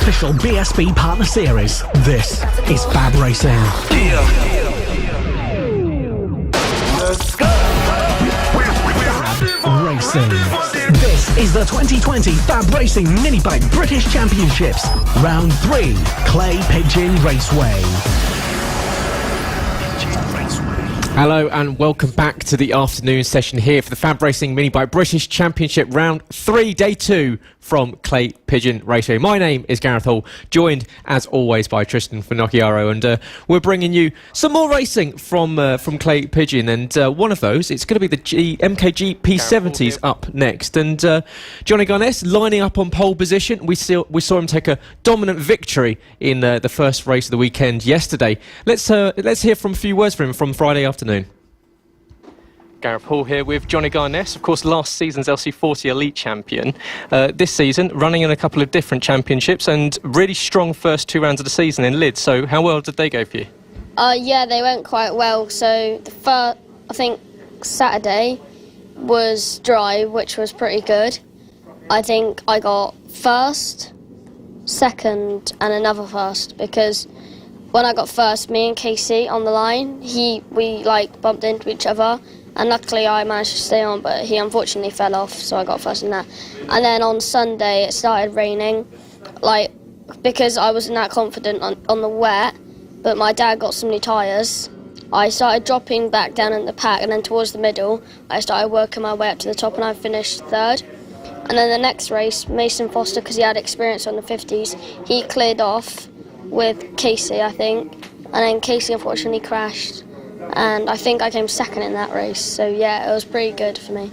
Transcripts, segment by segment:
official BSB Partner Series. This is FAB-Racing. Let's go! FAB-Racing. This is the 2020 FAB-Racing Minibike British Championships. Round 3, Clay Pigeon Raceway. Hello and welcome back to the afternoon session here for the FAB-Racing Minibike British Championship Round 3, Day 2 from Clay Pigeon Raceway. My name is Gareth Hall, joined as always by Tristan Finocchiaro, and we're bringing you some more racing from Clay Pigeon, and one of those, it's going to be the MKG P70s up next, and Johnny Garness lining up on pole position. We saw him take a dominant victory in the first race of the weekend yesterday. Let's hear from a few words from him from Friday afternoon. Gareth Hall here with Johnny Garness, of course last season's LC40 Elite Champion. This season running in a couple of different championships and really strong first 2 rounds of the season in Lids. So how well did they go for you? Yeah, they went quite well. So the first, I think Saturday was dry, which was pretty good. I think I got first, second and another first, because when I got first, me and Casey on the line, we bumped into each other, and luckily I managed to stay on, but he unfortunately fell off, so I got first in that. And then on Sunday it started raining, because I wasn't that confident on the wet, but my dad got some new tyres. I started dropping back down in the pack, and then towards the middle I started working my way up to the top, and I finished third. And then the next race, Mason Foster, because he had experience on the 50s, he cleared off with Casey, I think, and then Casey unfortunately crashed, and I think I came second in that race. So yeah, it was pretty good for me.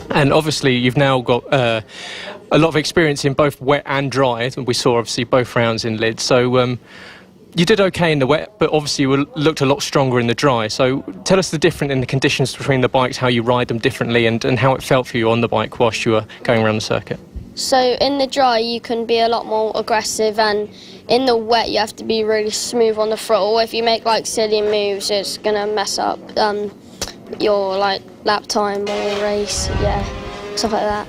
And obviously you've now got a lot of experience in both wet and dry, and we saw obviously both rounds in Lids, so you did okay in the wet, but obviously you looked a lot stronger in the dry. So tell us the difference in the conditions between the bikes, how you ride them differently, and how it felt for you on the bike whilst you were going around the circuit. So in the dry you can be a lot more aggressive, and in the wet you have to be really smooth on the throttle. If you make silly moves, it's going to mess up your lap time or race, stuff like that.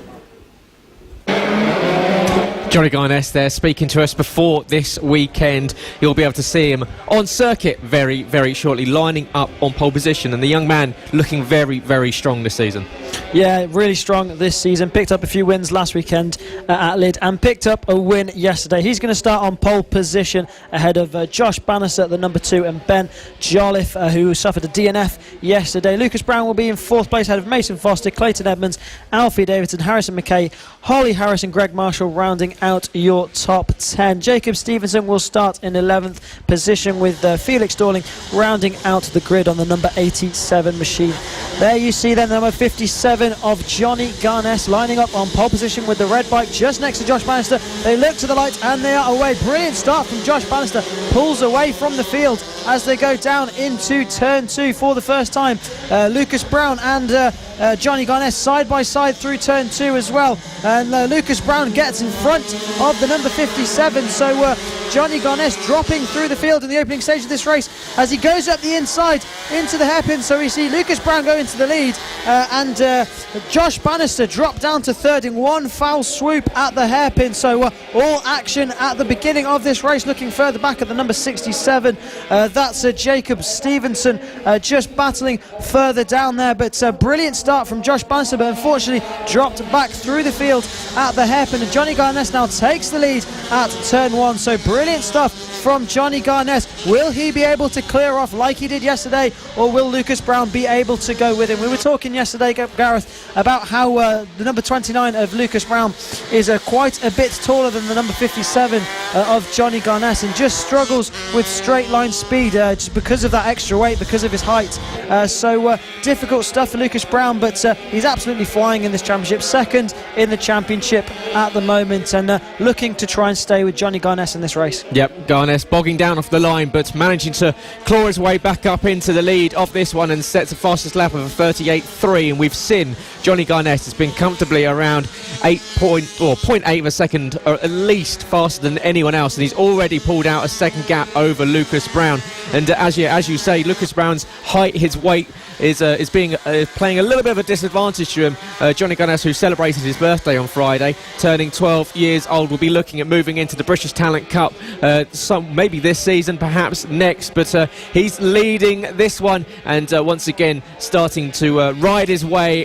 Johnny Garness there speaking to us before this weekend. You'll be able to see him on circuit very, very shortly, lining up on pole position, and the young man looking very, very strong this season. Yeah, really strong this season. Picked up a few wins last weekend at Lid, and picked up a win yesterday. He's going to start on pole position ahead of Josh Bannister, the number 2, and Ben Jolliffe, who suffered a DNF yesterday. Lucas Brown will be in 4th place ahead of Mason Foster, Clayton Edmonds, Alfie Davidson, Harrison McKay, Holly Harris and Greg Marshall rounding out your top 10. Jacob Stevenson will start in 11th position, with Felix Dorling rounding out the grid on the number 87 machine. There you see then the number 57 of Johnny Garness lining up on pole position with the red bike just next to Josh Bannister. They look to the lights and they are away. Brilliant start from Josh Bannister. Pulls away from the field as they go down into turn 2 for the first time. Lucas Brown and Johnny Garness side by side through turn 2 as well, and Lucas Brown gets in front of the number 57, so Johnny Garness dropping through the field in the opening stage of this race as he goes up the inside into the hairpin. So we see Lucas Brown go into the lead, and Josh Bannister drop down to 3rd in one foul swoop at the hairpin. So all action at the beginning of this race. Looking further back at the number 67, that's Jacob Stevenson just battling further down there, but brilliant start from Josh Bannister, but unfortunately dropped back through the field at the hairpin, and Johnny Garness now takes the lead at turn 1. So brilliant stuff from Johnny Garness. Will he be able to clear off like he did yesterday, or will Lucas Brown be able to go with him? We were talking yesterday, Gareth, about how the number 29 of Lucas Brown is quite a bit taller than the number 57 of Johnny Garness, and just struggles with straight line speed just because of that extra weight, because of his height. So difficult stuff for Lucas Brown, but he's absolutely flying in this championship, 2nd in the championship at the moment, and looking to try and stay with Johnny Garness in this race. Yep, Garness bogging down off the line, but managing to claw his way back up into the lead of this one, and sets the fastest lap of a 38.3, and we've seen Johnny Garness has been comfortably around 0.8 of a second, or at least faster than anyone else, and he's already pulled out a second gap over Lucas Brown. And as you say, Lucas Brown's height, his weight is playing a little bit of a disadvantage to him. Johnny Garnes, who celebrated his birthday on Friday, turning 12 years old, will be looking at moving into the British Talent Cup maybe this season, perhaps next, but he's leading this one and once again starting to ride his way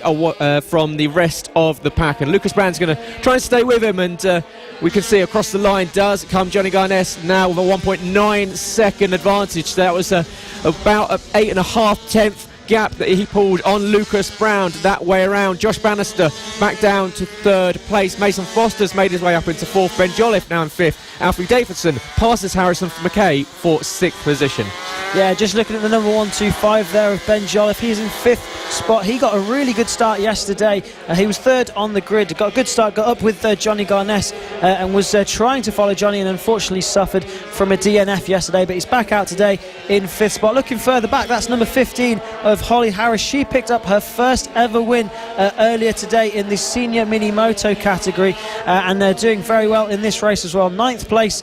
from the rest of the pack. And Lucas Brown's going to try and stay with him, and we can see across the line does come Johnny Garnes now with a 1.9 second advantage. That was about an 8.5 gap that he pulled on Lucas Brown that way around. Josh Bannister back down to 3rd place. Mason Foster's made his way up into 4th. Ben Jolliffe now in 5th. Alfie Davidson passes Harrison McKay for 6th position. Yeah, just looking at the number 125 there of Ben Jolliffe, he's in 5th spot. He got a really good start yesterday. He was 3rd on the grid, got a good start, got up with Johnny Garnes and was trying to follow Johnny, and unfortunately suffered from a DNF yesterday, but he's back out today in 5th spot. Looking further back, that's number 15 of Holly Harris. She picked up her first ever win earlier today in the senior mini moto category, and they're doing very well in this race as well. 9th place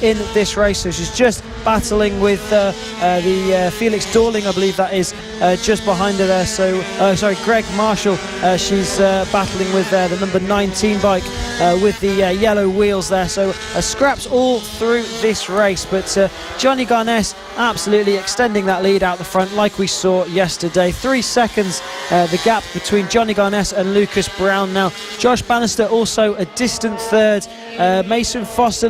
in this race, so she's just battling with the Felix Dorling, I believe that is, just behind her there. So Greg Marshall, she's battling with the number 19 bike with the yellow wheels there. So scraps all through this race, but Johnny Garnes absolutely extending that lead out the front like we saw yesterday. 3 seconds the gap between Johnny Garnes and Lucas Brown now. Josh Bannister also a distant 3rd. Mason Foster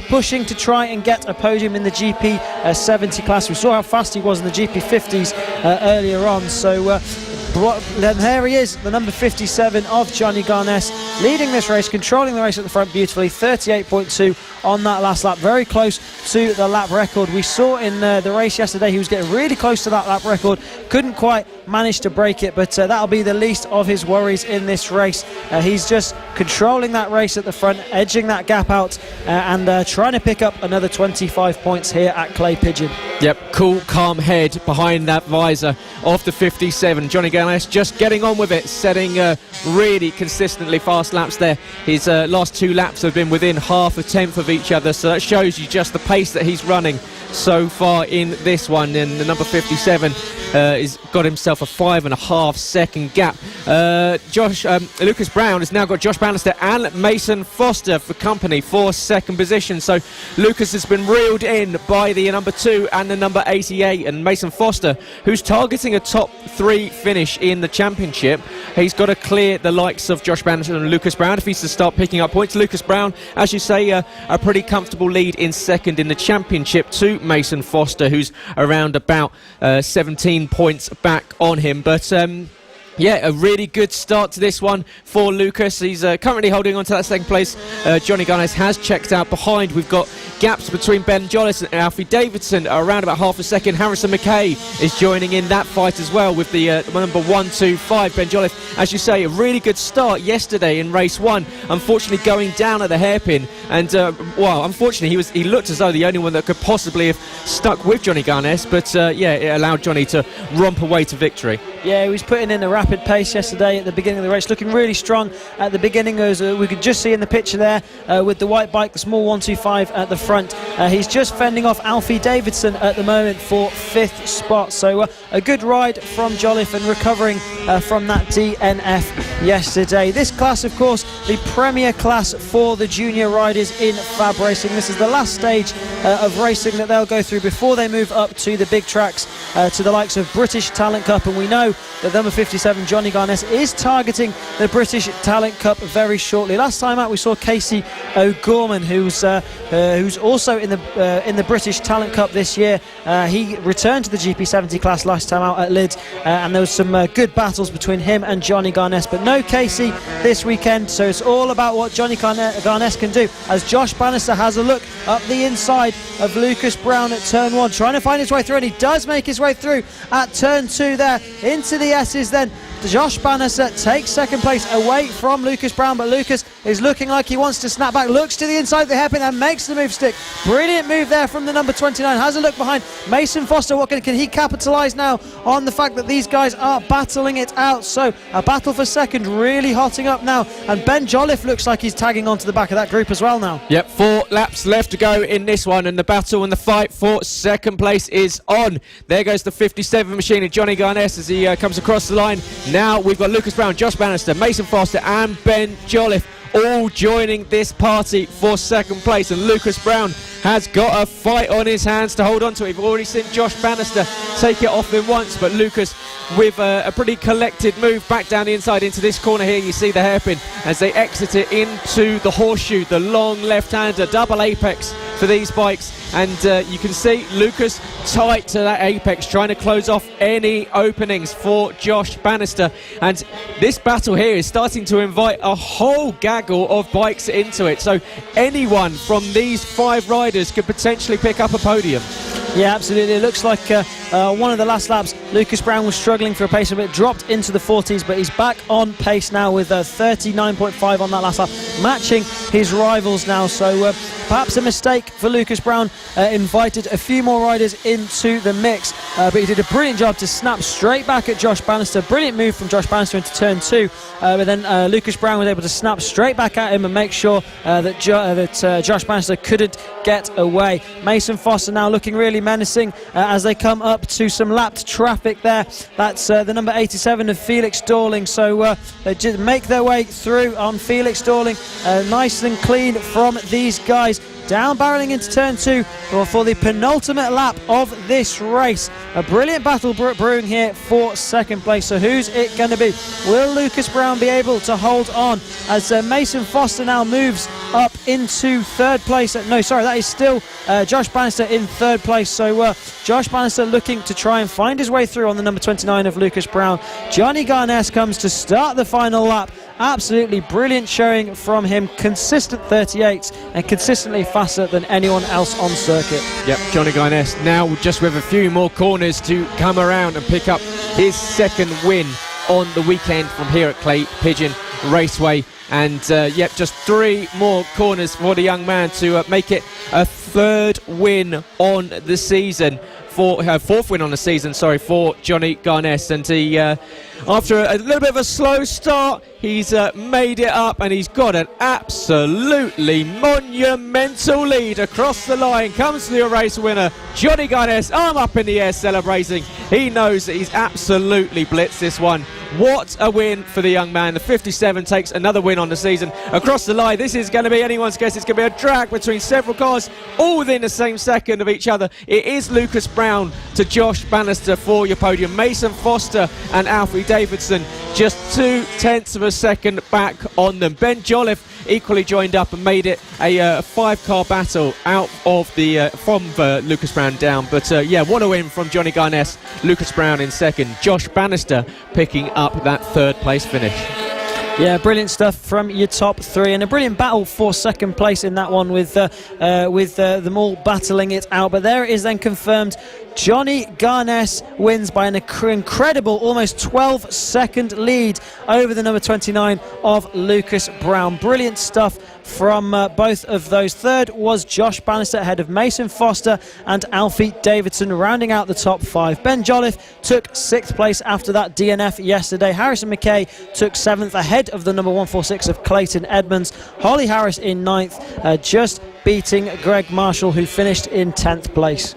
pushing to try and get a podium in the GP 70 class. We saw how fast he was in the GP 50s earlier on. So then there he is, the number 57 of Johnny Garnes, leading this race, controlling the race at the front beautifully. 38.2 on that last lap, very close to the lap record. We saw in the race yesterday he was getting really close to that lap record, couldn't quite manage to break it, but that'll be the least of his worries in this race. He's just controlling that race at the front, edging that gap out, and trying to pick up another 25 points here at Clay Pigeon. Yep, cool, calm head behind that visor of the 57. Johnny Garnes just getting on with it, setting really consistently fast laps there. His last 2 laps have been within half a tenth of each other, so that shows you just the pace that he's running so far in this one. And the number 57 has got himself a 5.5 second gap. Lucas Brown has now got Josh Bannister and Mason Foster for company for 2nd position. So Lucas has been reeled in by the number 2 and the number 88, and Mason Foster, who's targeting a top 3 finish in the championship, he's got to clear the likes of Josh Bannister and Lucas Brown if he's to start picking up points. Lucas Brown, as you say, a pretty comfortable lead in 2nd in the championship to Mason Foster, who's around about 17 points back on him. But yeah, a really good start to this one for Lucas. He's currently holding on to that 2nd place. Johnny Garnes has checked out behind. We've got gaps between Ben Jolliffe and Alfie Davidson around about half a second. Harrison McKay is joining in that fight as well with the number 125, Ben Jolliffe. As you say, a really good start yesterday in race 1. Unfortunately going down at the hairpin, and unfortunately he looked as though the only one that could possibly have stuck with Johnny Garnes, but yeah, it allowed Johnny to romp away to victory. Yeah, he was putting in a rapid pace yesterday at the beginning of the race, looking really strong at the beginning, as we could just see in the picture there with the white bike, the small 125 at the front. He's just fending off Alfie Davidson at the moment for 5th spot. So a good ride from Jolliffe and recovering from that DNF yesterday. This class, of course, the premier class for the junior riders in FAB-Racing. This is the last stage of racing that they'll go through before they move up to the big tracks, to the likes of British Talent Cup, and we know that number 57 Johnny Garnes is targeting the British Talent Cup very shortly. Last time out we saw Casey O'Gorman, who's also in the British Talent Cup this year. He returned to the GP70 class last time out at Lid, and there was some good battles between him and Johnny Garnes, but no Casey this weekend, so it's all about what Johnny Garnes can do, as Josh Bannister has a look up the inside of Lucas Brown at turn 1, trying to find his way through, and he does make his way through at turn 2 there into the S's then. Josh Bannister takes second place away from Lucas Brown, but Lucas is looking like he wants to snap back, looks to the inside of the hairpin and makes the move stick. Brilliant move there from the number 29. Has a look behind Mason Foster. What can he capitalise now on the fact that these guys are battling it out? So a battle for second really hotting up now, and Ben Jolliffe looks like he's tagging onto the back of that group as well now. Yep, 4 laps left to go in this one, and the battle and the fight for second place is on. There goes the 57 machine of Johnny Garness as he comes across the line. Now we've got Lucas Brown, Josh Bannister, Mason Foster and Ben Jolliffe all joining this party for second place, and Lucas Brown has got a fight on his hands to hold on to it. We've already seen Josh Bannister take it off him once, but Lucas with a pretty collected move back down the inside into this corner here. You see the hairpin as they exit it into the horseshoe, the long left-hander, double apex for these bikes, and you can see Lucas tight to that apex, trying to close off any openings for Josh Bannister. And this battle here is starting to invite a whole gaggle of bikes into it, so anyone from these 5 riders could potentially pick up a podium. Yeah, absolutely. It looks like one of the last laps, Lucas Brown was struggling for a pace, a bit dropped into the 40s, but he's back on pace now with 39.5 on that last lap, matching his rivals now. So perhaps a mistake for Lucas Brown, invited a few more riders into the mix, but he did a brilliant job to snap straight back at Josh Bannister. Brilliant move from Josh Bannister into turn 2, but then Lucas Brown was able to snap straight back at him and make sure that Josh Bannister couldn't get away. Mason Foster now looking really menacing as they come up to some lapped traffic there. That's the number 87 of Felix Dorling. So they just make their way through on Felix Dorling, nice and clean from these guys. Down barreling into turn 2 for the penultimate lap of this race. A brilliant battle brewing here for second place. So who's it going to be? Will Lucas Brown be able to hold on as Mason Foster now moves up into third place? No, sorry, that is still Josh Bannister in third place. So Josh Bannister looking to try and find his way through on the number 29 of Lucas Brown. Johnny Garness comes to start the final lap. Absolutely brilliant showing from him. Consistent 38s and consistently faster than anyone else on circuit. Yep, Johnny Garness now just with a few more corners to come around and pick up his second win on the weekend from here at Clay Pigeon Raceway. And yep, just 3 more corners for the young man to make it a 3rd win on the season. Fourth win on the season, sorry, for Johnny Garness. And he, after a little bit of a slow start, he's made it up, and he's got an absolutely monumental lead across the line. Comes to the race winner, Johnny Garness, arm up in the air celebrating. He knows that he's absolutely blitzed this one. What a win for the young man. The 57 takes another win on the season across the line. This is going to be anyone's guess. It's going to be a drag between several cars, all within the same second of each other. It is Lucas Brown to Josh Bannister for your podium. Mason Foster and Alfie Davidson just 0.2 of a second back on them. Ben Jolliffe equally joined up and made it a 5-car battle out of the from Lucas Brown down. But yeah, what a win from Johnny Garness. Lucas Brown in second, Josh Bannister picking up that 3rd place finish. Yeah, brilliant stuff from your top 3, and a brilliant battle for second place in that one with them all battling it out. But there it is then confirmed. Johnny Garness wins by an incredible almost 12-second lead over the number 29 of Lucas Brown. Brilliant stuff from both of those. Third was Josh Bannister ahead of Mason Foster and Alfie Davidson, rounding out the top 5. Ben Jolliffe took 6th place after that DNF yesterday. Harrison McKay took 7th ahead of the number 146 of Clayton Edmonds. Holly Harris in 9th, just beating Greg Marshall, who finished in 10th place.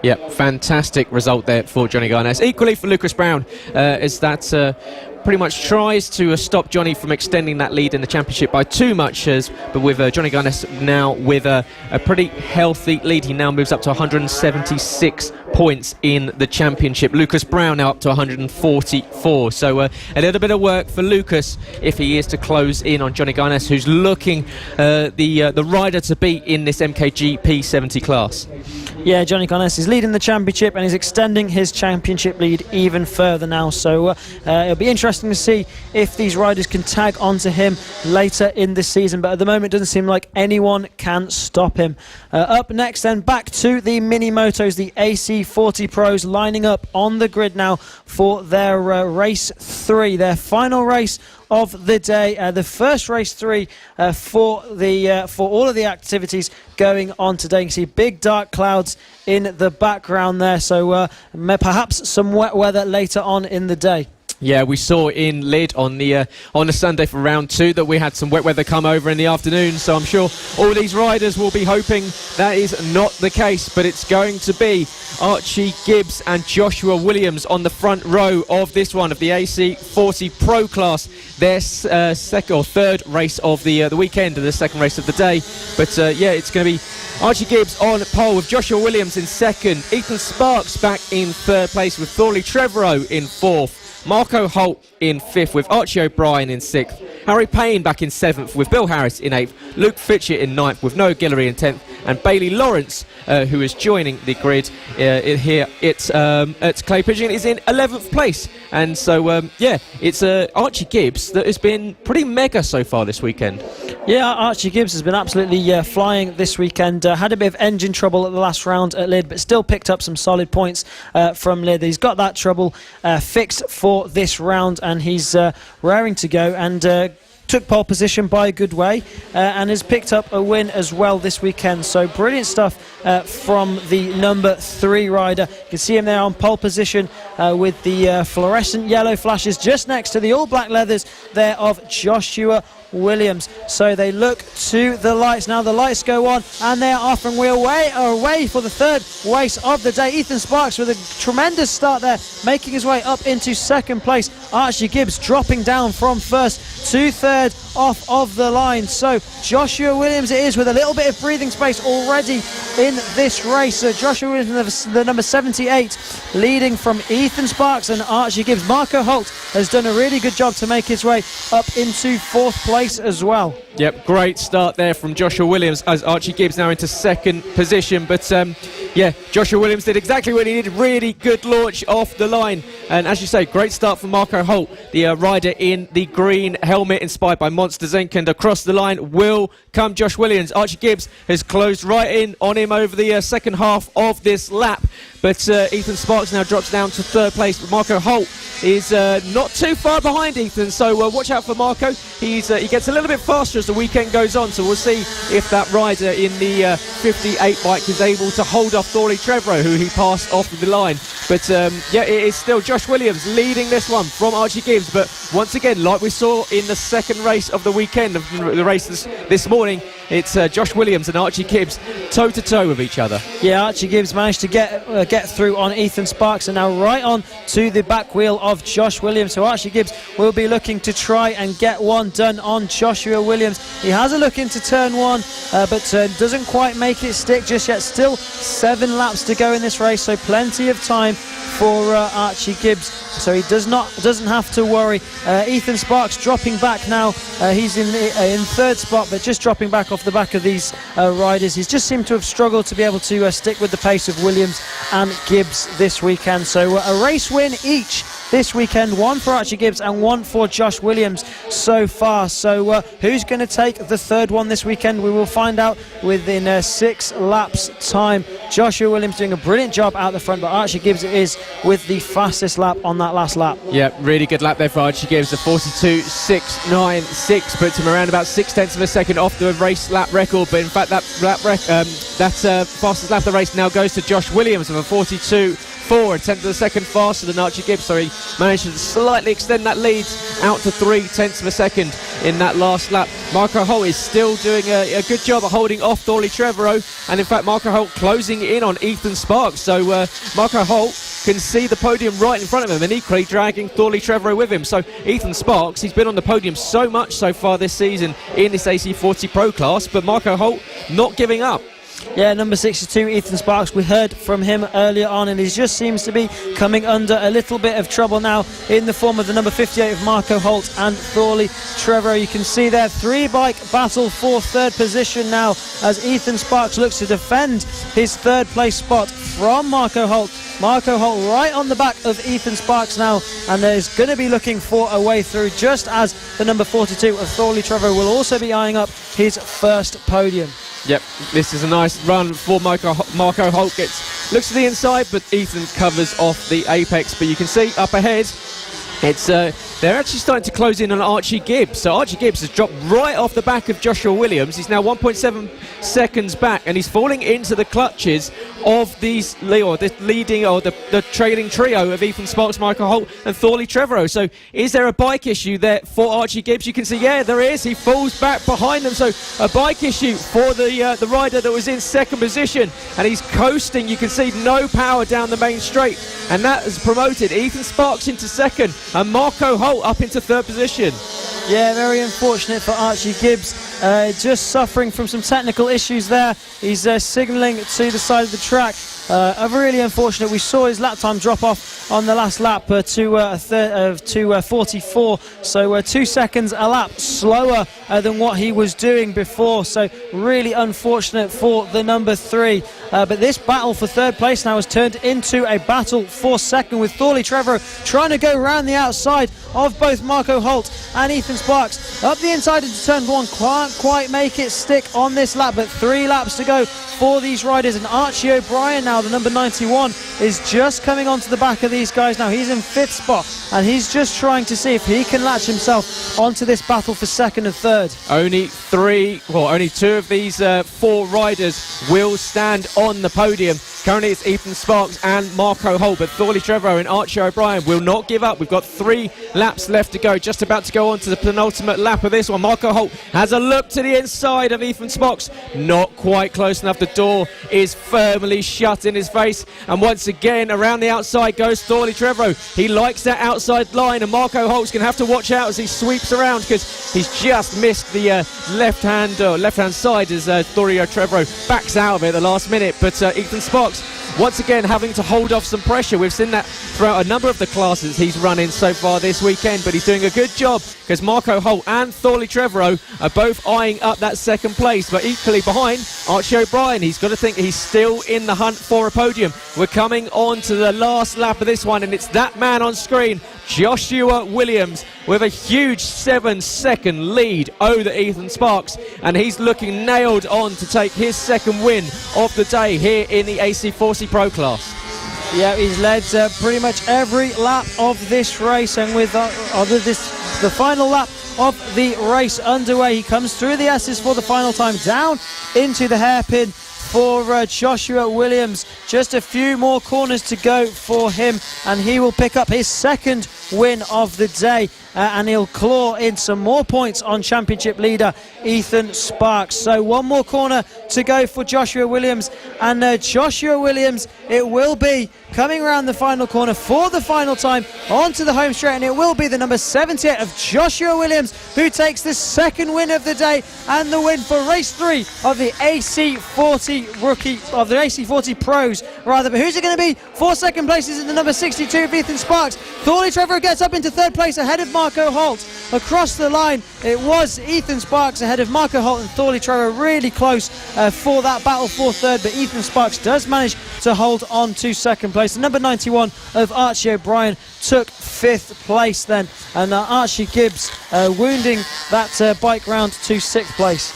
Yep, fantastic result there for Johnny Garness. Equally for Lucas Brown, as that pretty much tries to stop Johnny from extending that lead in the championship by too much. But with Johnny Garness now with a pretty healthy lead, he now moves up to 176 points in the championship. Lucas Brown now up to 144. So a little bit of work for Lucas if he is to close in on Johnny Garness, who's looking the rider to beat in this MKGP 70 class. Yeah, Johnny Carnes is leading the championship and he's extending his championship lead even further now. So it'll be interesting to see if these riders can tag onto him later in the season. But at the moment, it doesn't seem like anyone can stop him. Up next, then, back to the mini motos, the AC40 Pros lining up on the grid now for their race 3, their final race of the day, the first race 3 for all of the activities going on today. You can see big dark clouds in the background there, so perhaps some wet weather later on in the day. Yeah, we saw in Lid on the Sunday for round 2 that we had some wet weather come over in the afternoon, so I'm sure all these riders will be hoping that is not the case, but it's going to be Archie Gibbs and Joshua Williams on the front row of this one, of the AC40 Pro class, their second or third race of the weekend and the second race of the day. But yeah, it's going to be Archie Gibbs on pole with Joshua Williams in second, Ethan Sparks back in third place with Thorley Trevorrow in fourth, Marco Holt in 5th with Archie O'Brien in 6th, Harry Payne back in 7th with Bill Harris in 8th, Luke Fitcher in 9th with Noah Guillory in 10th, and Bailey Lawrence, who is joining the grid here at Clay Pigeon, is in 11th place. And so, yeah, it's Archie Gibbs that has been pretty mega so far this weekend. Yeah, Archie Gibbs has been absolutely flying this weekend. Had a bit of engine trouble at the last round at Lid, but still picked up some solid points from Lid. He's got that trouble fixed for this round, and he's raring to go, and took pole position by a good way, and has picked up a win as well this weekend. So brilliant stuff from the number 3 rider. You can see him there on pole position with the fluorescent yellow flashes just next to the all black leathers there of Joshua Williams. So they look to the lights now. The lights go on and they're off, and we're away for the third race of the day. Ethan Sparks with a tremendous start there, making his way up into second place. Archie Gibbs dropping down from first to third off of the line. So Joshua Williams it is, with a little bit of breathing space already in this race. So Joshua Williams, the number 78, leading from Ethan Sparks and Archie Gibbs. Marco Holt has done a really good job to make his way up into 4th place as well. Yep, great start there from Joshua Williams, as Archie Gibbs now into second position. But yeah, Joshua Williams did exactly what he needed. Really good launch off the line. And as you say, great start from Marco Holt, the rider in the green helmet inspired by Monsters Inc. And across the line will come Josh Williams. Archie Gibbs has closed right in on him over the second half of this lap. But Ethan Sparks now drops down to 3rd place. But Marco Holt is not too far behind Ethan, so watch out for Marco. He gets a little bit faster as the weekend goes on, so we'll see if that rider in the 58 bike is able to hold off Thorley Trevorrow, who he passed off the line. But yeah, it is still Josh Williams leading this one from Archie Gibbs. But once again, like we saw in the second race of the weekend, of the race this morning, it's Josh Williams and Archie Gibbs toe to toe with each other. Yeah, Archie Gibbs managed to get through on Ethan Sparks, and now right on to the back wheel of Josh Williams. So Archie Gibbs will be looking to try and get one done on Joshua Williams. He has a look into turn 1, but doesn't quite make it stick just yet. Still 7 laps to go in this race, so plenty of time for Archie Gibbs, so he doesn't have to worry. Ethan Sparks dropping back now. He's in 3rd spot, but just dropping back off the back of these riders. He's just seemed to have struggled to be able to stick with the pace of Williams and Gibbs this weekend. So a race win each this weekend, one for Archie Gibbs and one for Josh Williams so far. So who's going to take the 3rd one this weekend? We will find out within 6 laps time. Joshua Williams doing a brilliant job out the front, but Archie Gibbs is with the fastest lap on that last lap. Yeah, really good lap there for Archie Gibbs. The 42.696 puts him around about 0.6 of a second off the race lap record. But in fact, that fastest lap of the race now goes to Josh Williams with a 42.4, a tenth of a second faster than Archie Gibbs. So he managed to slightly extend that lead out to 0.3 of a second in that last lap. Marco Holt is still doing a good job of holding off Thorley Trevorrow, and in fact Marco Holt closing in on Ethan Sparks. So Marco Holt can see the podium right in front of him, and equally dragging Thorley Trevorrow with him. So Ethan Sparks, he's been on the podium so much so far this season in this AC40 Pro class, but Marco Holt not giving up. Yeah, number 62, Ethan Sparks. We heard from him earlier on, and he just seems to be coming under a little bit of trouble now in the form of the number 58 of Marco Holt and Thorley Trevorrow. You can see there, 3-bike battle for third position now as Ethan Sparks looks to defend his third place spot from Marco Holt. Marco Holt right on the back of Ethan Sparks now, and is going to be looking for a way through, just as the number 42 of Thorley Trevorrow will also be eyeing up his first podium. Yep, this is a nice run for Marco Holt. Looks to the inside, but Ethan covers off the apex. But you can see up ahead, it's they're actually starting to close in on Archie Gibbs. So Archie Gibbs has dropped right off the back of Joshua Williams. He's now 1.7 seconds back, and he's falling into the clutches of the trailing trio of Ethan Sparks, Michael Holt and Thorley Trevorrow. So is there a bike issue there for Archie Gibbs? You can see, yeah, there is. He falls back behind them. So a bike issue for the rider that was in second position, and he's coasting. You can see no power down the main straight, and that has promoted Ethan Sparks into second and Marco Holt up into third position. Yeah, very unfortunate for Archie Gibbs. Just suffering from some technical issues there. He's signalling to the side of the track. Really unfortunate. We saw his lap time drop off on the last lap to 44. So 2 seconds a lap slower than what he was doing before. So really unfortunate for the number 3. But this battle for third place now has turned into a battle for second, with Thorley Trevorrow trying to go around the outside of both Marco Holt and Ethan Sparks. Up the inside into turn 1, can't quite make it stick on this lap, but 3 laps to go for these riders. And Archie O'Brien now, the number 91, is just coming onto the back of these guys now. He's in 5th spot, and he's just trying to see if he can latch himself onto this battle for second and third. Only 2 of these 4 riders will stand on the podium. Currently it's Ethan Sparks and Marco Holt, but Thorley Trevorrow and Archie O'Brien will not give up. We've got 3 laps left to go, just about to go on to the penultimate lap of this one. Marco Holt has a look to the inside of Ethan Sparks, not quite close enough. The door is firmly shut in his face, and once again around the outside goes Thorley Trevorrow. He likes that outside line, and Marco Holt's going to have to watch out as he sweeps around, because he's just missed the left hand side as Thorley Trevorrow backs out of it at the last minute. But Ethan Sparks once again having to hold off some pressure. We've seen that throughout a number of the classes he's run in so far this weekend, but he's doing a good job, because Marco Holt and Thorley Trevorrow are both eyeing up that second place. But equally behind, Archie O'Brien, he's got to think he's still in the hunt for a podium. We're coming on to the last lap of this one, and it's that man on screen, Joshua Williams, with a huge 7-second lead over Ethan Sparks, and he's looking nailed on to take his second win of the day here in the AC40 Pro class. Yeah, he's led pretty much every lap of this race, and with the final lap of the race underway, he comes through the S's for the final time, down into the hairpin for Joshua Williams. Just a few more corners to go for him, and he will pick up his second win of the day, and he'll claw in some more points on championship leader Ethan Sparks. So one more corner to go for Joshua Williams, and Joshua Williams, it will be coming around the final corner for the final time onto the home straight, and it will be the number 78 of Joshua Williams who takes the second win of the day and the win for race 3 of the AC40 Pros rather. But who's it going to be? 4 second places in the number 62 of Ethan Sparks. Thorley Trevorrow gets up into third place ahead of Marco Holt. Across the line, it was Ethan Sparks ahead of Marco Holt and Thorley Trevorrow, really close for that battle for third, but Ethan Sparks does manage to hold on to second place. The number 91 of Archie O'Brien took 5th place then, and Archie Gibbs wounding that bike round to 6th place.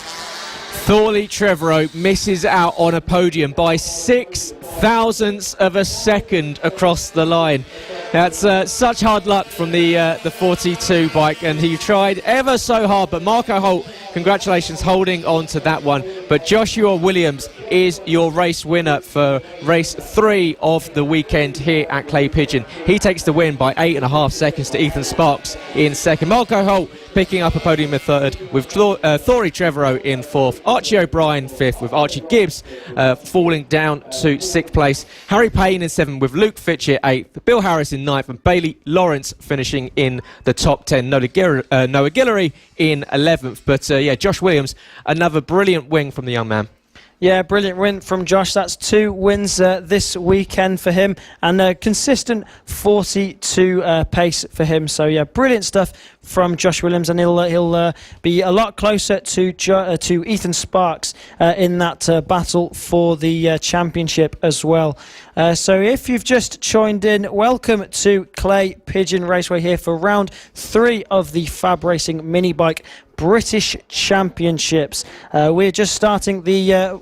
Thorley Trevorrow misses out on a podium by 6 thousandths of a second across the line. That's such hard luck from the 42 bike, and he tried ever so hard, but Marco Holt, congratulations, holding on to that one. But Joshua Williams is your race winner for race 3 of the weekend here at Clay Pigeon. He takes the win by 8.5 seconds to Ethan Sparks in second. Marco Holt picking up a podium in third, with Thorley Trevorrow in 4th, Archie O'Brien 5th, with Archie Gibbs falling down to 6th place, Harry Payne in 7th, with Luke Fitchett 8th, Bill Harris in 9th, and Bailey Lawrence finishing in the top 10. Noah Guillory in 11th. But yeah, Josh Williams, another brilliant win from the young man. Yeah, brilliant win from Josh. That's 2 wins this weekend for him, and a consistent 42 pace for him. So yeah, brilliant stuff from Josh Williams, and he'll be a lot closer to Ethan Sparks in that battle for the championship as well. So if you've just joined in, welcome to Clay Pigeon Raceway here for round 3 of the FAB-Racing Minibike British Championships. We're just starting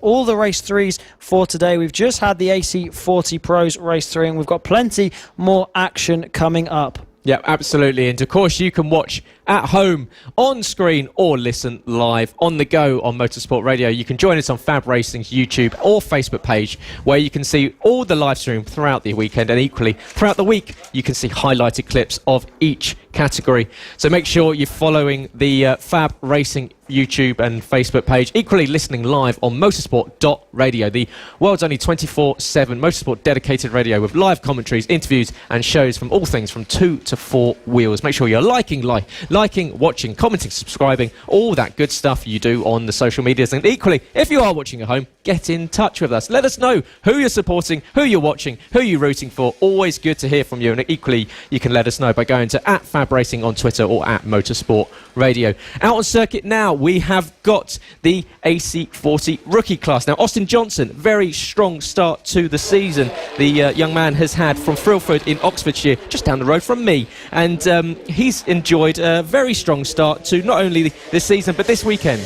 all the race 3s for today. We've just had the AC40 Pros race 3, and we've got plenty more action coming up. Yeah, absolutely. And of course, you can watch at home, on screen, or listen live on the go on Motorsport Radio. You can join us on FAB-Racing's YouTube or Facebook page, where you can see all the live stream throughout the weekend, and equally throughout the week you can see highlighted clips of each category. So make sure you're following the FAB-Racing YouTube and Facebook page. Equally listening live on motorsport.radio, the world's only 24/7 motorsport dedicated radio, with live commentaries, interviews and shows from all things from 2 to 4 wheels. Make sure you're liking, watching, commenting, subscribing, all that good stuff you do on the social medias. And equally, if you are watching at home, get in touch with us. Let us know who you're supporting, who you're watching, who you're rooting for. Always good to hear from you. And equally, you can let us know by going to @FAB-Racing on Twitter or @Motorsport Radio. Out on circuit now, we have got the AC40 rookie class. Now, Austin Johnson, very strong start to the season. The young man has had from Thrillford in Oxfordshire, just down the road from me. And he's enjoyed a very strong start to not only this season, but this weekend.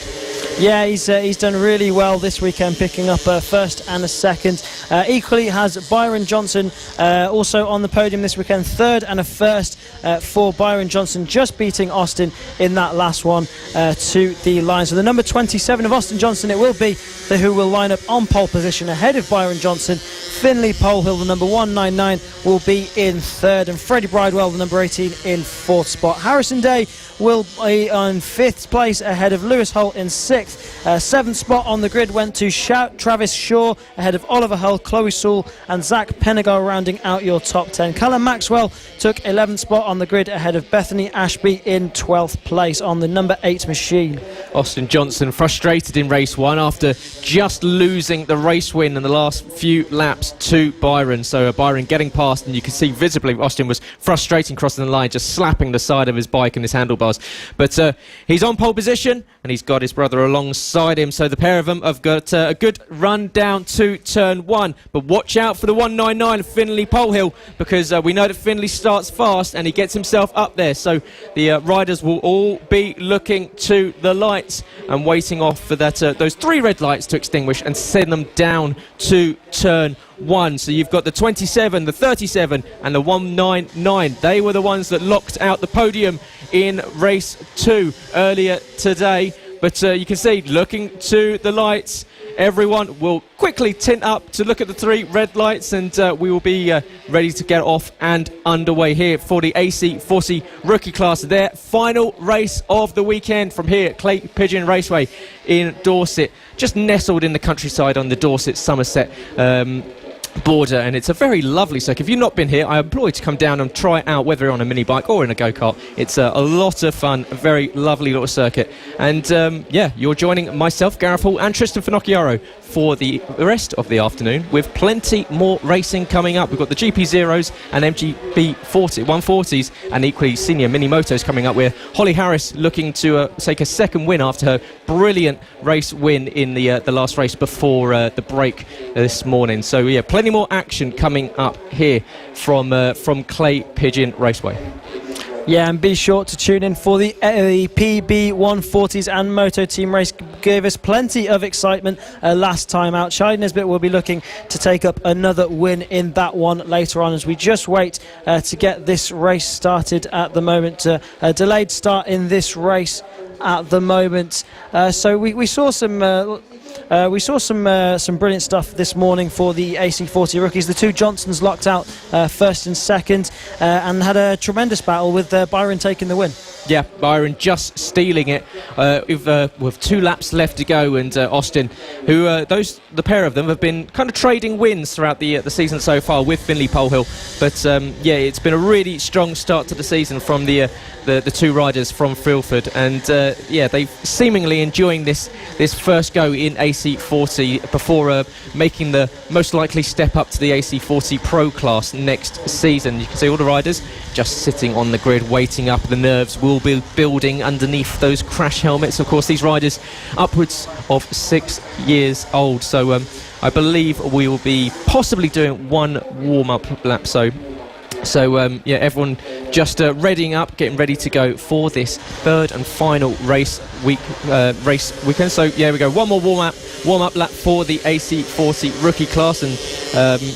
Yeah, he's done really well this weekend, picking up a first and a second. Equally has Byron Johnson also on the podium this weekend, third and a first for Byron Johnson, just beating Austin in that last one to the line. So the number 27 of Austin Johnson it will be who will line up on pole position ahead of Byron Johnson. Finley Polehill, the number 199, will be in third, and Freddie Bridewell, the number 18, in fourth spot. Harrison Day will be on 5th place ahead of Lewis Hull in 6th. 7th spot on the grid went to Travis Shaw ahead of Oliver Hull, Chloe Sewell and Zach Penegar, rounding out your top 10. Callum Maxwell took 11th spot on the grid ahead of Bethany Ashby in 12th place on the number 8 machine. Austin Johnson frustrated in race 1 after just losing the race win in the last few laps to Byron. So Byron getting past, and you can see visibly Austin was frustrating crossing the line, just slapping the side of his bike and his handlebars. But he's on pole position, and he's got his brother alongside him. So the pair of them have got a good run down to turn 1. But watch out for the 199 Finley Polehill, because we know that Finley starts fast and he gets himself up there. So the riders will all be looking to the lights and waiting off for that those 3 red lights to extinguish and send them down to turn 1. So you've got the 27, the 37 and the 199. They were the ones that locked out the podium in race 2 earlier today. But you can see, looking to the lights, everyone will quickly tint up to look at the 3 red lights, and we will be ready to get off and underway here for the AC40 rookie class. Their final race of the weekend from here at Clay Pigeon Raceway in Dorset, just nestled in the countryside on the Dorset-Somerset border, and it's a very lovely circuit. If you've not been here, I implore you to come down and try it out, whether you're on a mini bike or in a go-kart. It's a lot of fun, a very lovely little circuit. And yeah, you're joining myself, Gareth Hall, and Tristan Finocchiaro for the rest of the afternoon, with plenty more racing coming up. We've got the GP0s and MGB 140s, and equally senior mini motos coming up, where Holly Harris looking to take a second win after her brilliant race win in the last race before the break this morning. So yeah, plenty more action coming up here from Clay Pigeon Raceway. Yeah, and be sure to tune in for the PB 140s and Moto Team race. Gave us plenty of excitement last time out. Shai Nisbet will be looking to take up another win in that one later on, as we just wait to get this race started at the moment. A delayed start in this race at the moment. So we saw some brilliant stuff this morning for the AC40 rookies. The 2 Johnsons locked out first and second, and had a tremendous battle with Byron taking the win. Yeah, Byron just stealing it with 2 laps left to go, and Austin, who the pair of them have been kind of trading wins throughout the season so far with Finley Polehill. But yeah, it's been a really strong start to the season from the 2 riders from Filford, and yeah, they seemingly enjoying this first go in AC40 before making the most likely step up to the AC40 Pro class next season. You can see all the riders just sitting on the grid waiting up. The nerves will be building underneath those crash helmets. Of course, these riders upwards of 6 years old, so I believe we will be possibly doing 1 warm-up lap. So yeah, everyone just readying up, getting ready to go for this 3rd and final race weekend. So yeah, we go 1 more warm-up lap for the AC40 rookie class, and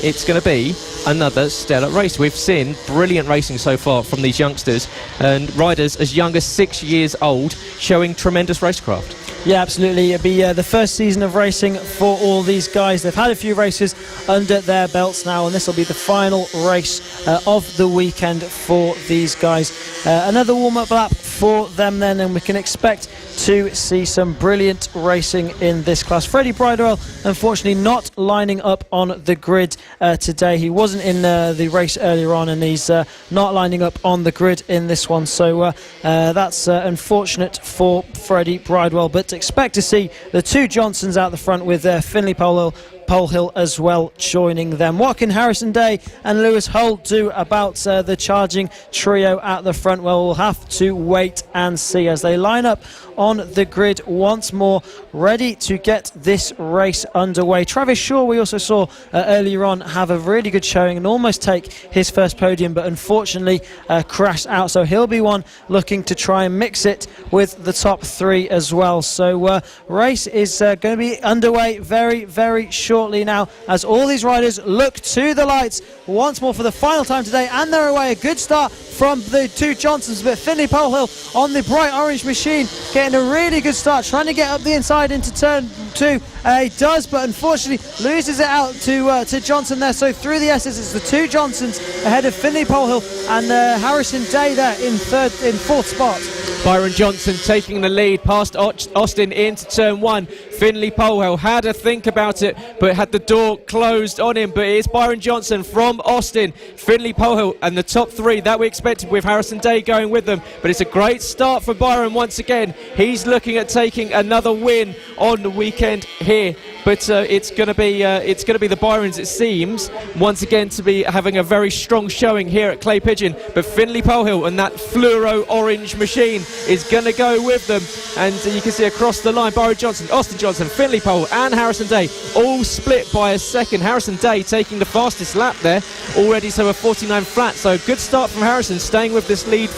it's going to be another stellar race. We've seen brilliant racing so far from these youngsters, and riders as young as 6 years old showing tremendous racecraft. Yeah, absolutely. It'll be the first season of racing for all these guys. They've had a few races under their belts now, and this will be the final race of the weekend for these guys. Another warm-up lap for them then, and we can expect to see some brilliant racing in this class. Freddie Bridewell, unfortunately, not lining up on the grid today. He wasn't in the race earlier on, and he's not lining up on the grid in this one. So that's unfortunate for Freddie Bridewell, but expect to see the 2 Johnsons out the front with Finley Polehill as well joining them. What can Harrison Day and Lewis Holt do about the charging trio at the front? Well, we'll have to wait and see as they line up on the grid once more, ready to get this race underway. Travis Shaw, we also saw earlier on, have a really good showing and almost take his first podium, but unfortunately crashed out, so he'll be one looking to try and mix it with the top 3 as well. So race is going to be underway very, very shortly now, as all these riders look to the lights once more for the final time today, and they're away. A good start from the 2 Johnsons, but Finley Polehill on the bright orange machine getting a really good start, trying to get up the inside into turn 2. He does, but unfortunately loses it out to Johnson there. So through the S's, it's the 2 Johnsons ahead of Finley Polehill and Harrison Day there in 4th spot. Byron Johnson taking the lead past Austin into turn 1. Finley Polehill had a think about it, but had the door closed on him. But it's Byron Johnson from Austin, Finley Polehill, and the top 3 that we expected with Harrison Day going with them. But it's a great start for Byron once again. He's looking at taking another win on the weekend here. But it's going to be the Byrons, it seems, once again to be having a very strong showing here at Clay Pigeon. But Finley Polehill and that fluoro orange machine is going to go with them, and you can see across the line Byron Johnson, Austin Johnson, Finley Polehill and Harrison Day all split by a second. Harrison Day taking the fastest lap there already, so a 49 flat. So good start from Harrison, staying with this lead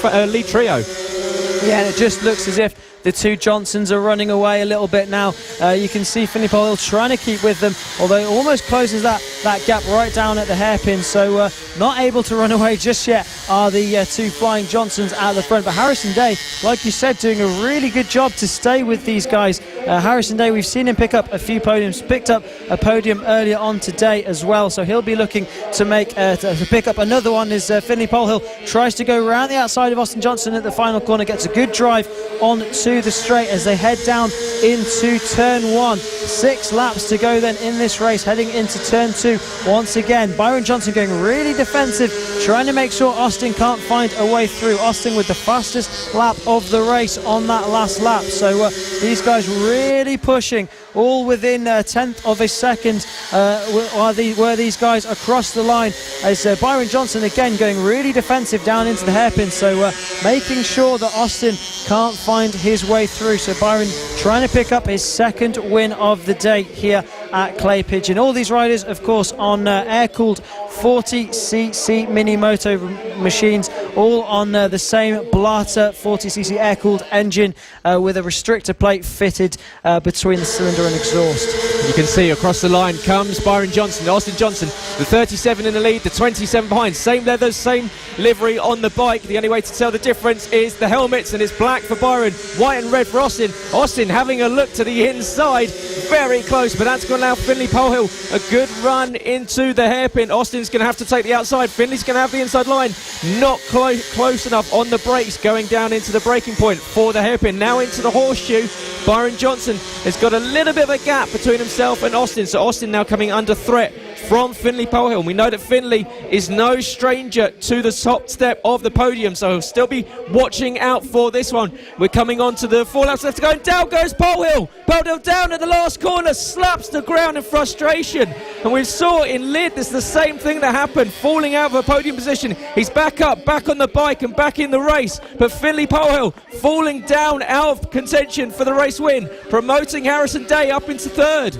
trio. Yeah, and it just looks as if the 2 Johnsons are running away a little bit now. You can see Finley Polehill trying to keep with them, although it almost closes that gap right down at the hairpin, so not able to run away just yet are the 2 flying Johnsons at the front. But Harrison Day, like you said, doing a really good job to stay with these guys. Harrison Day, we've seen him pick up a few podiums, picked up a podium earlier on today as well, so he'll be looking to make to pick up another one as Finley Polehill tries to go around the outside of Austin Johnson at the final corner, gets a good drive on to the straight as they head down into turn 1. 6 laps to go then in this race, heading into turn 2 once again. Byron Johnson going really defensive, trying to make sure Austin can't find a way through. Austin with the fastest lap of the race on that last lap, so these guys really pushing, all within a 1/10 of a second were these guys across the line, as Byron Johnson again going really defensive down into the hairpin, so making sure that Austin can't find his way through. So Byron trying to pick up his 2nd win of the day here at Clay Pigeon. All these riders, of course, on air-cooled 40cc mini moto machines, all on the same Blatter 40cc air-cooled engine with a restrictor plate fitted between the cylinder and exhaust. You can see across the line comes Byron Johnson, Austin Johnson, the 37 in the lead, the 27 behind. Same leathers, same livery on the bike. The only way to tell the difference is the helmets, and it's black for Byron, white and red for Austin. Austin having a look to the inside, very close, but that's going to allow Finley Polehill a good run into the hairpin. Austin Austin's going to have to take the outside. Finley's going to have the inside line. Not close enough on the brakes, going down into the braking point for the hairpin. Now into the horseshoe. Byron Johnson has got a little bit of a gap between himself and Austin. So Austin now coming under threat from Finley Polehill. We know that Finley is no stranger to the top step of the podium, so he'll still be watching out for this one. We're coming on to the 4 laps left to go, and down goes Polehill. Polehill down at the last corner, slaps the ground in frustration. And we saw in Lid, this is the same thing that happened, falling out of a podium position. He's back up, back on the bike and back in the race. But Finley Polehill falling down out of contention for the race win, promoting Harrison Day up into third.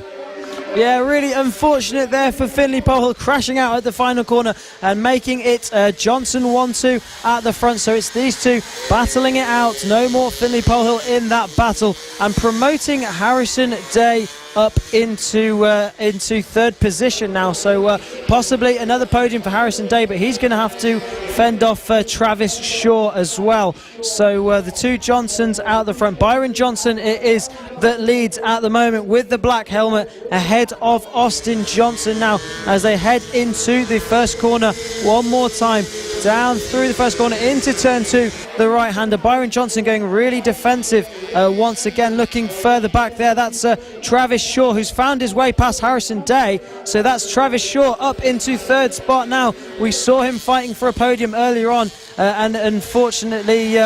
Yeah, really unfortunate there for Finley Polehill, crashing out at the final corner and making it Johnson 1-2 at the front. So it's these two battling it out. No more Finley Polehill in that battle, and promoting Harrison Day up into third position now. So possibly another podium for Harrison Day, but he's going to have to fend off Travis Shaw as well. So the two Johnsons out the front. Byron Johnson it is that leads at the moment with the black helmet, ahead of Austin Johnson now as they head into the first corner one more time. Down through the first corner into turn 2, the right-hander. Byron Johnson going really defensive once again, looking further back there. That's Travis Shaw, who's found his way past Harrison Day. So that's Travis Shaw up into third spot now. We saw him fighting for a podium earlier on and unfortunately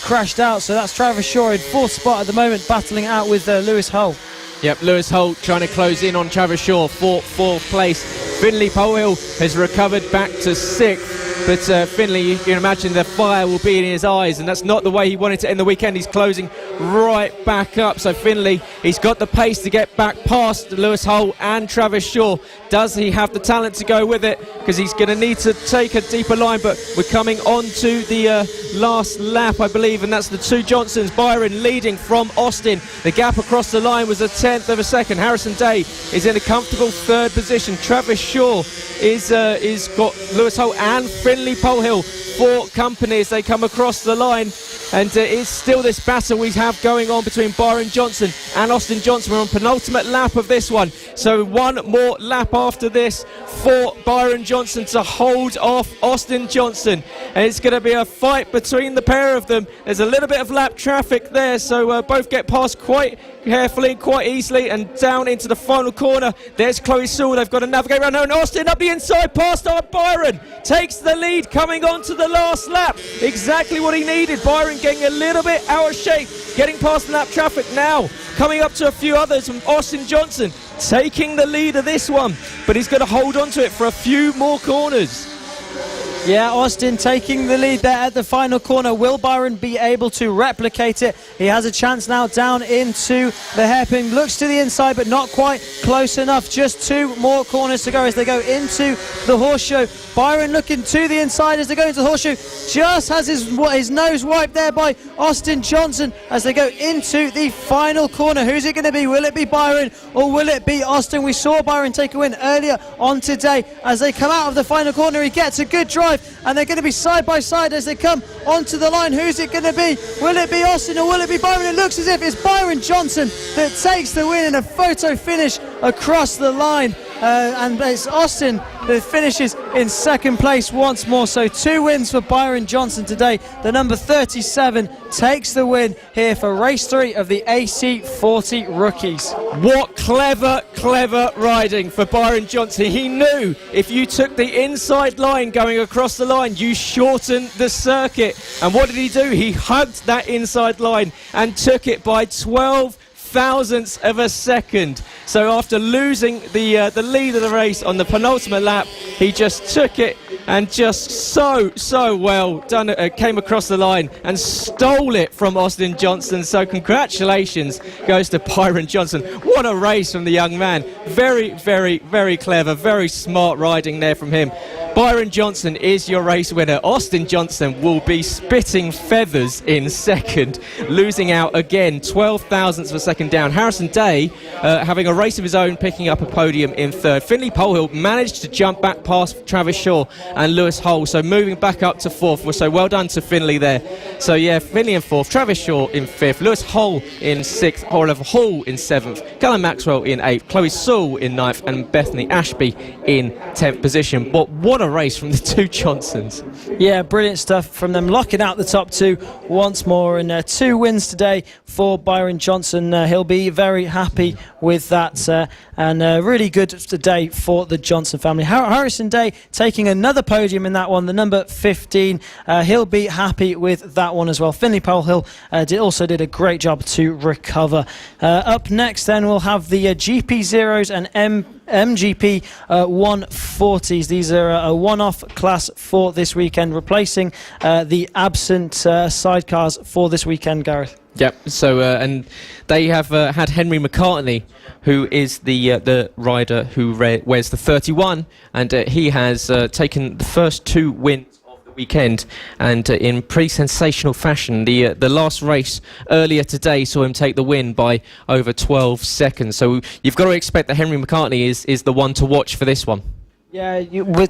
crashed out. So that's Travis Shaw in fourth spot at the moment, battling out with Lewis Hull. Yep, Lewis Hull trying to close in on Travis Shaw for fourth place. Finley Polehill has recovered back to sixth. But Finley, you can imagine the fire will be in his eyes, and that's not the way he wanted to end the weekend. He's closing right back up. So Finley, he's got the pace to get back past Lewis Hull and Travis Shaw. Does he have the talent to go with it? Because he's going to need to take a deeper line. But we're coming on to the last lap, I believe, and that's the two Johnsons. Byron leading from Austin. The gap across the line was a tenth of a second. Harrison Day is in a comfortable third position. Travis Shaw is got Lewis Hull and Finley Polehill for company as they come across the line. And it's still this battle we have going on between Byron Johnson and Austin Johnson. We're on penultimate lap of this one. So one more lap after this for Byron Johnson to hold off Austin Johnson. And it's going to be a fight between the pair of them. There's a little bit of lap traffic there, so both get past quite carefully, quite easily, and down into the final corner. There's Chloe Sewell. They've got to navigate around her, and Austin up the inside, past our Byron. Takes the lead coming on to the last lap. Exactly what he needed. Byron getting a little bit out of shape, getting past the lap traffic now. Coming up to a few others from Austin Johnson, taking the lead of this one, but he's got to hold on to it for a few more corners. Yeah, Austin taking the lead there at the final corner. Will Byron be able to replicate it? He has a chance now down into the hairpin. Looks to the inside, but not quite close enough. Just two more corners to go as they go into the horseshoe. Byron looking to the inside as they go into the horseshoe. Just has his nose wiped there by Austin Johnson as they go into the final corner. Who's it going to be? Will it be Byron or will it be Austin? We saw Byron take a win earlier on today. As they come out of the final corner, he gets a good drive, and they're going to be side by side as they come onto the line. Who's it going to be? Will it be Austin or will it be Byron? It looks as if it's Byron Johnson that takes the win in a photo finish across the line. And it's Austin that finishes in second place once more. So 2 wins for Byron Johnson today. The number 37 takes the win here for race 3 of the AC40 rookies. What clever riding for Byron Johnson. He knew if you took the inside line going across the line, you shortened the circuit. And what did he do? He hugged that inside line and took it by 12 thousandths of a second. So after losing the lead of the race on the penultimate lap, he just took it and just so well done. Came across the line and stole it from Austin Johnson. So congratulations goes to Byron Johnson. What a race from the young man. Very clever, very smart riding there from him. Byron Johnson is your race winner. Austin Johnson will be spitting feathers in second, losing out again, 12 thousandths of a second down. Harrison Day having a race of his own, picking up a podium in third. Finley Polehill managed to jump back past Travis Shaw and Lewis Hull, so moving back up to fourth. So well done to Finley there. So yeah, Finley in fourth, Travis Shaw in fifth, Lewis Hull in sixth, Oliver Hall in seventh, Callum Maxwell in eighth, Chloe Sewell in ninth, and Bethany Ashby in 10th position. But what a race from the two Johnsons. Yeah, brilliant stuff from them, locking out the top two once more, and 2 wins today for Byron Johnson. He'll be very happy with that, and really good day for the Johnson family. Harrison Day taking another podium in that one, the number 15. He'll be happy with that one as well. Finley Polehill also did a great job to recover. Up next then we'll have the GP Zeros and MGP 140s. These are a one-off class for this weekend, replacing the absent sidecars for this weekend, Gareth. Yep. So and they have had Henry McCartney, who is the rider who wears the 31, and he has taken the first 2 wins of the weekend, and in pretty sensational fashion. The last race earlier today saw him take the win by over 12 seconds. So you've got to expect that Henry McCartney is the one to watch for this one. Yeah, we're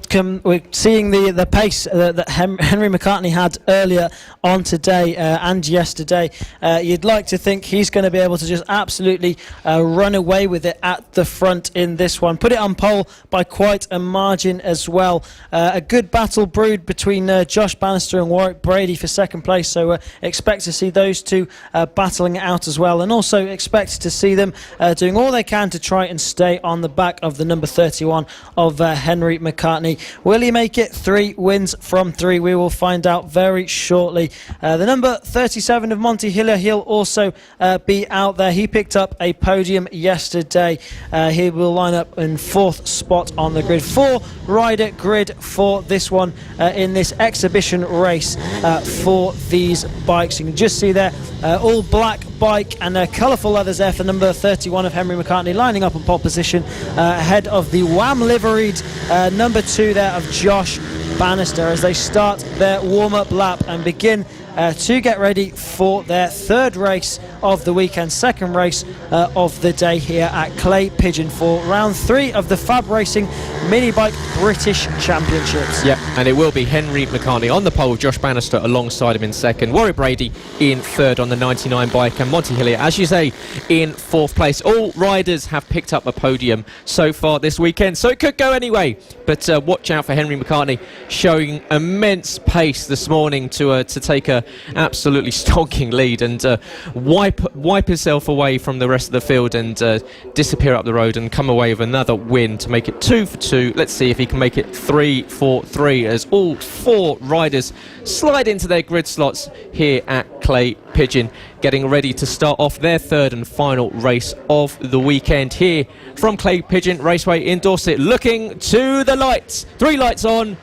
seeing the pace that Henry McCartney had earlier on today and yesterday. You'd like to think he's going to be able to just absolutely run away with it at the front in this one. Put it on pole by quite a margin as well. A good battle brewed between Josh Bannister and Warwick Brady for second place, so expect to see those two battling it out as well, and also expect to see them doing all they can to try and stay on the back of the number 31 of Henry McCartney. Will he make it 3 wins from 3? We will find out very shortly. The number 37 of Monty Hillier, he'll also be out there. He picked up a podium yesterday. He will line up in 4th spot on the grid. 4-rider grid for this one in this exhibition race for these bikes. You can just see there all black bike and colourful leathers there for number 31 of Henry McCartney, lining up on pole position ahead of the Wham liveried number 2 there of Josh Bannister as they start their warm-up lap and begin to get ready for their 3rd race of the weekend, 2nd race of the day here at Clay Pigeon for round 3 of the FAB-Racing Minibike British Championships. Yep, and it will be Henry McCartney on the pole, Josh Bannister alongside him in 2nd, Warwick Brady in 3rd on the 99 bike, and Monty Hillier, as you say, in 4th place. All riders have picked up a podium so far this weekend, so it could go anyway, but watch out for Henry McCartney showing immense pace this morning to take a absolutely stonking lead and wipe himself away from the rest of the field and disappear up the road and come away with another win to make it 2 for 2. Let's see if he can make it 3 for 3 as all 4 riders slide into their grid slots here at Clay Pigeon, getting ready to start off their 3rd and final race of the weekend here from Clay Pigeon Raceway in Dorset. Looking to the lights, 3 lights on,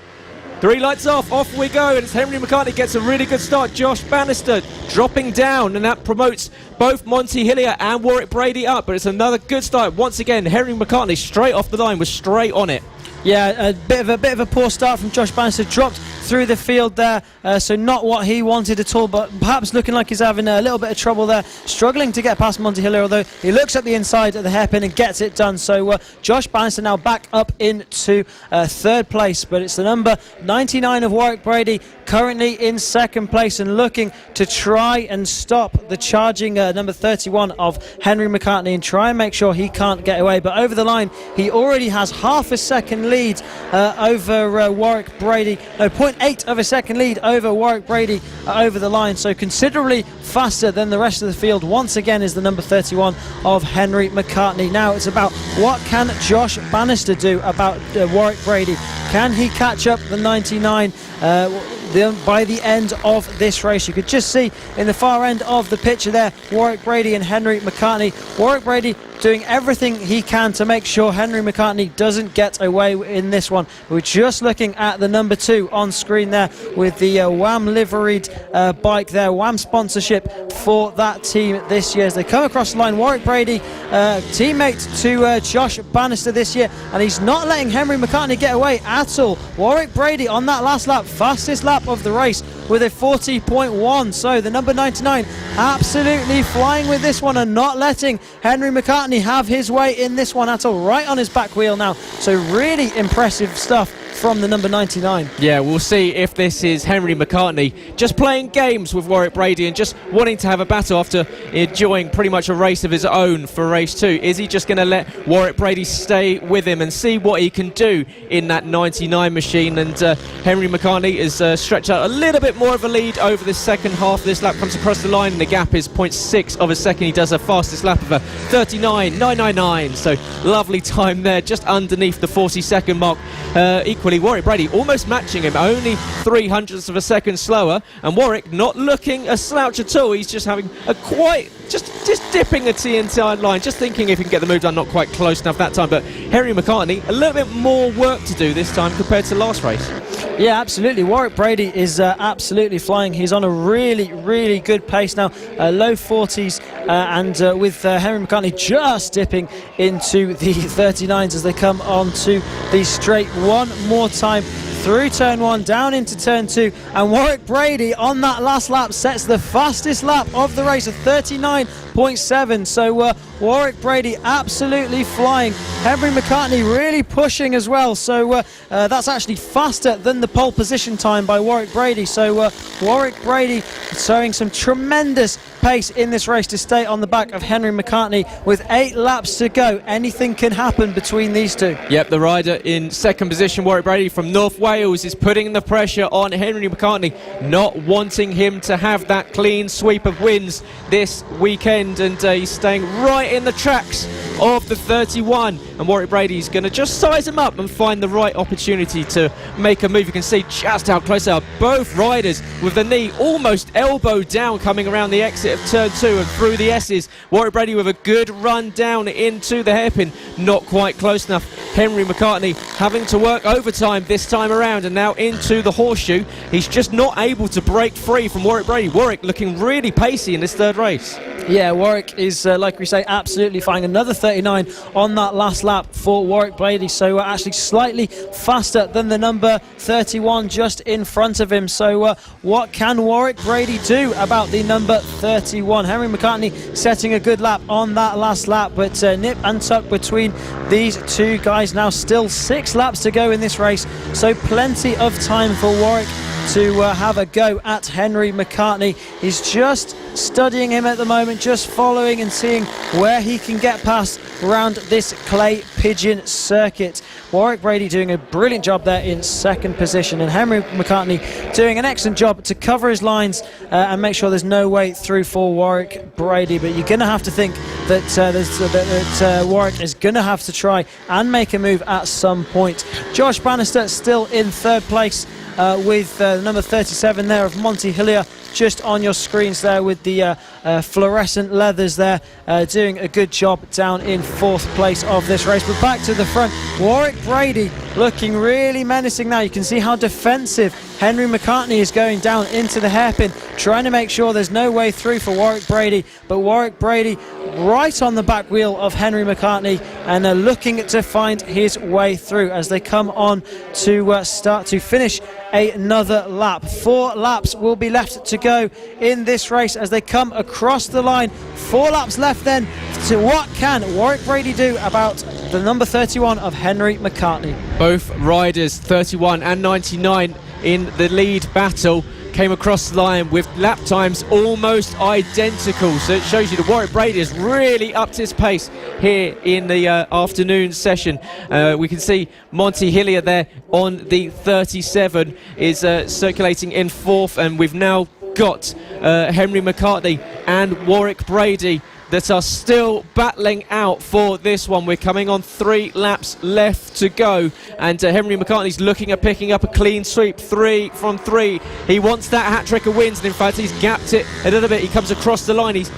3 lights off we go, and as Henry McCartney gets a really good start, Josh Bannister dropping down, and that promotes both Monty Hillier and Warwick Brady up, but it's another good start. Once again, Henry McCartney straight off the line, was straight on it. Yeah, a bit of a poor start from Josh Bannister, dropped through the field there, so not what he wanted at all, but perhaps looking like he's having a little bit of trouble there, struggling to get past Monty Hillier, although he looks at the inside of the hairpin and gets it done. So Josh Bannister now back up into 3rd place, but it's the number 99 of Warwick Brady currently in 2nd place and looking to try and stop the charging number 31 of Henry McCartney and try and make sure he can't get away. But over the line, he already has half a second lead over Warwick Brady, 0.8 of a second lead over Warwick Brady over the line, so considerably faster than the rest of the field. Once again is the number 31 of Henry McCartney. Now it's about what can Josh Bannister do about Warwick Brady. Can he catch up the 99 by the end of this race? You could just see in the far end of the picture there Warwick Brady and Henry McCartney. Warwick Brady doing everything he can to make sure Henry McCartney doesn't get away in this one. We're just looking at the number 2 on screen there with the WAM liveried bike there, WAM sponsorship for that team this year. As they come across the line, Warwick Brady, teammate to Josh Bannister this year, and he's not letting Henry McCartney get away at all. Warwick Brady on that last lap, fastest lap of the race with a 40.1. So the number 99 absolutely flying with this one and not letting Henry McCartney have his way in this one at all. Right on his back wheel now. So really impressive stuff from the number 99. Yeah, we'll see if this is Henry McCartney just playing games with Warwick Brady and just wanting to have a battle after enjoying pretty much a race of his own for race 2. Is he just going to let Warwick Brady stay with him and see what he can do in that 99 machine? And Henry McCartney is stretched out a little bit more of a lead over the second half. This lap comes across the line and the gap is 0.6 of a second. He does a fastest lap of a 39.999. So lovely time there, just underneath the 40-second mark. Equally, Warwick Brady almost matching him, only 0.03 of a second slower, and Warwick not looking a slouch at all. He's just having a just dipping a TNT line, just thinking if he can get the move done. Not quite close enough that time, but Henry McCartney a little bit more work to do this time compared to last race. Yeah, absolutely. Warwick Brady is absolutely flying. He's on a really, really good pace now. Low 40s, and with Henry McCartney just dipping into the 39s as they come onto the straight one more time. Through turn 1, down into turn 2, and Warwick Brady on that last lap sets the fastest lap of the race, a 39.7. So Warwick Brady absolutely flying. Henry McCartney really pushing as well. So that's actually faster than the pole position time by Warwick Brady. So Warwick Brady showing some tremendous pace in this race to stay on the back of Henry McCartney with 8 laps to go. Anything can happen between these two. Yep, the rider in second position, Warwick Brady from North Wales, is putting the pressure on Henry McCartney, not wanting him to have that clean sweep of wins this weekend, and he's staying right in the tracks of the 31, and Warwick Brady's going to just size him up and find the right opportunity to make a move. You can see just how close they are, both riders with the knee almost elbow down coming around the exit of turn 2 and through the S's. Warwick Brady with a good run down into the hairpin, not quite close enough. Henry McCartney having to work overtime this time around, and now into the horseshoe. He's just not able to break free from Warwick Brady. Warwick looking really pacey in this third race. Yeah, Warwick is, like we say, absolutely flying. Another 39 on that last lap for Warwick Brady. So actually slightly faster than the number 31 just in front of him. So what can Warwick Brady do about the number 31? Henry McCartney setting a good lap on that last lap, but nip and tuck between these two guys. Now still 6 laps to go in this race, so plenty of time for Warwick to have a go at Henry McCartney. He's just studying him at the moment, just following and seeing where he can get past around this clay pigeon circuit. Warwick Brady doing a brilliant job there in second position, and Henry McCartney doing an excellent job to cover his lines and make sure there's no way through for Warwick Brady. But you're going to have to think that Warwick is going to have to try and make a move at some point. Josh Bannister still in third place, with number 37 there of Monty Hillier just on your screens there with the fluorescent leathers there, doing a good job down in fourth place of this race. But back to the front, Warwick Brady looking really menacing now. You can see how defensive Henry McCartney is going down into the hairpin, trying to make sure there's no way through for Warwick Brady. But Warwick Brady right on the back wheel of Henry McCartney, and looking to find his way through as they come on to start to finish another lap. 4 laps will be left to go in this race as they come across the line. 4 laps left then. To what can Warwick Brady do about the number 31 of Henry McCartney? Both riders, 31 and 99, in the lead battle, came across the line with lap times almost identical. So it shows you that Warwick Brady has really upped his pace here in the afternoon session. We can see Monty Hillier there on the 37 is circulating in fourth, and we've now got Henry McCartney and Warwick Brady that are still battling out for this one. We're coming on 3 laps left to go, and Henry McCartney's looking at picking up a clean sweep, 3 from 3. He wants that hat-trick of wins, and in fact he's gapped it a little bit. He comes across the line, he's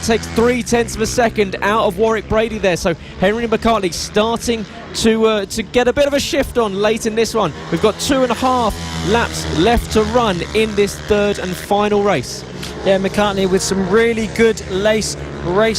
takes 0.3 of a second out of Warwick Brady there. So Henry McCartney starting to get a bit of a shift on late in this one. We've got 2.5 laps left to run in this third and final race. Yeah, McCartney with some really good race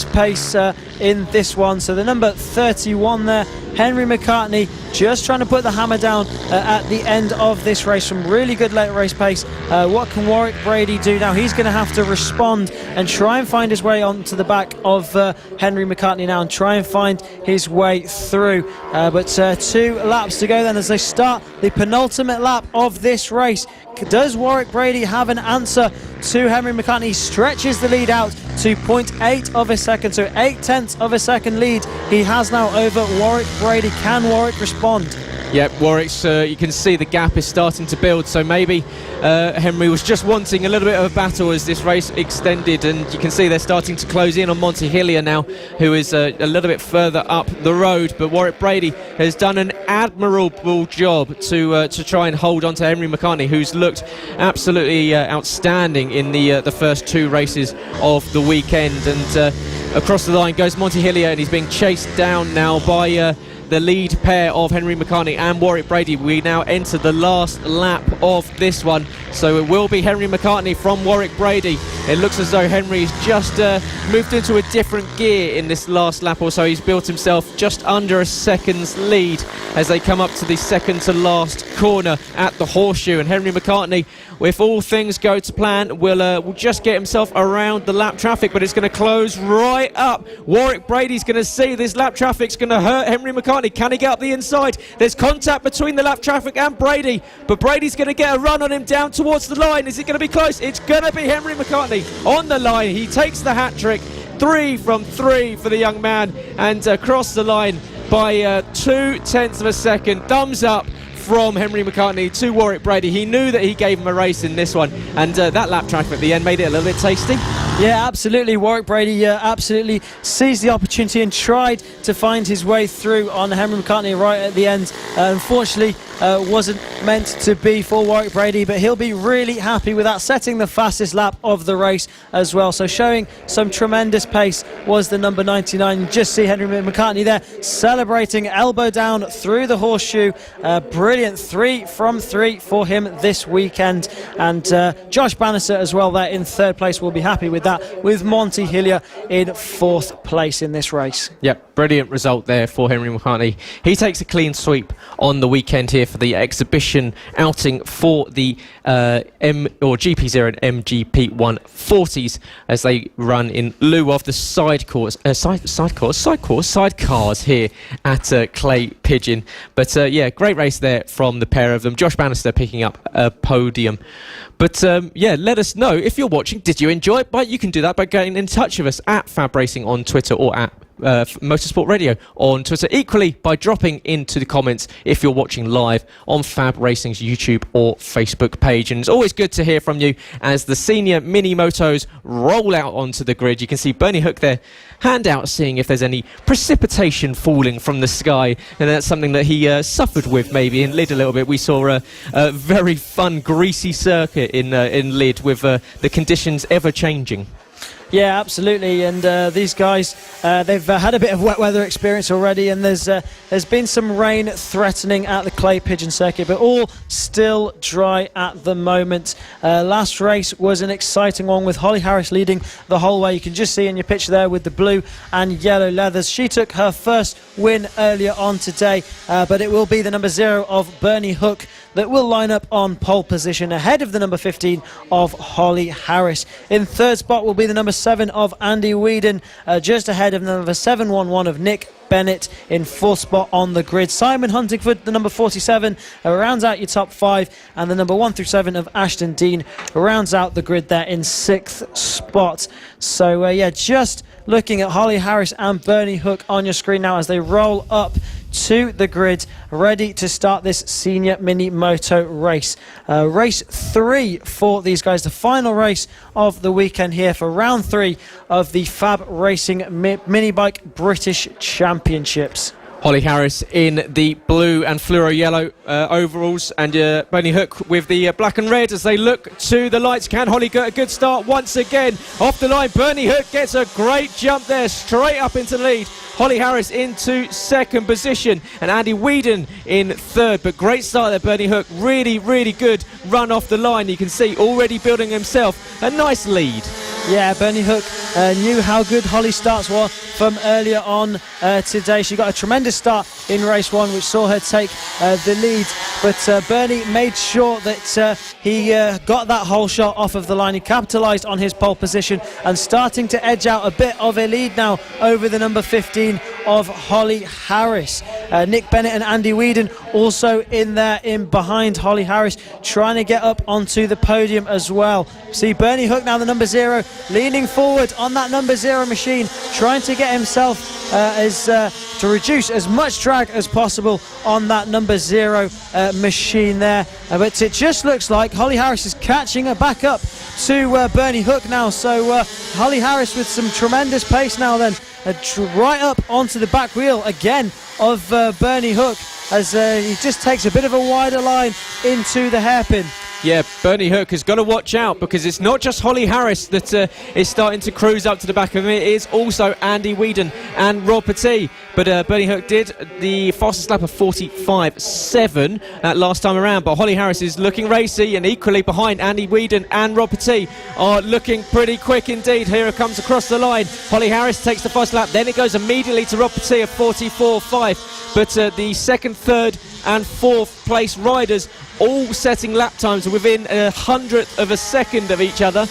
pace in this one. So the number 31 there, Henry McCartney, just trying to put the hammer down at the end of this race. Some really good late race pace. What can Warwick Brady do now? He's going to have to respond and try and find his way onto the back of Henry McCartney now and try and find his way through. But 2 laps to go then as they start the penultimate lap of this race. Does Warwick Brady have an answer to Henry McCartney? He stretches the lead out to 0.8 of a second, so 0.8 of a second lead he has now over Warwick Brady. Can Warwick respond? Yep, Warwick's, you can see the gap is starting to build, so maybe Henry was just wanting a little bit of a battle as this race extended, and you can see they're starting to close in on Monty Hillier now, who is a little bit further up the road. But Warwick Brady has done an admirable job to try and hold on to Henry McCartney, who's looked absolutely outstanding in the first 2 races of the weekend. And across the line goes Monty Hillier, and he's being chased down now by the lead pair of Henry McCartney and Warwick Brady. We now enter the last lap of this one, so it will be Henry McCartney from Warwick Brady. It looks as though Henry's just moved into a different gear in this last lap or so. He's built himself just under a second's lead as they come up to the second to last corner at the Horseshoe, and Henry McCartney, if all things go to plan, will just get himself around the lap traffic, but it's going to close right up. Warwick Brady's going to see this lap traffic's going to hurt Henry McCartney. Can he get up the inside? There's contact between the lap traffic and Brady, but Brady's going to get a run on him down towards the line. Is it going to be close? It's going to be Henry McCartney on the line. He takes the hat trick. 3 from 3 for the young man, and across the line by 0.2 of a second. Thumbs up from Henry McCartney to Warwick Brady. He knew that he gave him a race in this one, and that lap traffic at the end made it a little bit tasty. Yeah, absolutely. Warwick Brady absolutely seized the opportunity and tried to find his way through on Henry McCartney right at the end. Unfortunately, wasn't meant to be for Warwick Brady, but he'll be really happy with that, setting the fastest lap of the race as well. So showing some tremendous pace was the number 99. Just see Henry McCartney there celebrating, elbow down through the Horseshoe. Brilliant 3 from 3 for him this weekend. And Josh Bannister as well there in 3rd place will be happy with that, with Monty Hillier in 4th place in this race. Yep, brilliant result there for Henry McCartney. He takes a clean sweep on the weekend here for the exhibition outing for the GP0 and MGP 140s as they run in lieu of the sidecars here at Clay Pigeon. But yeah, great race there from the pair of them. Josh Bannister picking up a podium. But yeah, let us know if you're watching. Did you enjoy it? But you can do that by getting in touch with us at FAB-Racing on Twitter or at Motorsport Radio on Twitter. Equally, by dropping into the comments if you're watching live on FAB-Racing's YouTube or Facebook page. And it's always good to hear from you as the senior mini motos roll out onto the grid. You can see Bernie Hook there, hand out, seeing if there's any precipitation falling from the sky, and that's something that he suffered with maybe in Lid a little bit. We saw a very fun greasy circuit in Lid with the conditions ever changing. Yeah, absolutely. And these guys, they've had a bit of wet weather experience already, and there's been some rain threatening at the Clay Pigeon circuit, but all still dry at the moment. Last race was an exciting one with Holly Harris leading the whole way. You can just see in your picture there with the blue and yellow leathers. She took her first win earlier on today, but it will be the number 0 of Bernie Hook that will line up on pole position ahead of the number 15 of Holly Harris. In 3rd spot will be the number 7 of Andy Whedon, just ahead of the number 711 of Nick Bennett in 4th spot on the grid. Simon Huntingford, the number 47, rounds out your top 5, and the number 1 through 7 of Ashton Dean rounds out the grid there in 6th spot. So yeah, just looking at Holly Harris and Bernie Hook on your screen now as they roll up to the grid, ready to start this senior mini moto race. Race 3 for these guys, the final race of the weekend here for round 3 of the FAB Racing Minibike British Championships. Holly Harris in the blue and fluoro yellow overalls, and Bernie Hook with the black and red as they look to the lights. Can Holly get a good start once again? Off the line, Bernie Hook gets a great jump there, straight up into the lead. Holly Harris into second position and Andy Whedon in third. But great start there, Bernie Hook. Really, really good run off the line. You can see already building himself a nice lead. Yeah, Bernie Hook knew how good Holly's starts were from earlier on today. She got a tremendous start in race one, which saw her take the lead. But Bernie made sure that he got that whole shot off of the line. He capitalised on his pole position and starting to edge out a bit of a lead now over the number 15 of Holly Harris. Nick Bennett and Andy Whedon also in there in behind Holly Harris, trying to get up onto the podium as well. See Bernie Hook now, the number 0, leaning forward on that number 0 machine, trying to get himself to reduce as much drag as possible on that number 0 machine there. But it just looks like Holly Harris is catching her back up to Bernie Hook now. So Holly Harris with some tremendous pace now then, right up onto the back wheel again of Bernie Hook as he just takes a bit of a wider line into the hairpin. Yeah, Bernie Hook has got to watch out, because it's not just Holly Harris that is starting to cruise up to the back of him. It is also Andy Whedon and Rob Petit. But Bernie Hook did the fastest lap of 45.7 last time around. But Holly Harris is looking racy, and equally behind Andy Whedon and Rob Petit are looking pretty quick indeed. Here it comes across the line. Holly Harris takes the first lap, then it goes immediately to Rob Petit of 44.5. But the second, third and fourth place riders all setting lap times within 100th of a second of each other.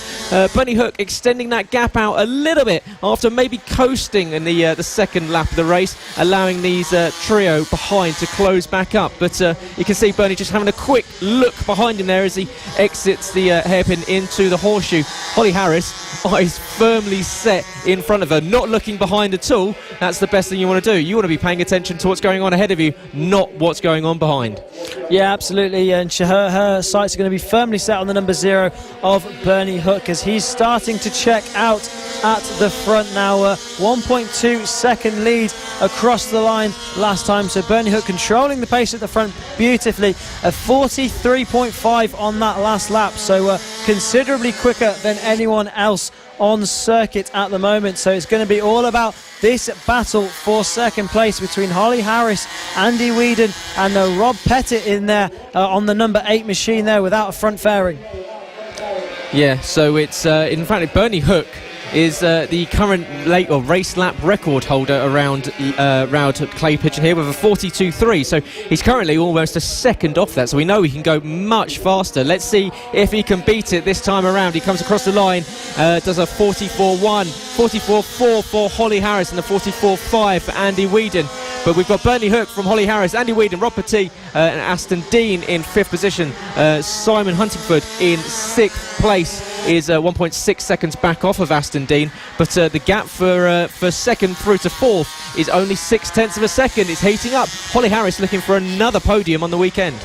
Bernie Hook extending that gap out a little bit after maybe coasting in the second lap of the race, allowing these trio behind to close back up. But you can see Bernie just having a quick look behind him there as he exits the hairpin into the horseshoe. Holly Harris, eyes firmly set in front of her, not looking behind at all. That's the best thing you want to do. You want to be paying attention to what's going on ahead of you, not what's going on behind. Yeah, absolutely. And her sights are going to be firmly set on the number 0 of Bernie Hook as he's starting to check out at the front now. 1.2 second lead across the line last time. So Bernie Hook controlling the pace at the front beautifully. 43.5 on that last lap. So considerably quicker than anyone else on circuit at the moment. So it's going to be all about this battle for second place between Holly Harris, Andy Whedon and Rob Pettit in there on the number 8 machine there without a front fairing. Yeah, so it's in fact Bernie Hook is the current race lap record holder around Clay Pigeon here with a 42.3. So he's currently almost a second off that. So we know he can go much faster. Let's see if he can beat it this time around. He comes across the line, does a 44.1, 44.4 for Holly Harris and a 44.5 for Andy Whedon. But we've got Bernie Hook from Holly Harris, Andy Whedon, Rob Petit and Aston Dean in 5th position. Simon Huntingford in 6th place is 1.6 seconds back off of Aston Dean, but the gap for second through to 4th is only 0.6 of a second. It's heating up. Holly Harris looking for another podium on the weekend.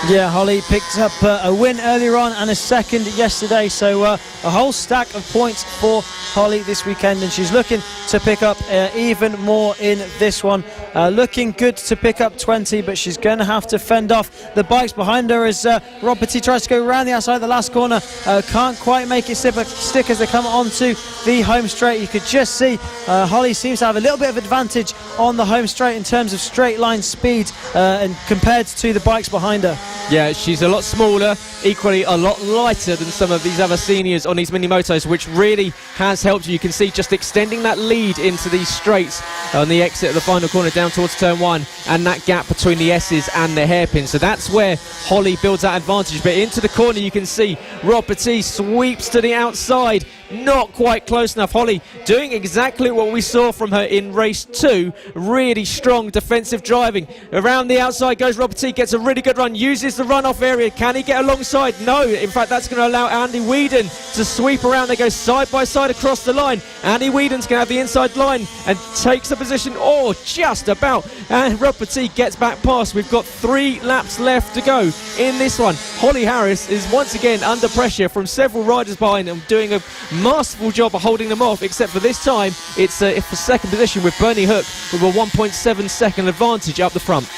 Yeah, Holly picked up a win earlier on and a second yesterday, so a whole stack of points for Holly this weekend, and she's looking to pick up even more in this one. Looking good to pick up 20, but she's going to have to fend off the bikes behind her as Rob Petit tries to go around the outside of the last corner. Can't quite make it stick as they come onto the home straight. You could just see Holly seems to have a little bit of advantage on the home straight in terms of straight line speed and compared to the bikes behind her. Yeah, she's a lot smaller, equally a lot lighter than some of these other seniors on these mini motos, which really has helped you. You can see just extending that lead into these straights on the exit of the final corner down towards turn 1, and that gap between the S's and the hairpin. So that's where Holly builds that advantage. But into the corner you can see Rob Petit sweeps to the outside. Not quite close enough. Holly doing exactly what we saw from her in race 2. Really strong defensive driving. Around the outside goes Rob Petit, gets a really good run, uses the runoff area. Can he get alongside? No. In fact, that's going to allow Andy Whedon to sweep around. They go side by side across the line. Andy Whedon's going to have the inside line and takes the position. Oh, just about. And Rob Petit gets back past. We've got 3 laps left to go in this one. Holly Harris is once again under pressure from several riders behind them, doing a masterful job of holding them off, except for this time it's for second position with Bernie Hook with a 1.7 second advantage up the front.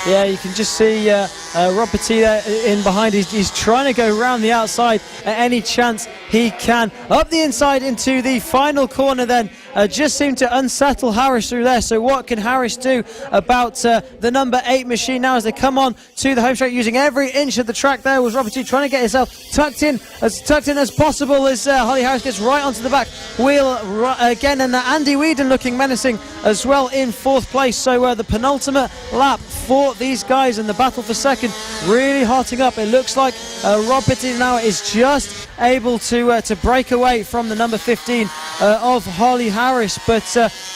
Yeah, you can just see Rob Petit there in behind. He's trying to go round the outside at any chance he can. Up the inside into the final corner then. Just seemed to unsettle Harris through there. So what can Harris do about the number 8 machine now as they come on to the home straight, using every inch of the track there? Was Rob Petit trying to get himself tucked in as possible as Holly Harris gets right onto the back wheel again. And Andy Whedon looking menacing as well in 4th place. So the penultimate lap for these guys, and the battle for second really hotting up. It looks like Rob Petit now is just able to break away from the number 15 of Holly Harris, but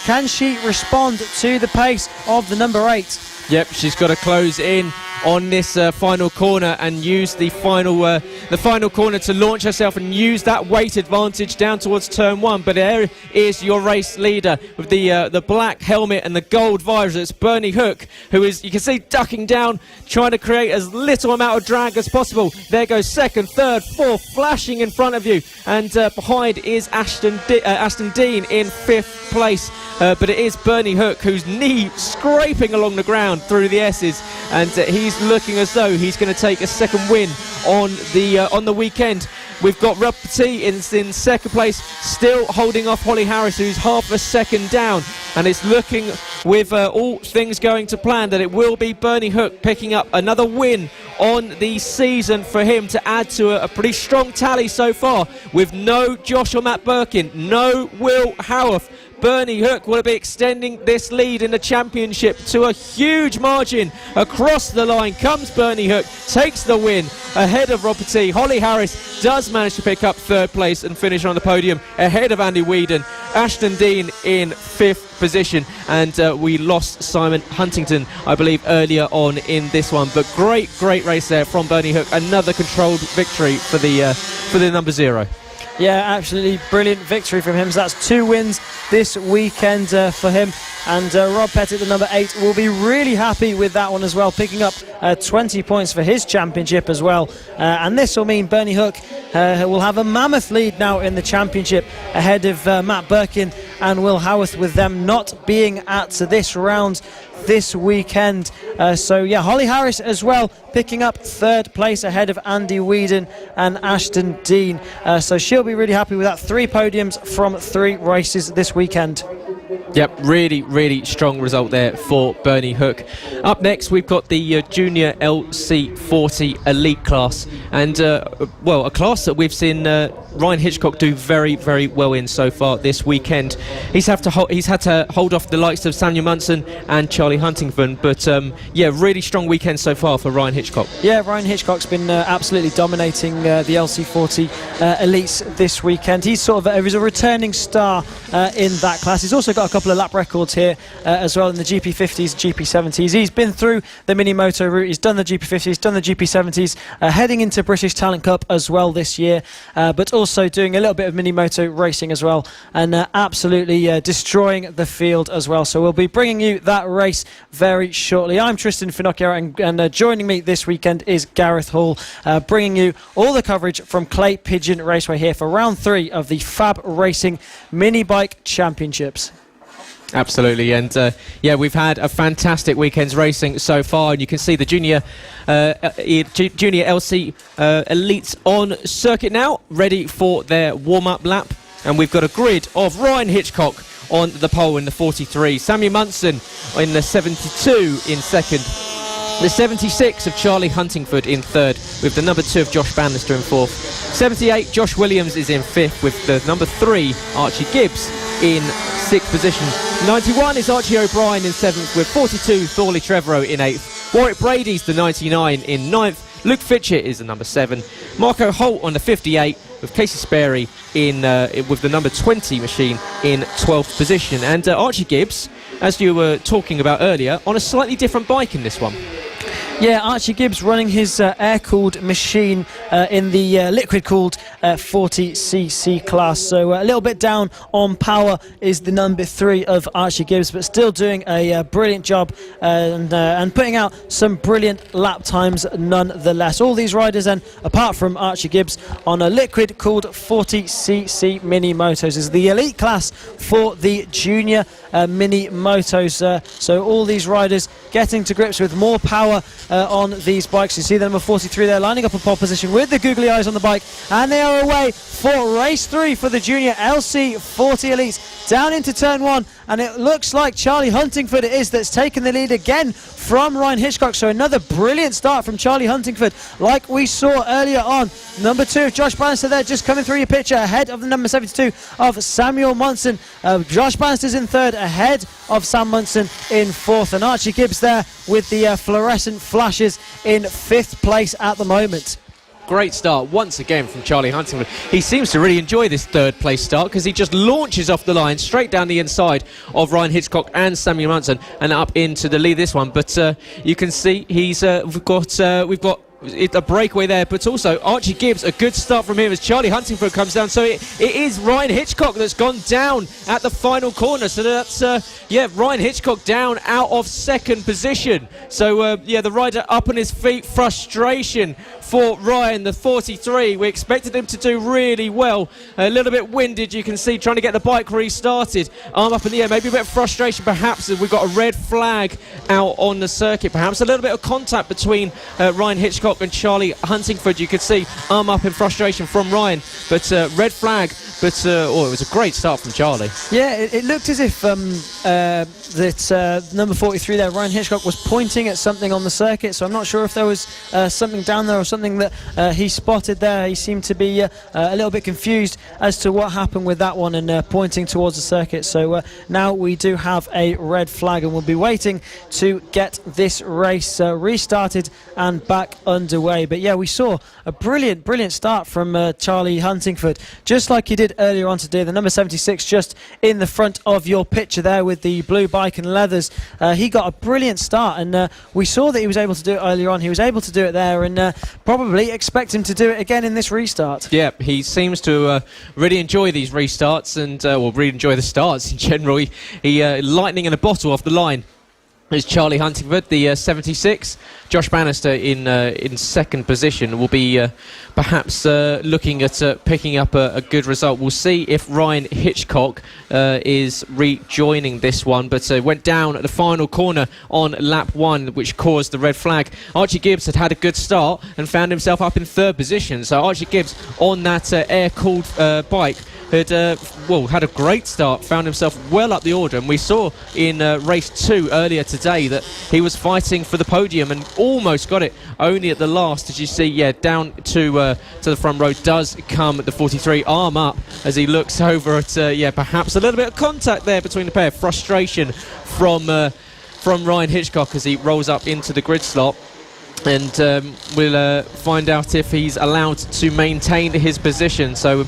can she respond to the pace of the number 8? Yep, she's got to close in on this final corner and use the final corner to launch herself and use that weight advantage down towards turn 1. But there is your race leader with the black helmet and the gold visor. It's Bernie Hook, who is, you can see, ducking down, trying to create as little amount of drag as possible. There goes second, third, fourth, flashing in front of you, and behind is Aston Dean in 5th place. But it is Bernie Hook whose knee scraping along the ground through the S's, and he's looking as though he's going to take a second win on the weekend. We've got Rob Petit in second place, still holding off Holly Harris, who's half a second down, and it's looking, with all things going to plan, that it will be Bernie Hook picking up another win on the season for him to add to a pretty strong tally so far, with no Josh or Matt Birkin, no Will Howarth. Bernie Hook will be extending this lead in the championship to a huge margin. Across the line comes Bernie Hook, takes the win ahead of Rob Petit. Holly Harris does manage to pick up 3rd place and finish on the podium ahead of Andy Whedon. Ashton Dean in 5th position, and we lost Simon Huntington, I believe, earlier on in this one. But great race there from Bernie Hook. Another controlled victory for the number 0. Yeah, absolutely brilliant victory from him. So that's 2 wins this weekend for him. And Rob Petit, the number 8, will be really happy with that one as well, picking up 20 points for his championship as well. And this will mean Bernie Hook will have a mammoth lead now in the championship ahead of Matt Birkin and Will Howarth, with them not being at this round this weekend. So yeah, Holly Harris as well picking up 3rd place ahead of Andy Whedon and Ashton Dean. So she'll be really happy with that. 3 podiums from 3 races this weekend. Yep, really strong result there for Bernie Hook. Up next, we've got the Junior LC40 Elite class, and a class that we've seen Ryan Hitchcock do very well in so far this weekend. He's had to hold off the likes of Samuel Munson and Charlie Huntington, but really strong weekend so far for Ryan Hitchcock. Yeah, Ryan Hitchcock's been absolutely dominating the LC40 Elites this weekend. He's sort of he's a returning star in that class. He's also got a couple of lap records here as well in the GP50s, GP70s. He's been through the mini moto route. He's done the GP50s, done the GP70s, heading into British Talent Cup as well this year, but also doing a little bit of mini moto racing as well, and absolutely destroying the field as well. So we'll be bringing you that race very shortly. I'm Tristan Finocchio, and joining me this weekend is Gareth Hall, bringing you all the coverage from Clay Pigeon Raceway here for round 3 of the FAB-Racing Minibike Championships. Absolutely, and we've had a fantastic weekend's racing so far, and you can see the Junior LC Elites on circuit now, ready for their warm-up lap, and we've got a grid of Ryan Hitchcock on the pole in the 43, Samuel Munson in the 72 in second, the 76 of Charlie Huntingford in third, with the number 2 of Josh Bannister in fourth, 78 Josh Williams is in fifth, with the number 3 Archie Gibbs in 6th position. 91 is Archie O'Brien in 7th, with 42 Thorley Trevorrow in 8th. Warwick Brady's the 99 in 9th. Luke Fitchett is the number 7. Marco Holt on the 58, with Casey Sperry in with the number 20 machine in 12th position. And Archie Gibbs, as you were talking about earlier, on a slightly different bike in this one. Yeah, Archie Gibbs running his air-cooled machine in the liquid-cooled 40cc class. So a little bit down on power is the number 3 of Archie Gibbs, but still doing a brilliant job and putting out some brilliant lap times nonetheless. All these riders then, apart from Archie Gibbs, on a liquid-cooled 40cc mini motos. Is the elite class for the junior mini motos. So all these riders getting to grips with more power on these bikes. You see the number 43 there lining up a pole position with the googly eyes on the bike, and they are away for race 3 for the junior LC40 elites down into turn 1, and it looks like Charlie Huntingford it is that's taken the lead again from Ryan Hitchcock. So another brilliant start from Charlie Huntingford like we saw earlier on. Number 2 of Josh Bannister there just coming through your picture ahead of the number 72 of Samuel Munson. Josh Bannister's in 3rd ahead of Sam Munson in 4th, and Archie Gibbs there with the fluorescent flashes in 5th place at the moment. Great start once again from Charlie Huntingford. He seems to really enjoy this 3rd place start because he just launches off the line straight down the inside of Ryan Hitchcock and Samuel Munson and up into the lead this one. But you can see we've got a breakaway there, but also Archie Gibbs, a good start from him as Charlie Huntingford comes down. So it is Ryan Hitchcock that's gone down at the final corner. So that's Ryan Hitchcock down out of 2nd position. So the rider up on his feet. Frustration for Ryan, the 43. We expected him to do really well. A little bit winded, you can see, trying to get the bike restarted. Arm up in the air, maybe a bit of frustration perhaps as we've got a red flag out on the circuit. Perhaps a little bit of contact between Ryan Hitchcock and Charlie Huntingford. You could see arm up in frustration from Ryan, but red flag. But it was a great start from Charlie. Yeah, it looked as if that number 43 there, Ryan Hitchcock, was pointing at something on the circuit. So I'm not sure if there was something down there or something that he spotted there. He seemed to be a little bit confused as to what happened with that one and pointing towards the circuit. So now we do have a red flag, and we'll be waiting to get this race restarted and back underway. But yeah, we saw a brilliant start from Charlie Huntingford, just like he did earlier on today. The number 76 just in the front of your picture there with the blue bike and leathers. He got a brilliant start, and we saw that he was able to do it earlier on. He was able to do it there, and probably expect him to do it again in this restart. Yeah, he seems to really enjoy these restarts and really enjoy the starts in general. He lightning in a bottle off the line. There's Charlie Huntingford, the 76. Josh Bannister in 2nd position will be perhaps looking at picking up a good result. We'll see if Ryan Hitchcock is rejoining this one, but went down at the final corner on lap 1, which caused the red flag. Archie Gibbs had a good start and found himself up in 3rd position. So Archie Gibbs on that air-cooled bike had a great start, found himself well up the order, and we saw in race 2 earlier today that he was fighting for the podium and almost got it, only at the last. As you see, down to the front row does come the 43, arm up as he looks over at perhaps a little bit of contact there between the pair. Frustration from Ryan Hitchcock as he rolls up into the grid slot. And we'll find out if he's allowed to maintain his position. So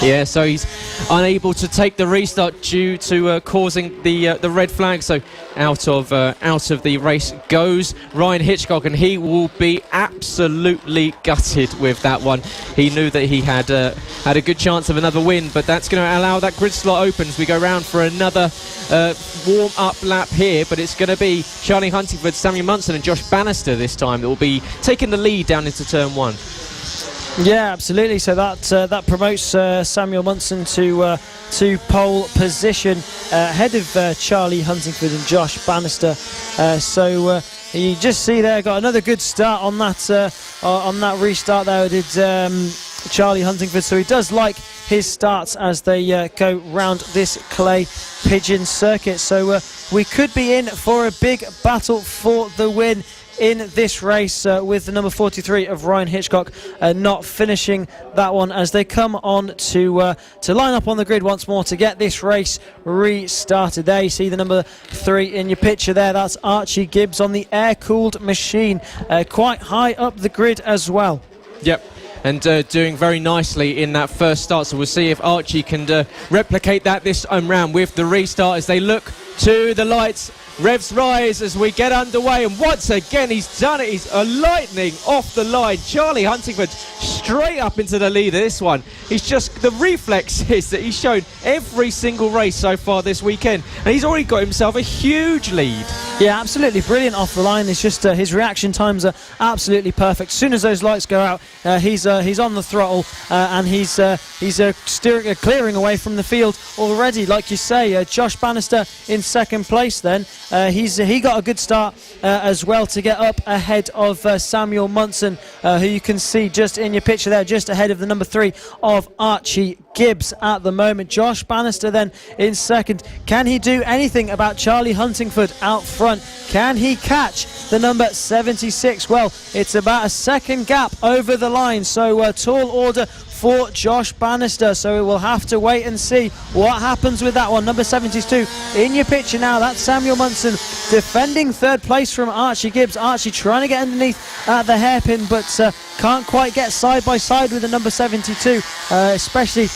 he's unable to take the restart due to causing the red flag. So out of the race goes Ryan Hitchcock, and he will be absolutely gutted with that one. He knew that he had a good chance of another win, but that's going to allow that grid slot open as we go round for another warm-up lap here. But it's going to be Charlie Huntingford, Samuel Munson and Josh Bannister this time that will be taking the lead down into turn 1. Yeah, absolutely. So that promotes Samuel Munson to pole position ahead of Charlie Huntingford and Josh Bannister. You just see there, got another good start on that restart there. Did Charlie Huntingford, so he does like his starts as they go round this clay pigeon circuit. So we could be in for a big battle for the win in this race with the number 43 of Ryan Hitchcock not finishing that one as they come on to line up on the grid once more to get this race restarted. There you see the number 3 in your picture there. That's Archie Gibbs on the air-cooled machine, quite high up the grid as well. Yep. And doing very nicely in that first start. So we'll see if Archie can replicate that this round with the restart as they look to the lights Revs rise as we get underway, and once again he's done it. He's a lightning off the line. Charlie Huntingford straight up into the lead of this one. He's just, the reflexes that he's shown every single race so far this weekend, and he's already got himself a huge lead. Yeah, absolutely brilliant off the line. It's just his reaction times are absolutely perfect. As soon as those lights go out, he's on the throttle, and he's clearing away from the field already. Like you say, Josh Bannister in second place. Then he got a good start as well to get up ahead of Samuel Munson, who you can see just in your picture there, just ahead of the number 3 of Archie Gibbs at the moment. Josh Bannister then in second. Can he do anything about Charlie Huntingford out front? Can he catch the number 76? Well, it's about a second gap over the line, so tall order for Josh Bannister, so we'll have to wait and see what happens with that one. Number 72 in your picture now, that's Samuel Munson defending third place from Archie Gibbs. Archie trying to get underneath the hairpin, but can't quite get side by side with the number 72, especially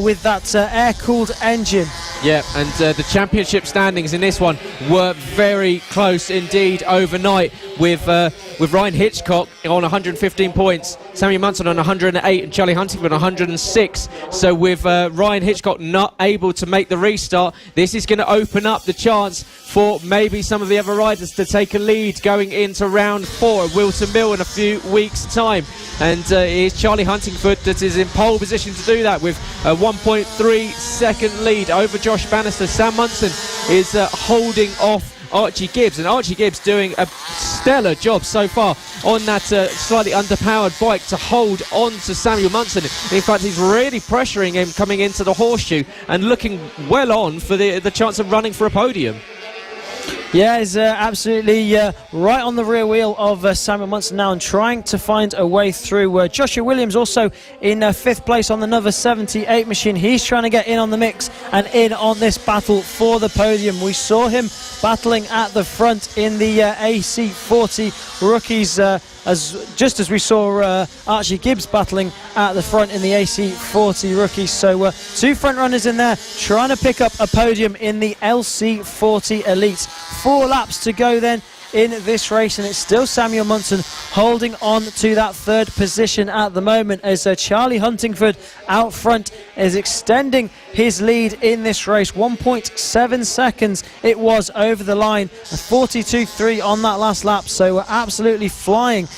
with that air-cooled engine. Yeah, and the championship standings in this one were very close indeed overnight, with Ryan Hitchcock on 115 points, Samuel Munson on 108, and Charlie Huntingford on 106. So with Ryan Hitchcock not able to make the restart, this is going to open up the chance for maybe some of the other riders to take a lead going into round 4 at Wilton Mill in a few weeks' time. And it's Charlie Huntingford that is in pole position to do that with a 1.3 second lead over Josh Bannister. Sam Munson is holding off Archie Gibbs, and Archie Gibbs doing a stellar job so far on that slightly underpowered bike to hold on to Samuel Munson. In fact, he's really pressuring him coming into the horseshoe and looking well on for the chance of running for a podium. Yeah, he's absolutely right on the rear wheel of Samuel Munson now and trying to find a way through. Joshua Williams also in 5th place on the number 78 machine. He's trying to get in on the mix and in on this battle for the podium. We saw him battling at the front in the AC40 rookies, just as we saw Archie Gibbs battling at the front in the AC40 rookies. So 2 front runners in there trying to pick up a podium in the LC40 Elites. 4 laps to go then in this race, and it's still Samuel Munson holding on to that 3rd position at the moment, as Charlie Huntingford out front is extending his lead in this race. 1.7 seconds it was over the line, 42.3 on that last lap, so absolutely flying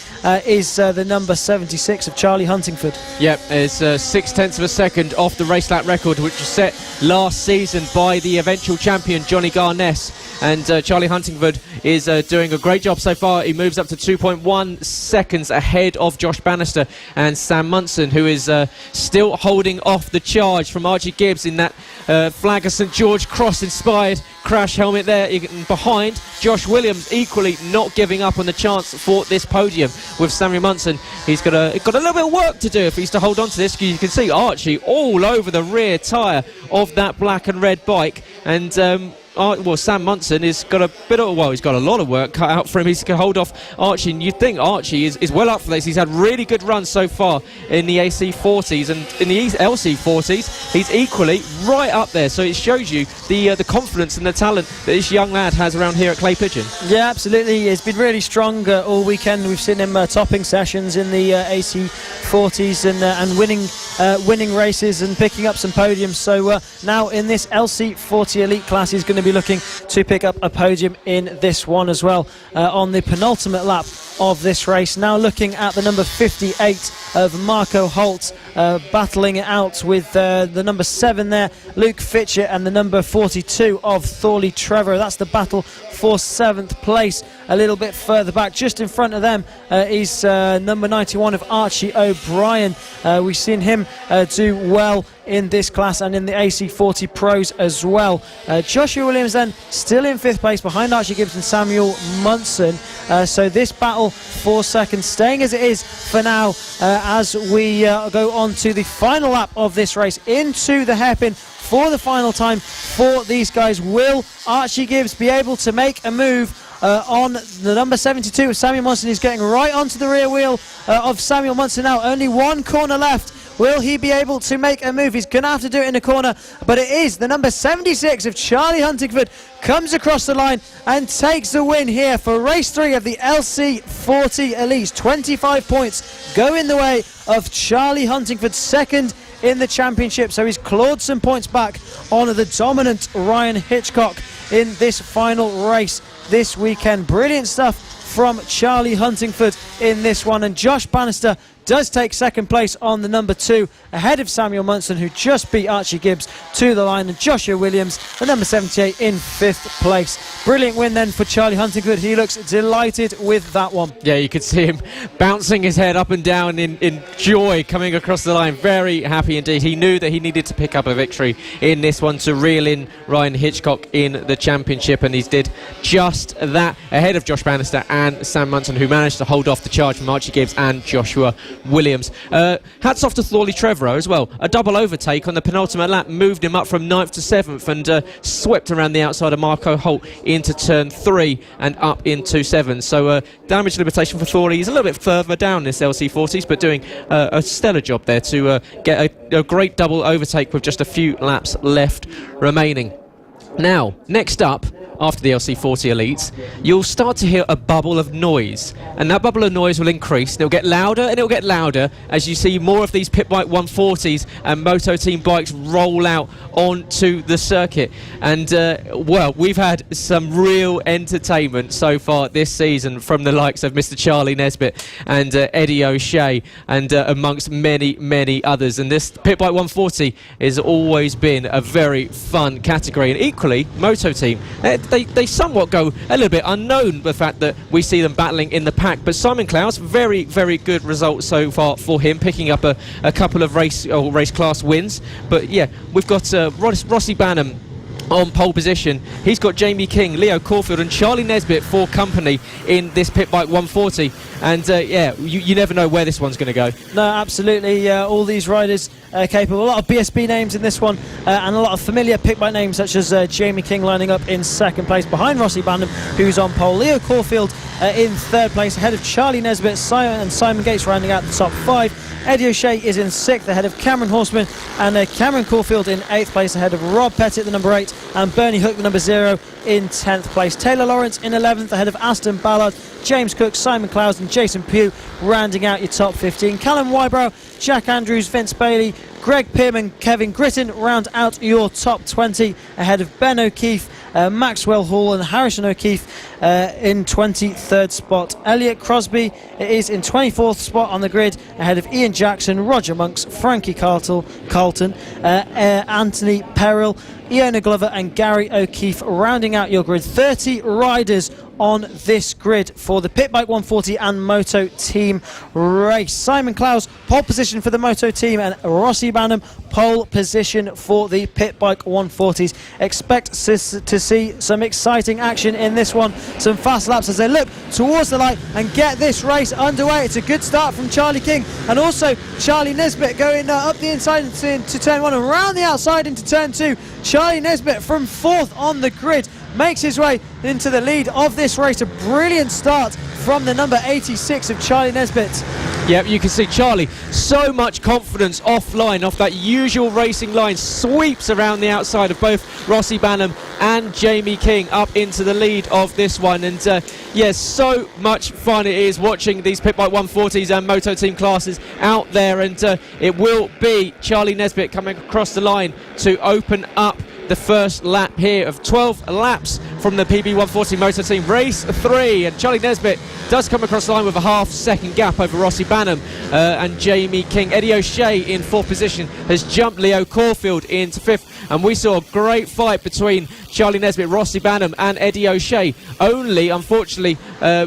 is the number 76 of Charlie Huntingford. Yep, it's 0.6 of a second off the race lap record, which was set last season by the eventual champion Johnny Garness. And Charlie Huntingford is doing a great job so far. He moves up to 2.1 seconds ahead of Josh Bannister and Sam Munson, who is still holding off the charge from Archie Gibbs in that Flag of St George Cross inspired crash helmet there behind. Josh Williams equally not giving up on the chance for this podium with Samuel Munson. He's got a little bit of work to do if he's to hold on to this. You can see Archie all over the rear tyre of that black and red bike, and Sam Munson has got he's got a lot of work cut out for him. He's going to hold off Archie, and you'd think Archie is well up for this. He's had really good runs so far in the AC40s, and in the LC40s he's equally right up there, so it shows you the confidence and the talent that this young lad has around here at Clay Pigeon. Yeah, absolutely. He's been really strong all weekend. We've seen him topping sessions in the AC40s and winning races and picking up some podiums. So now in this LC40 Elite class, he's going to be looking to pick up a podium in this one as well on the penultimate lap of this race. Now looking at the number 58 of Marco Holt, battling it out with the number 7 there, Luke Fitcher, and the number 42 of Thorley Trevor. That's the battle for 7th place. A little bit further back, just in front of them, is number 91 of Archie O'Brien. We've seen him do well in this class and in the AC40 Pros as well. Joshua Williams then still in 5th place behind Archie Gibbs and Samuel Munson. So this battle for second staying as it is for now, as we go on to the final lap of this race into the hairpin for the final time for these guys. Will Archie Gibbs be able to make a move on the number 72 of Samuel Munson? He's getting right onto the rear wheel of Samuel Munson now. Only one corner left Will he be able to make a move? He's going to have to do it in a corner, but it is the number 76 of Charlie Huntingford comes across the line and takes the win here for race 3 of the LC40 Elites. 25 points go in the way of Charlie Huntingford, second in the championship, so he's clawed some points back on the dominant Ryan Hitchcock in this final race this weekend. Brilliant stuff from Charlie Huntingford in this one, and Josh Bannister does take second place on the number 2 ahead of Samuel Munson, who just beat Archie Gibbs to the line, and Joshua Williams, the number 78, in 5th place. Brilliant win then for Charlie Huntingford. He looks delighted with that one. Yeah, you could see him bouncing his head up and down in joy coming across the line. Very happy indeed. He knew that he needed to pick up a victory in this one to reel in Ryan Hitchcock in the championship, and he did just that ahead of Josh Bannister and Sam Munson, who managed to hold off the charge from Archie Gibbs and Joshua Williams. Hats off to Thorley Trevorrow as well. A double overtake on the penultimate lap moved him up from 9th to 7th and swept around the outside of Marco Holt into turn 3 and up into 7. So damage limitation for Thorley. He's a little bit further down this LC40s, but doing a stellar job there to get a great double overtake with just a few laps left remaining. Now, next up, after the LC40 Elites, you'll start to hear a bubble of noise, and that bubble of noise will increase, and it'll get louder and it'll get louder as you see more of these pit bike 140s and Moto Team bikes roll out onto the circuit. And well, we've had some real entertainment so far this season from the likes of Mr. Charlie Nesbitt and Eddie O'Shea, and amongst many others. And this pit bike 140 has always been a very fun category, and equally Moto Team, they somewhat go a little bit unknown, the fact that we see them battling in the pack. But Simon Clowes, very good results so far for him, picking up a couple of race class wins. But yeah, we've got Rossi Banham on pole position. He's got Jamie King, Leo Caulfield and Charlie Nesbitt for company in this pit bike 140. And yeah, you never know where this one's going to go. No, absolutely. All these riders capable. A lot of BSB names in this one, and a lot of familiar pit bike names, such as Jamie King lining up in second place behind Rossi Banham, who's on pole. Leo Caulfield in third place ahead of Charlie Nesbitt, Simon Gates rounding out the top 5. Eddie O'Shea is in 6th ahead of Cameron Horseman, and Cameron Caulfield in 8th place ahead of Rob Pettit, the number 8, and Bernie Hook, the number 0, in 10th place. Taylor Lawrence in 11th ahead of Aston Ballard, James Cook, Simon Clowes and Jason Pugh rounding out your top 15. Callum Wybrow, Jack Andrews, Vince Bailey, Greg Pearman, Kevin Gritton round out your top 20 ahead of Ben O'Keefe, Maxwell Hall and Harrison O'Keefe in 23rd spot. Elliot Crosby is in 24th spot on the grid ahead of Ian Jackson, Roger Monks, Frankie Carlton, Anthony Perrill, Iona Glover and Gary O'Keefe rounding out your grid. 30 riders on this grid for the Pit Bike 140 and Moto Team race. Simon Clowes pole position for the Moto Team, and Rossi Banham pole position for the Pit Bike 140s. Expect to see some exciting action in this one, some fast laps as they look towards the light and get this race underway. It's a good start from Charlie King and also Charlie Nesbitt going up the inside into turn 1 and around the outside into turn 2. Charlie Nesbitt from 4th on the grid makes his way into the lead of this race. A brilliant start from the number 86 of Charlie Nesbitt. Yep, you can see Charlie, so much confidence offline, off that usual racing line, sweeps around the outside of both Rossi Banham and Jamie King up into the lead of this one. And yes, so much fun it is watching these Pit Bike 140s and Moto Team classes out there, and it will be Charlie Nesbitt coming across the line to open up the first lap here of 12 laps from the PB140 Motor Team Race 3, and Charlie Nesbitt does come across the line with a half-second gap over Rossi Banham and Jamie King. Eddie O'Shea in 4th position has jumped Leo Caulfield into 5th, and we saw a great fight between Charlie Nesbitt, Rossi Banham and Eddie O'Shea, only unfortunately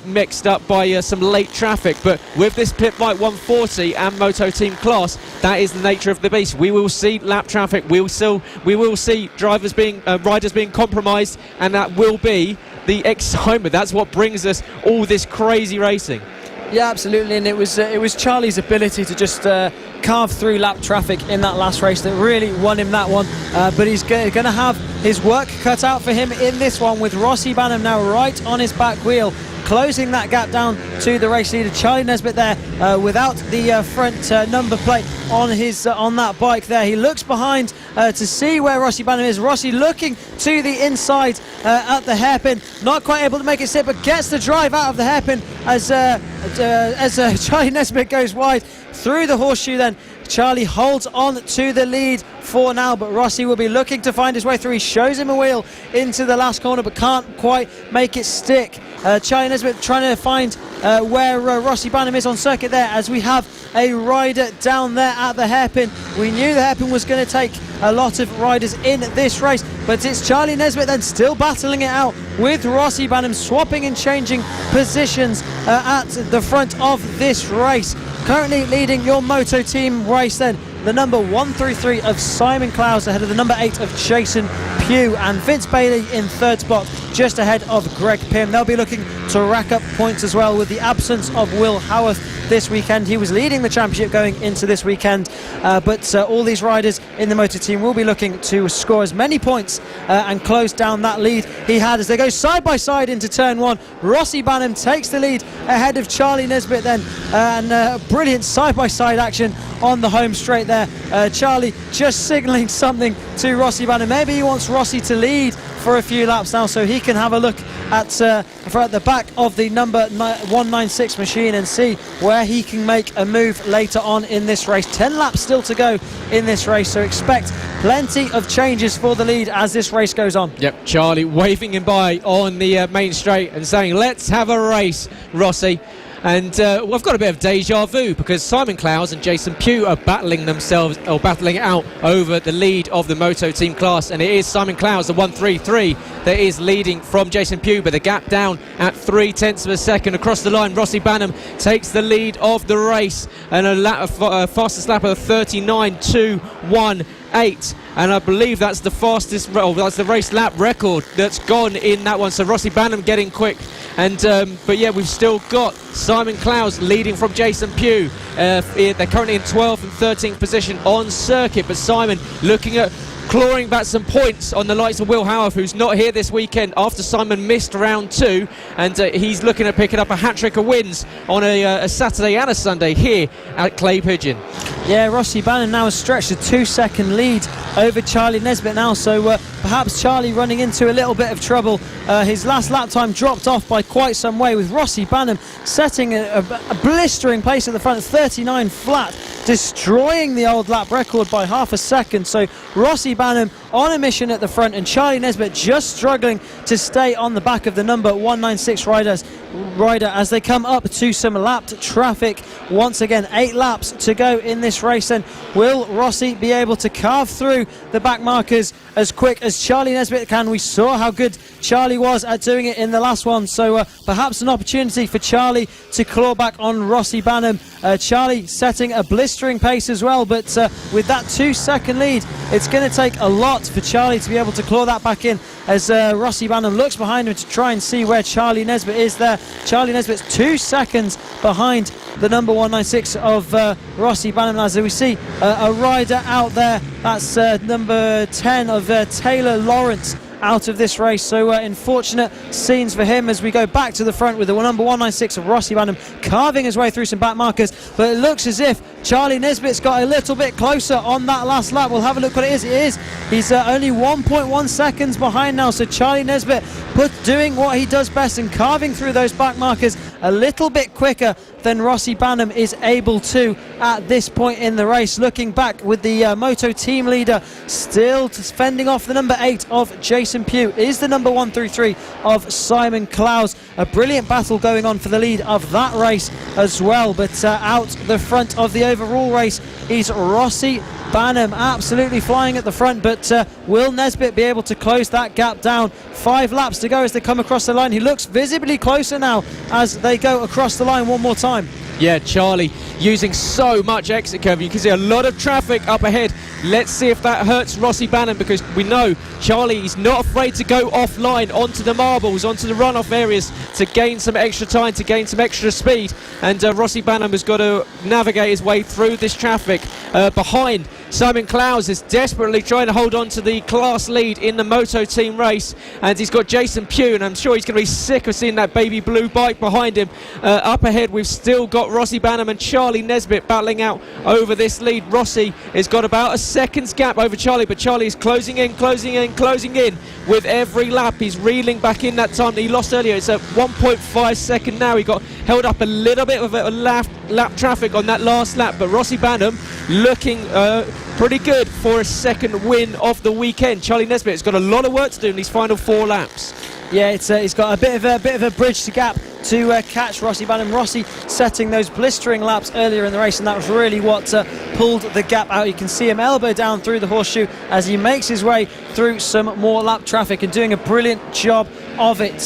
mixed up by some late traffic. But with this Pit Bike 140 and Moto Team class, that is the nature of the beast. We will see lap traffic, we will see riders being compromised, and that will be the excitement. That's what brings us all this crazy racing. Yeah, absolutely, and it was Charlie's ability to just carve through lap traffic in that last race that really won him that one, but he's going to have his work cut out for him in this one, with Rossi Banham now right on his back wheel closing that gap down to the race leader. Charlie Nesbitt there without the front number plate on his on that bike there. He looks behind to see where Rossi Banham is. Rossi looking to the inside at the hairpin, not quite able to make it sit, but gets the drive out of the hairpin as Charlie Nesbitt goes wide through the horseshoe. Then Charlie holds on to the lead for now, but Rossi will be looking to find his way through. He shows him a wheel into the last corner, but can't quite make it stick. Charlie Nesbitt trying to find where Rossi Banham is on circuit there, as we have a rider down there at the hairpin. We knew the hairpin was going to take a lot of riders in this race, but it's Charlie Nesbitt then still battling it out with Rossi Banham, swapping and changing positions at the front of this race. Currently leading your moto team race then, the number 133 of Simon Clowes ahead of the number 8 of Jason Pugh, and Vince Bailey in third spot just ahead of Greg Pym. They'll be looking to rack up points as well with the absence of Will Howarth this weekend. He was leading the championship going into this weekend, but all these riders in the motor team will be looking to score as many points and close down that lead he had as they go side by side into turn one. Rossi Banham takes the lead ahead of Charlie Nesbitt then, and brilliant side by side action on the home straight there. Charlie just signalling something to Rossi Banham. Maybe he wants Rossi to lead for a few laps now so he can have a look at the back of the number 196 machine and see where he can make a move later on in this race. 10 laps still to go in this race, so expect plenty of changes for the lead as this race goes on. Yep, Charlie waving him by on the main straight and saying, let's have a race, Rossi. And we've got a bit of deja vu because Simon Clowes and Jason Pugh are battling it out over the lead of the moto team class, and it is Simon Clowes, the 133, that is leading from Jason Pugh, but the gap down at 0.3 of a second across the line. Rossi Banham takes the lead of the race and a fastest lap of 39.218. And I believe that's the fastest, that's the race lap record that's gone in that one. So Rossi Banham getting quick. And but yeah, we've still got Simon Clowes leading from Jason Pugh. They're currently in 12th and 13th position on circuit, but Simon looking at clawing back some points on the likes of Will Howarth, who's not here this weekend after Simon missed round 2, and he's looking at picking up a hat-trick of wins on a Saturday and a Sunday here at Clay Pigeon. Yeah, Rossi Banham now has stretched a 2-second lead over Charlie Nesbitt now, so perhaps Charlie running into a little bit of trouble. His last lap time dropped off by quite some way, with Rossi Banham setting a blistering pace at the front, 39 flat, destroying the old lap record by half a second. So Rossi Banham on a mission at the front, and Charlie Nesbitt just struggling to stay on the back of the number 196 rider as they come up to some lapped traffic. Once again, 8 laps to go in this race, and will Rossi be able to carve through the back markers as quick as Charlie Nesbitt can? We saw how good Charlie was at doing it in the last one, so perhaps an opportunity for Charlie to claw back on Rossi Banham. Charlie setting a blistering pace as well, but with that 2-second lead, it's going to take a lot for Charlie to be able to claw that back in, as Rossi Banham looks behind him to try and see where Charlie Nesbitt is there. Charlie Nesbitt's 2 seconds behind the number 196 of Rossi Banham, as we see a rider out there. That's number 10 of Taylor Lawrence out of this race, so unfortunate scenes for him as we go back to the front with the number 196 of Rossi Banham carving his way through some back markers, but it looks as if Charlie Nesbitt's got a little bit closer on that last lap. We'll have a look what it is. He's only 1.1 seconds behind now, so Charlie Nesbitt doing what he does best and carving through those back markers a little bit quicker than Rossi Banham is able to at this point in the race. Looking back with the moto team leader still fending off the number 8 of Jason Pugh is the number 133 of Simon Clowes. A brilliant battle going on for the lead of that race as well, but out the front of the overall race is Rossi Banham, absolutely flying at the front, but will Nesbitt be able to close that gap down? 5 laps to go as they come across the line. He looks visibly closer now as they go across the line one more time. Yeah, Charlie using so much exit curve. You can see a lot of traffic up ahead. Let's see if that hurts Rossi Banham, because we know Charlie is not afraid to go offline onto the marbles, onto the runoff areas to gain some extra time, to gain some extra speed. And Rossi Banham has got to navigate his way through this traffic behind Simon Clowes is desperately trying to hold on to the class lead in the Moto team race, and he's got Jason Pugh, and I'm sure he's going to be sick of seeing that baby blue bike behind him. Up ahead we've still got Rossi Banham and Charlie Nesbitt battling out over this lead. Rossi has got about a second's gap over Charlie, but Charlie is closing in with every lap. He's reeling back in that time that he lost earlier. It's at 1.5 second now. He got held up a little bit of a lap traffic on that last lap, but Rossi Banham looking pretty good for a second win of the weekend. Charlie Nesbitt has got a lot of work to do in these final 4 laps. Yeah, he's got a bit of a bridge to gap to catch Rossi Banham. Rossi setting those blistering laps earlier in the race, and that was really what pulled the gap out. You can see him elbow down through the horseshoe as he makes his way through some more lap traffic and doing a brilliant job of it.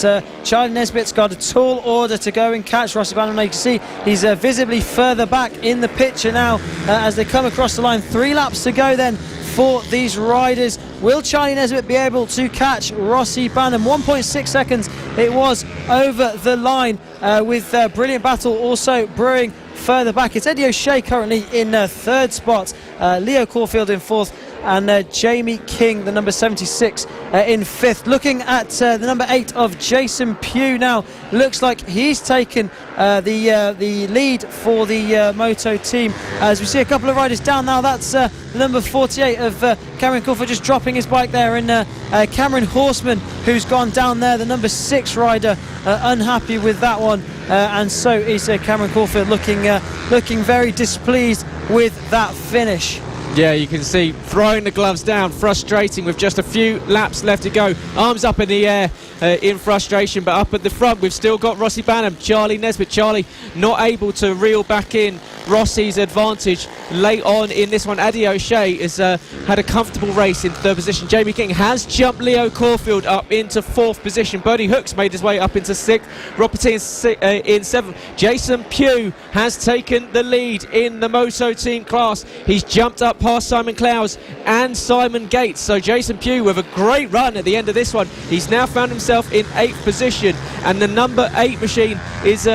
Charlie Nesbitt's got a tall order to go and catch Rossi Banham. Now you can see he's visibly further back in the picture now as they come across the line. 3 laps to go then for these riders. Will Charlie Nesbitt be able to catch Rossi Banham? 1.6 seconds it was over the line with brilliant battle also brewing further back. It's Eddie O'Shea currently in 3rd spot, Leo Caulfield in 4th, and Jamie King, the number 76, in 5th. Looking at the number 8 of Jason Pugh now, looks like he's taken the lead for the Moto team. As we see a couple of riders down now, that's the number 48 of Cameron Caulfield just dropping his bike there, and Cameron Horseman, who's gone down there, the number 6 rider, unhappy with that one, and so is Cameron Caulfield looking very displeased with that finish. Yeah, you can see throwing the gloves down, frustrating with just a few laps left to go. Arms up in the air in frustration, but up at the front we've still got Rossi Banham, Charlie Nesbitt. Charlie not able to reel back in Rossi's advantage late on in this one. Eddie O'Shea has had a comfortable race in 3rd position. Jamie King has jumped Leo Caulfield up into 4th position. Bernie Hooks made his way up into 6th. Rob Petit in 7th. Jason Pugh has taken the lead in the Moto team class. He's jumped up past Simon Clowes and Simon Gates. So Jason Pugh with a great run at the end of this one. He's now found himself in 8th position, and the number 8 machine is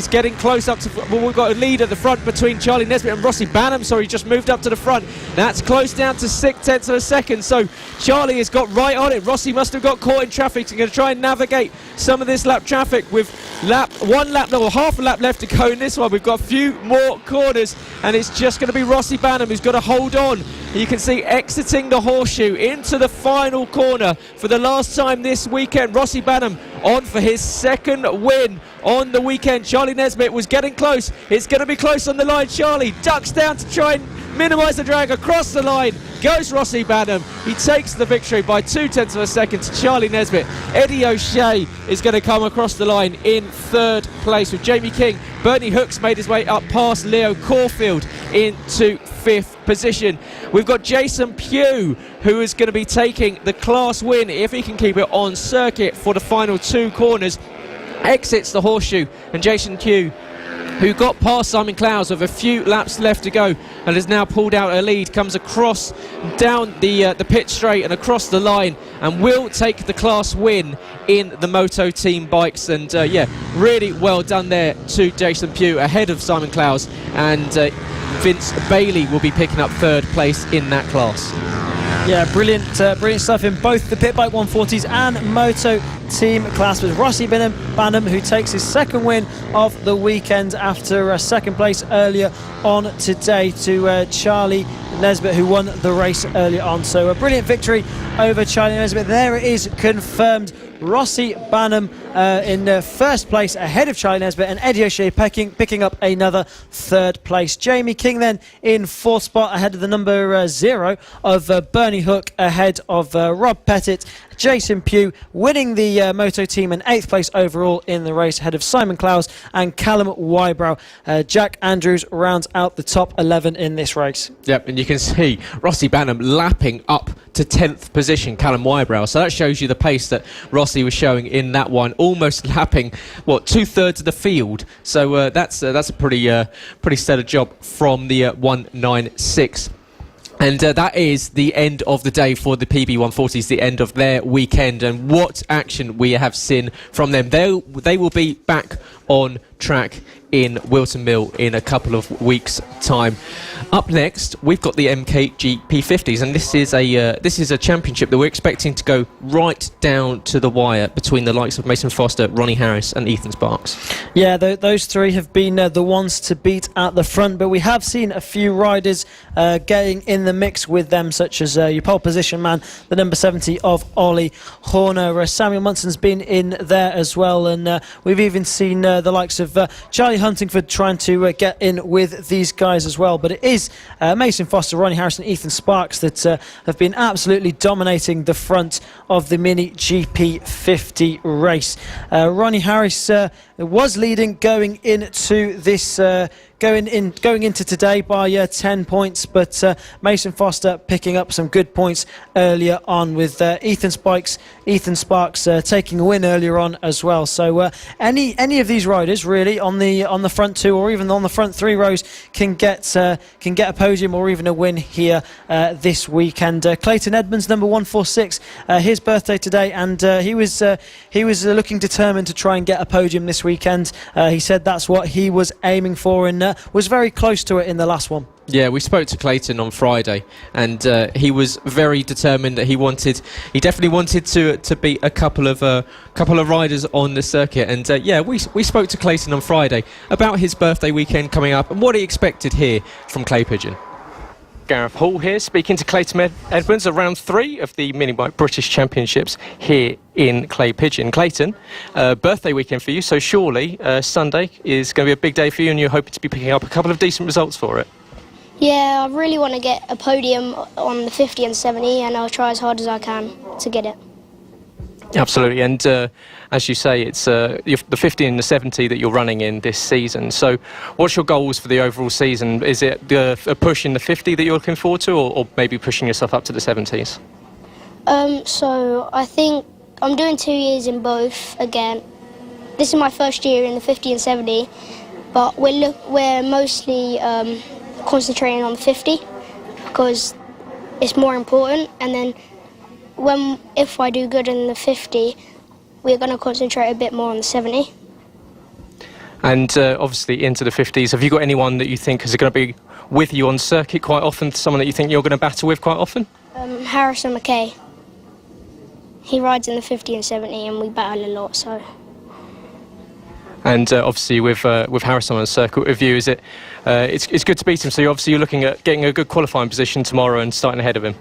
getting close up to. Well, we've got a lead at the front between Charlie Nesbitt and Rossi Banham. Sorry, just moved up to the front. That's close down to 6/10 of a second. So Charlie has got right on it. Rossi must have got caught in traffic. He's going to try and navigate some of this lap traffic with half a lap left to go in this one. We've got a few more corners, and it's just going to be Rossi Banham who's got to hold on. You can see exiting the horseshoe into the final corner for the last time this weekend. Rossi Banham on for his 2nd win on the weekend. Charlie Nesbitt was getting close. It's going to be close on the line. Charlie ducks down to try and minimise the drag. Across the line goes Rossi Banham. He takes the victory by 0.2 of a second to Charlie Nesbitt. Eddie O'Shea is going to come across the line in 3rd place with Jamie King. Bernie Hooks made his way up past Leo Caulfield into 5th position. We've got Jason Pugh, who is going to be taking the class win if he can keep it on circuit for the final 2 corners. Exits the horseshoe, and Jason Pugh, who got past Simon Clowes with a few laps left to go and has now pulled out a lead, comes across down the pit straight and across the line and will take the class win in the Moto team bikes. And really well done there to Jason Pugh, ahead of Simon Clowes, and Vince Bailey will be picking up 3rd place in that class. Yeah, brilliant stuff in both the pit bike 140s and Moto team class, with Rossi Banham, who takes his 2nd win of the weekend after 2nd place earlier on today, to Charlie Nesbitt, who won the race earlier on. So a brilliant victory over Charlie Nesbitt. There it is, confirmed. Rossi Banham in 1st place ahead of Charlie Nesbitt, and Eddie O'Shea picking up another 3rd place. Jamie King then in 4th spot ahead of the number 0 of Bernie Hook, ahead of Rob Pettit. Jason Pugh winning the Moto team in 8th place overall in the race, ahead of Simon Clowes and Callum Wybrow. Jack Andrews rounds out the top 11 in this race. Yep, and you can see Rossi Banham lapping up to 10th position, Callum Wybrow. So that shows you the pace that Rossi was showing in that one, almost lapping 2/3 of the field. So that's a pretty stellar job from the 196. And that is the end of the day for the PB140s, the end of their weekend, and what action we have seen from them. They will be back on track in Wilton Mill in a couple of weeks' time. Up next, we've got the MKGP50s, and this is a championship that we're expecting to go right down to the wire between the likes of Mason Foster, Ronnie Harris and Ethan Sparks. Yeah, those three have been the ones to beat at the front, but we have seen a few riders getting in the mix with them, such as your pole position man, the number 70 of Ollie Horner. Samuel Munson's been in there as well, and we've even seen the likes of Charlie Huntingford trying to get in with these guys as well. But it is Mason Foster, Ronnie Harris and Ethan Sparks that have been absolutely dominating the front of the Mini GP50 race. Ronnie Harris was leading going into this going into today by 10 points, but Mason Foster picking up some good points earlier on, with Ethan Sparks taking a win earlier on as well. So any of these riders really on the front two or even on the front three rows can get a podium or even a win here this weekend. Clayton Edmonds, number 146, his birthday today, and he was looking determined to try and get a podium this weekend. He said that's what he was aiming for, and was very close to it in the last one. Yeah, we spoke to Clayton on Friday, and he was very determined that he definitely wanted to beat a couple of riders on the circuit. And we spoke to Clayton on Friday about his birthday weekend coming up and what he expected here from Clay Pigeon. Gareth Hall here, speaking to Clayton Edmonds at round 3 of the Minibike British Championships here in Clay Pigeon. Clayton, birthday weekend for you, so surely Sunday is going to be a big day for you, and you're hoping to be picking up a couple of decent results for it. Yeah, I really want to get a podium on the 50 and 70, and I'll try as hard as I can to get it. Absolutely, and as you say, it's the 50 and the 70 that you're running in this season. So what's your goals for the overall season? Is it a push in the 50 that you're looking forward to, or maybe pushing yourself up to the 70s? So I think I'm doing 2 years in both again. This is my first year in the 50 and 70, but we're mostly concentrating on the 50 because it's more important, and then if I do good in the 50, we're going to concentrate a bit more on the 70. And obviously into the 50s, have you got anyone that you think is going to be with you on circuit quite often, someone that you think you're going to battle with quite often? Harrison McKay. He rides in the 50 and 70 and we battle a lot, so... And obviously with Harrison on circuit with you, it's good to beat him, so you're looking at getting a good qualifying position tomorrow and starting ahead of him?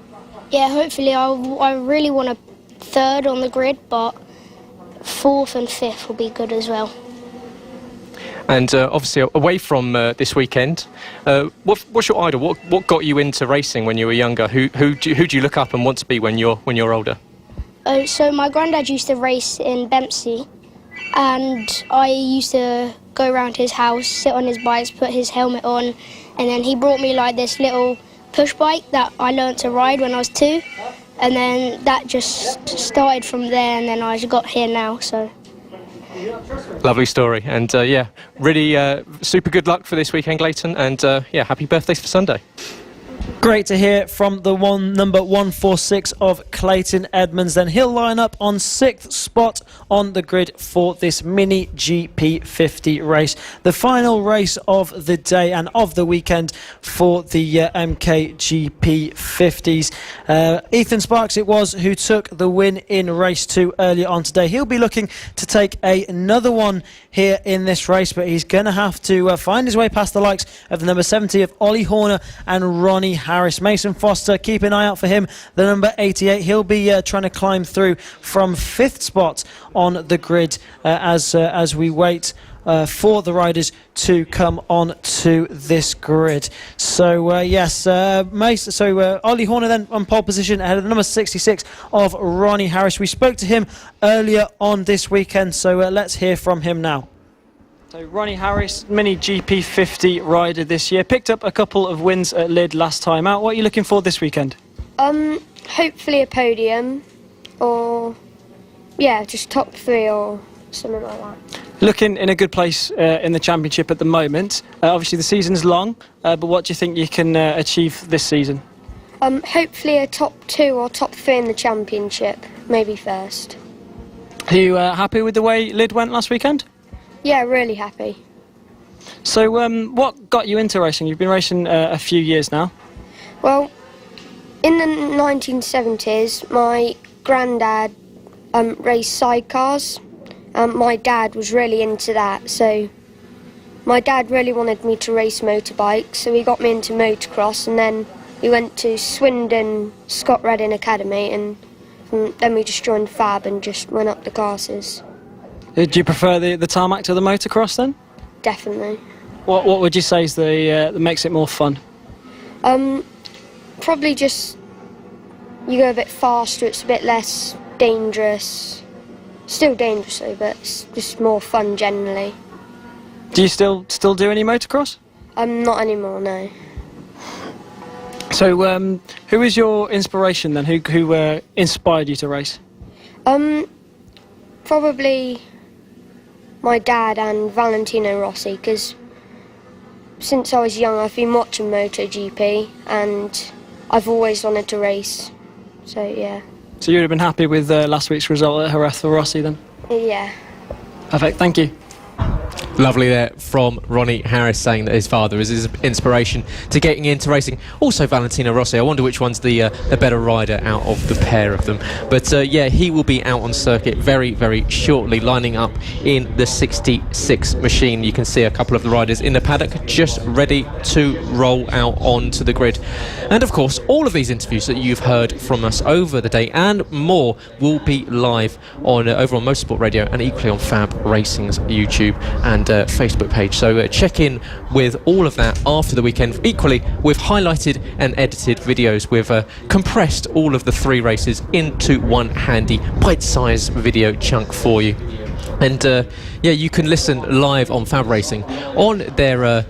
Yeah, hopefully. I really want a 3rd on the grid, but 4th and 5th will be good as well. And obviously, away from this weekend, what's your idol? What got you into racing when you were younger? Who do you look up and want to be when you're older? So my granddad used to race in Bempsey, and I used to go around his house, sit on his bikes, put his helmet on, and then he brought me like this little push bike that I learnt to ride when I was 2, and then that just started from there, and then I got here now. So lovely story, and really super good luck for this weekend, Clayton, and happy birthday for Sunday. Great to hear from the number 146 of Clayton Edmonds. Then he'll line up on 6th spot on the grid for this Mini GP50 race, the final race of the day and of the weekend for the MKGP50s. Ethan Sparks it was who took the win in race 2 earlier on today. He'll be looking to take another one here in this race, but he's going to have to find his way past the likes of the number 70 of Ollie Horner and Ronnie Harris. Mason Foster, keep an eye out for him, the number 88. He'll be trying to climb through from 5th spot on the grid as we wait for the riders to come on to this grid. So Ollie Horner then on pole position ahead of the number 66 of Ronnie Harris. We spoke to him earlier on this weekend, so let's hear from him now. So Ronnie Harris, Mini GP50 rider this year, picked up a couple of wins at Lyd last time out. What are you looking for this weekend? Hopefully a podium, or just top 3 or something like that. Looking in a good place in the championship at the moment. Obviously the season's long, but what do you think you can achieve this season? Hopefully a top 2 or top 3 in the championship, maybe 1st. Are you happy with the way Lyd went last weekend? Yeah, really happy. So what got you into racing? You've been racing a few years now. Well, in the 1970s, my granddad raced sidecars. My dad was really into that, so my dad really wanted me to race motorbikes, so he got me into motocross, and then we went to Swindon Scott Redding Academy, and then we just joined FAB and just went up the classes. Do you prefer the tarmac to the motocross then? Definitely. What would you say is that makes it more fun? Probably just you go a bit faster, it's a bit less dangerous. Still dangerous though, but it's just more fun generally. Do you still do any motocross? Not anymore, no. So who is your inspiration then? Who inspired you to race? Probably my dad and Valentino Rossi, because since I was young I've been watching MotoGP and I've always wanted to race, so yeah. So you would have been happy with last week's result at Jerez for Rossi then? Yeah. Perfect, thank you. Lovely there from Ronnie Harris, saying that his father is his inspiration to getting into racing. Also Valentino Rossi, I wonder which one's the better rider out of the pair of them. But yeah, he will be out on circuit very, very shortly, lining up in the 66 machine. You can see a couple of the riders in the paddock just ready to roll out onto the grid. And of course, all of these interviews that you've heard from us over the day and more will be live on over on Motorsport Radio and equally on Fab Racing's YouTube and Facebook page. So check in with all of that after the weekend. Equally, we've highlighted and edited videos. We've compressed all of the 3 races into one handy bite-sized video chunk for you. And yeah, you can listen live on Fab Racing on their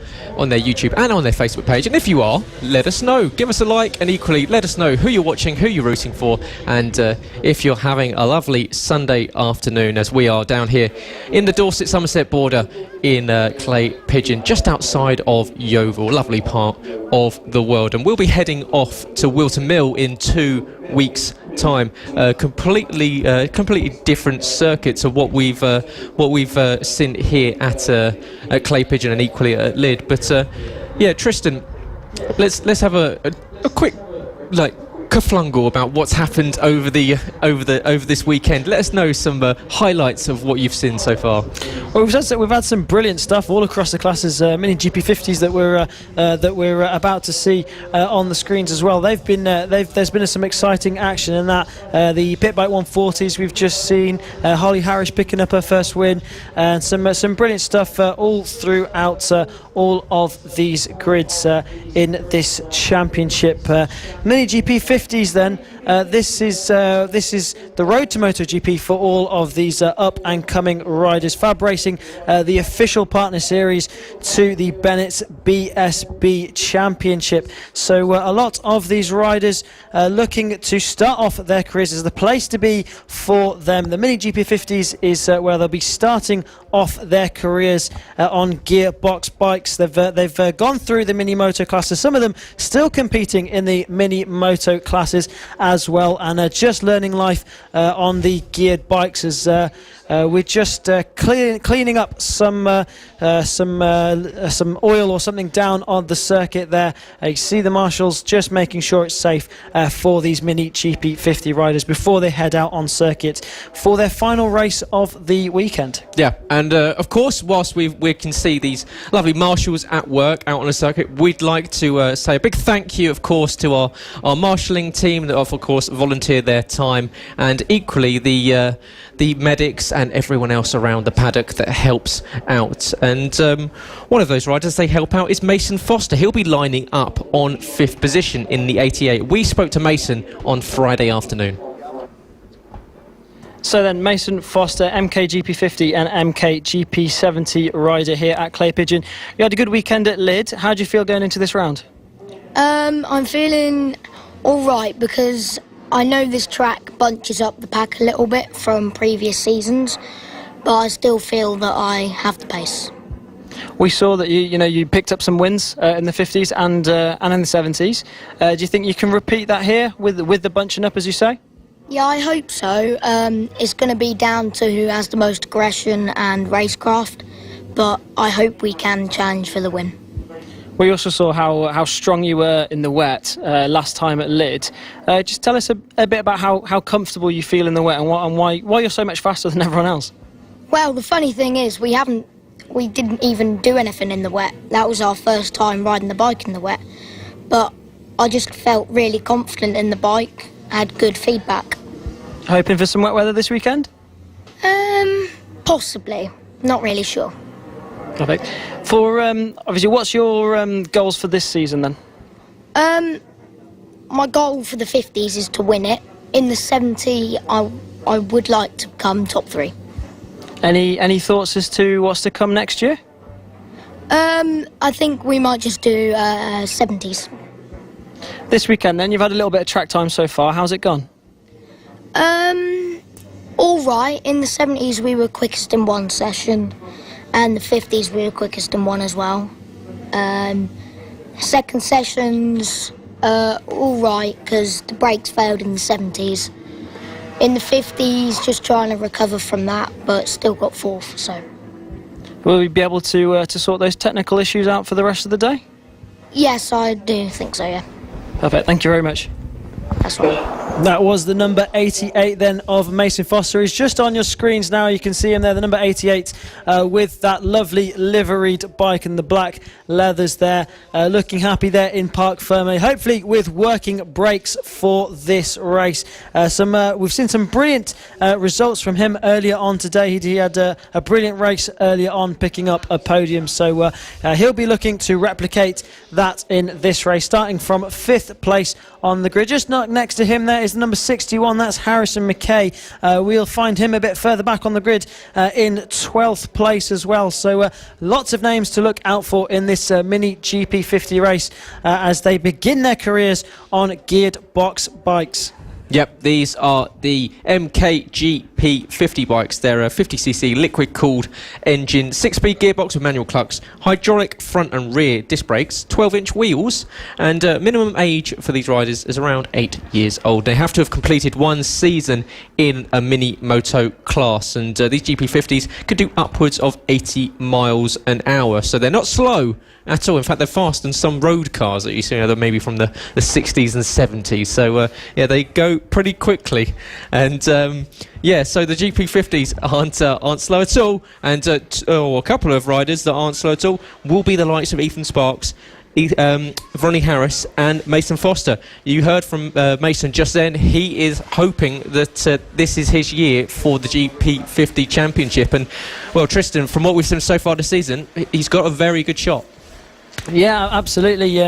YouTube and on their Facebook page. And if you are, let us know. Give us a like, and equally let us know who you're watching, who you're rooting for, and if you're having a lovely Sunday afternoon, as we are down here in the Dorset-Somerset border in Clay Pigeon, just outside of Yeovil, lovely part of the world. And we'll be heading off to Wilton Mill in 2 weeks' time. Completely different circuit to what we've seen here at Clay Pigeon and equally at Lyd. But yeah, Tristan, let's have a quick kerflungle about what's happened over this weekend. Let us know some highlights of what you've seen so far. Well, we've had some brilliant stuff all across the classes. Mini GP50s that we're about to see on the screens as well. There's been some exciting action in that. The Pit Bike 140s we've just seen. Holly Harris picking up her first win, and some brilliant stuff all throughout all of these grids in this championship. Mini GP50s then. This is the road to MotoGP for all of these up and coming riders. Fab Racing, the official partner series to the Bennett's BSB Championship. So a lot of these riders looking to start off their careers is the place to be for them. The Mini GP50s is where they'll be starting off their careers on gearbox bikes. They've gone through the mini moto classes, some of them still competing in the mini moto classes as well, and just learning life on the geared bikes as we're just cleaning up some oil or something down on the circuit there. You see the marshals just making sure it's safe for these mini GP50 riders before they head out on circuit for their final race of the weekend. Yeah, and of course, whilst we can see these lovely marshals at work out on the circuit, we'd like to say a big thank you, of course, to our marshalling team that have, of course, volunteered their time, and equally the medics and everyone else around the paddock that helps out. And one of those riders they help out is Mason Foster. He'll be lining up on 5th position in the 88. We spoke to Mason on Friday afternoon. So then, Mason Foster, MKGP50 and MKGP70 rider here at Clay Pigeon. You had a good weekend at Lyd. How do you feel going into this round? I'm feeling all right because I know this track bunches up the pack a little bit from previous seasons, but I still feel that I have the pace. We saw that you picked up some wins in the 50s and in the 70s. Do you think you can repeat that here with the bunching up, as you say? Yeah, I hope so. It's going to be down to who has the most aggression and racecraft, but I hope we can challenge for the win. We also saw how strong you were in the wet last time at Lid. Just tell us a bit about how comfortable you feel in the wet and why you're so much faster than everyone else. Well, the funny thing is we didn't even do anything in the wet. That was our first time riding the bike in the wet. But I just felt really confident in the bike, had good feedback. Hoping for some wet weather this weekend? Possibly. Not really sure. Perfect. For obviously, what's your goals for this season then? My goal for the 50s is to win it. In the 70, I would like to come top 3. Any thoughts as to what's to come next year? I think we might just do 70s. This weekend then, you've had a little bit of track time so far. How's it gone? All right. In the 70s, we were quickest in one session, and the 50s, we were quickest in one as well. Second sessions, all right, because the brakes failed in the 70s. In the 50s, just trying to recover from that, but still got 4th, so. Will we be able to sort those technical issues out for the rest of the day? Yes, I do think so, yeah. Perfect, thank you very much. That's right. That was the number 88 then of Mason Foster. He's just on your screens now. You can see him there, the number 88, with that lovely liveried bike and the black leathers there. Looking happy there in Parc Fermé, hopefully with working brakes for this race. We've seen some brilliant results from him earlier on today. He had a brilliant race earlier on, picking up a podium. So he'll be looking to replicate that in this race, starting from 5th place on the grid. Just next to him there is number 61, that's Harrison McKay. We'll find him a bit further back on the grid in 12th place as well. So lots of names to look out for in this mini GP50 race as they begin their careers on geared box bikes. Yep, these are the MKGP50 bikes. They're a 50cc liquid-cooled engine, 6-speed gearbox with manual clutches, hydraulic front and rear disc brakes, 12-inch wheels, and minimum age for these riders is around 8 years old. They have to have completed 1 season in a mini moto class, and these GP50s could do upwards of 80 miles an hour, so they're not slow at all. In fact, they're faster than some road cars that you see, maybe from the 60s and 70s. So yeah, they go pretty quickly, and yeah, so the GP50s aren't slow at all, and a couple of riders that aren't slow at all will be the likes of Ethan Sparks, Ronnie Harris and Mason Foster. You heard from Mason just then. He is hoping that this is his year for the GP50 Championship, and well, Tristan, from what we've seen so far this season, he's got a very good shot. Yeah, absolutely.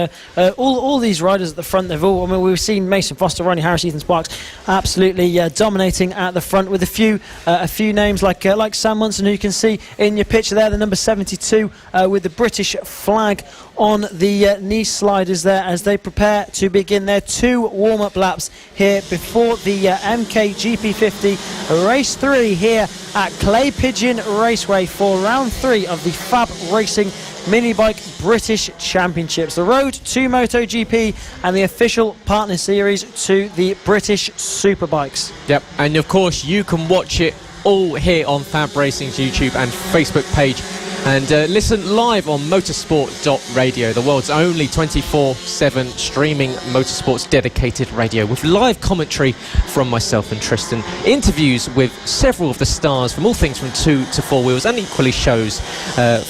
All these riders at the front, we've seen Mason Foster, Ronnie Harris, Ethan Sparks, absolutely dominating at the front, with a few names like Sam Munson, who you can see in your picture there, the number 72, with the British flag on the knee sliders there, as they prepare to begin their 2 warm-up laps here before the MKGP50 Race 3 here at Clay Pigeon Raceway for round 3 of the FAB-Racing Minibike British Championships, the road to MotoGP and the official partner series to the British Superbikes. Yep, and of course you can watch it all here on FAB-Racing's YouTube and Facebook page, and listen live on motorsport.radio, the world's only 24/7 streaming motorsports dedicated radio, with live commentary from myself and Tristan, interviews with several of the stars from all things from 2 to 4 wheels, and equally shows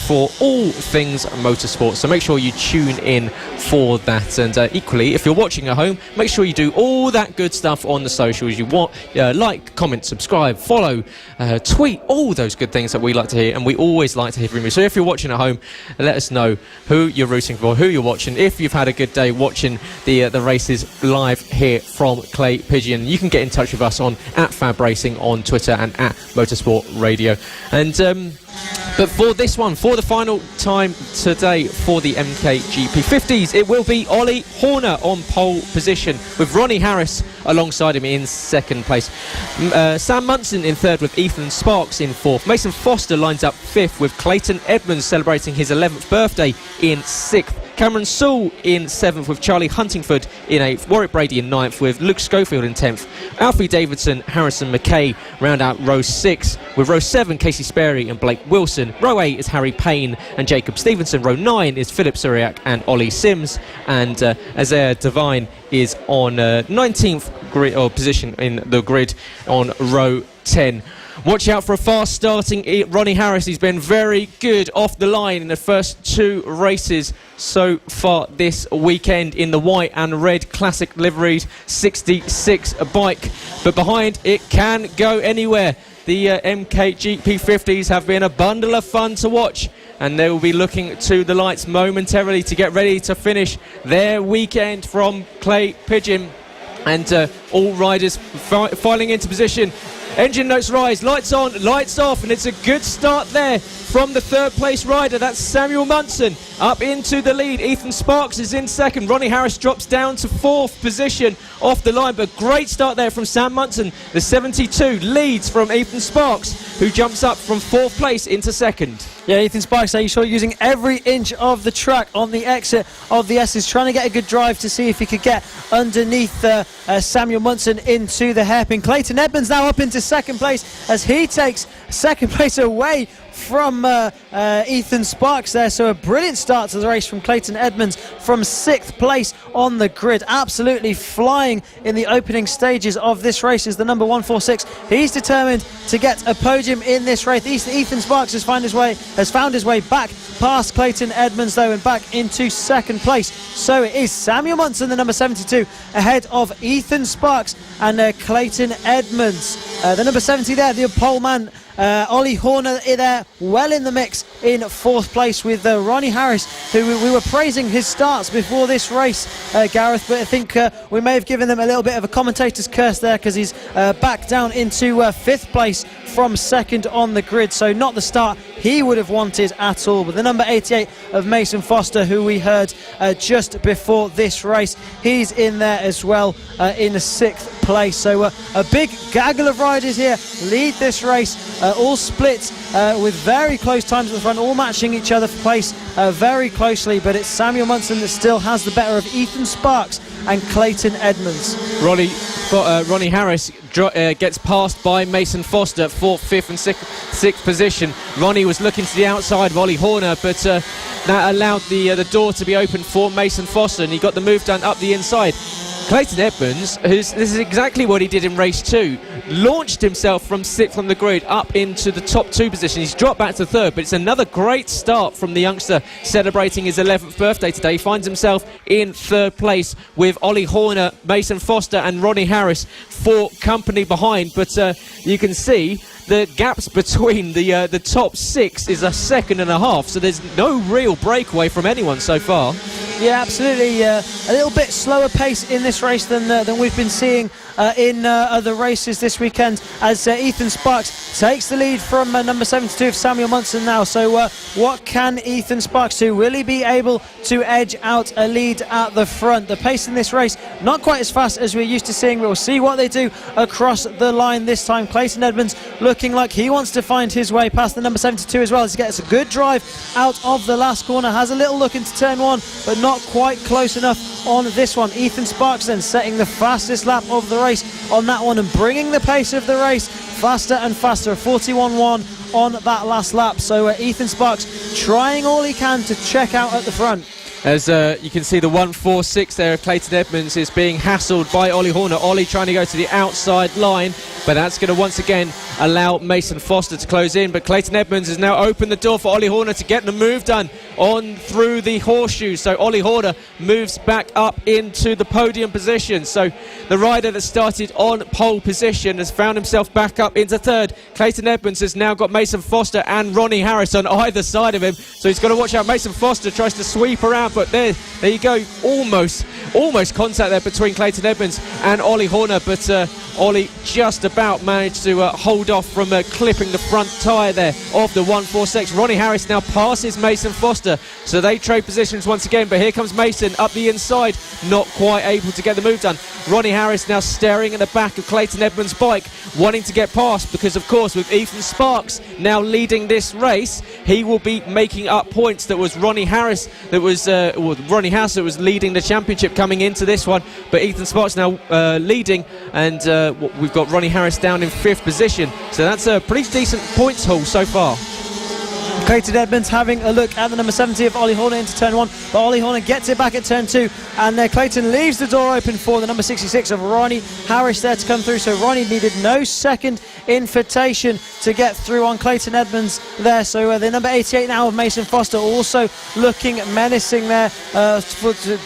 for all things motorsport. So make sure you tune in for that, and equally, if you're watching at home, make sure you do all that good stuff on the socials. You want like, comment, subscribe, follow, tweet, all those good things that we like to hear, and we always like to hear from you. So if you're watching at home, let us know who you're rooting for, who you're watching, if you've had a good day watching the races live here from Clay Pigeon. You can get in touch with us on @FAB-Racing on Twitter and @Motorsport Radio. And but for this one, for the final time today for the MKGP50s, it will be Ollie Horner on pole position, with Ronnie Harris alongside him in 2nd place. Sam Munson in 3rd, with Ethan Sparks in 4th. Mason Foster lines up 5th, with Clayton Edmonds celebrating his 11th birthday in 6th. Cameron Sewell in 7th with Charlie Huntingford in 8th. Warwick Brady in 9th with Luke Schofield in 10th. Alfie Davidson, Harrison McKay round out row 6 with row 7 Casey Sperry and Blake Wilson. Row 8 is Harry Payne and Jacob Stevenson. Row 9 is Philip Suriak and Ollie Sims. And Isaiah Devine is on 19th position in the grid on row 10. Watch out for a fast starting Ronnie Harris. He's been very good off the line in the first 2 races so far this weekend in the white and red classic liveried 66 bike. But behind it can go anywhere. The MKGP 50s have been a bundle of fun to watch, and they will be looking to the lights momentarily to get ready to finish their weekend from Clay Pigeon. And all riders filing into position. Engine notes rise, lights on, lights off, and it's a good start there from the 3rd place rider. That's Samuel Munson up into the lead. Ethan Sparks is in 2nd. Ronnie Harris drops down to 4th position off the line, but great start there from Sam Munson. The 72 leads from Ethan Sparks, who jumps up from 4th place into 2nd. Yeah, Ethan Sparks there, you saw using every inch of the track on the exit of the S's, trying to get a good drive to see if he could get underneath Samuel Munson into the hairpin. Clayton Edmonds now up into 2nd place as he takes 2nd place away from Ethan Sparks there. So a brilliant start to the race from Clayton Edmonds from 6th place on the grid. Absolutely flying in the opening stages of this race is the number 146. He's determined to get a podium in this race. Ethan Sparks has found his way back past Clayton Edmonds though, and back into 2nd place. So it is Samuel Munson, the number 72, ahead of Ethan Sparks and Clayton Edmonds. The number 70 there, the pole man, Ollie Horner there, well in the mix in 4th place with Ronnie Harris, who we were praising his starts before this race, Gareth, but I think we may have given them a little bit of a commentator's curse there, because he's back down into 5th place from 2nd on the grid, so not the start he would have wanted at all. But the number 88 of Mason Foster, who we heard just before this race, he's in there as well in 6th place. So a big gaggle of riders here lead this race, all split with very close times at the front, all matching each other for place very closely, but it's Samuel Munson that still has the better of Ethan Sparks and Clayton Edmonds. Ronnie Harris gets passed by Mason Foster, 4th, 5th and 6th position. Ronnie was looking to the outside of Ollie Horner, but that allowed the door to be opened for Mason Foster, and he got the move done up the inside. Clayton Edmonds, this is exactly what he did in race 2, launched himself from 6th on the grid up into the top 2 position. He's dropped back to 3rd, but it's another great start from the youngster celebrating his 11th birthday today. He finds himself in 3rd place with Ollie Horner, Mason Foster and Ronnie Harris for company behind, but you can see the gaps between the top 6 is a 2.5 seconds, so there's no real breakaway from anyone so far. Yeah, absolutely. A little bit slower pace in this race than we've been seeing in other races this weekend, as Ethan Sparks takes the lead from number 72 of Samuel Munson now. So what can Ethan Sparks do? Will he be able to edge out a lead at the front? The pace in this race not quite as fast as we're used to seeing. We'll see what they do across the line this time. Clayton Edmonds looking like he wants to find his way past the number 72 as well, as he gets a good drive out of the last corner, has a little look into turn 1, but not quite close enough on this one. Ethan Sparks then setting the fastest lap of the race on that one and bringing the pace of the race faster and faster. 41.1 on that last lap. So Ethan Sparks trying all he can to check out at the front. As you can see, the 146 there of Clayton Edmonds is being hassled by Ollie Horner. Ollie trying to go to the outside line, but that's going to once again allow Mason Foster to close in. But Clayton Edmonds has now opened the door for Ollie Horner to get the move done on through the horseshoe. So Ollie Horner moves back up into the podium position. So the rider that started on pole position has found himself back up into 3rd. Clayton Edmonds has now got Mason Foster and Ronnie Harris on either side of him. So he's got to watch out. Mason Foster tries to sweep around, but there you go, almost contact there between Clayton Edmonds and Ollie Horner, but Ollie just about managed to hold off from clipping the front tyre there of the 146. Ronnie Harris now passes Mason Foster, so they trade positions once again, but here comes Mason up the inside, not quite able to get the move done. Ronnie Harris now staring at the back of Clayton Edmonds' bike, wanting to get past, because of course with Ethan Sparks now leading this race, he will be making up points. That was Ronnie Harris that was leading the championship coming into this one, but Ethan Sparks now leading, and we've got Ronnie Harris down in 5th position, so that's a pretty decent points haul so far. Clayton Edmonds having a look at the number 70 of Ollie Horner into turn 1, but Ollie Horner gets it back at turn 2, and Clayton leaves the door open for the number 66 of Ronnie Harris there to come through. So Ronnie needed no second invitation to get through on Clayton Edmonds there. So the number 88 now of Mason Foster also looking menacing there,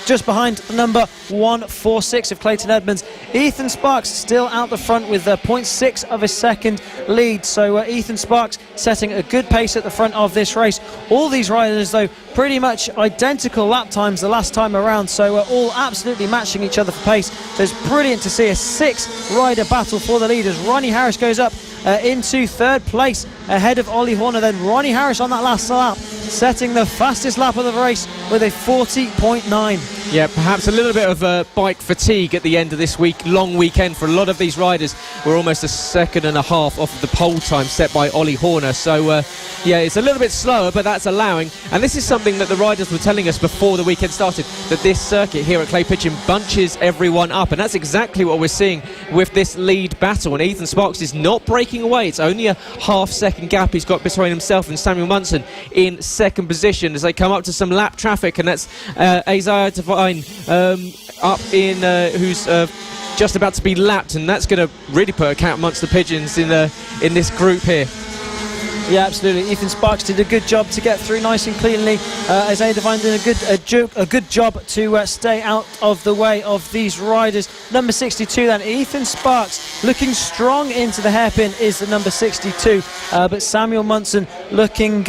just behind the number 146 of Clayton Edmonds. Ethan Sparks still out the front with 0.6 of a second lead. So Ethan Sparks setting a good pace at the front of this race. All these riders though pretty much identical lap times the last time around, so we're all absolutely matching each other for pace. So it's brilliant to see a 6-rider battle for the leaders. Ronnie Harris goes up into 3rd place ahead of Ollie Horner. Then Ronnie Harris on that last lap setting the fastest lap of the race with a 40.9. Yeah, perhaps a little bit of bike fatigue at the end of this long weekend for a lot of these riders. We're almost a second and a half off of the pole time set by Ollie Horner, so yeah, it's a little bit slower, but that's allowing. And this is something that the riders were telling us before the weekend started, that this circuit here at Clay Pigeon bunches everyone up, and that's exactly what we're seeing with this lead battle. And Ethan Sparks is not breaking away. It's only a half-second gap he's got between himself and Samuel Munson in 2nd position as they come up to some lap traffic, and that's Isaiah Devine up in who's just about to be lapped, and that's going to really put a cat amongst the pigeons in this group here. Yeah, absolutely. Ethan Sparks did a good job to get through nice and cleanly. Isaiah Devine did a good job to stay out of the way of these riders. Number 62 then, Ethan Sparks looking strong into the hairpin is the number 62, but Samuel Munson looking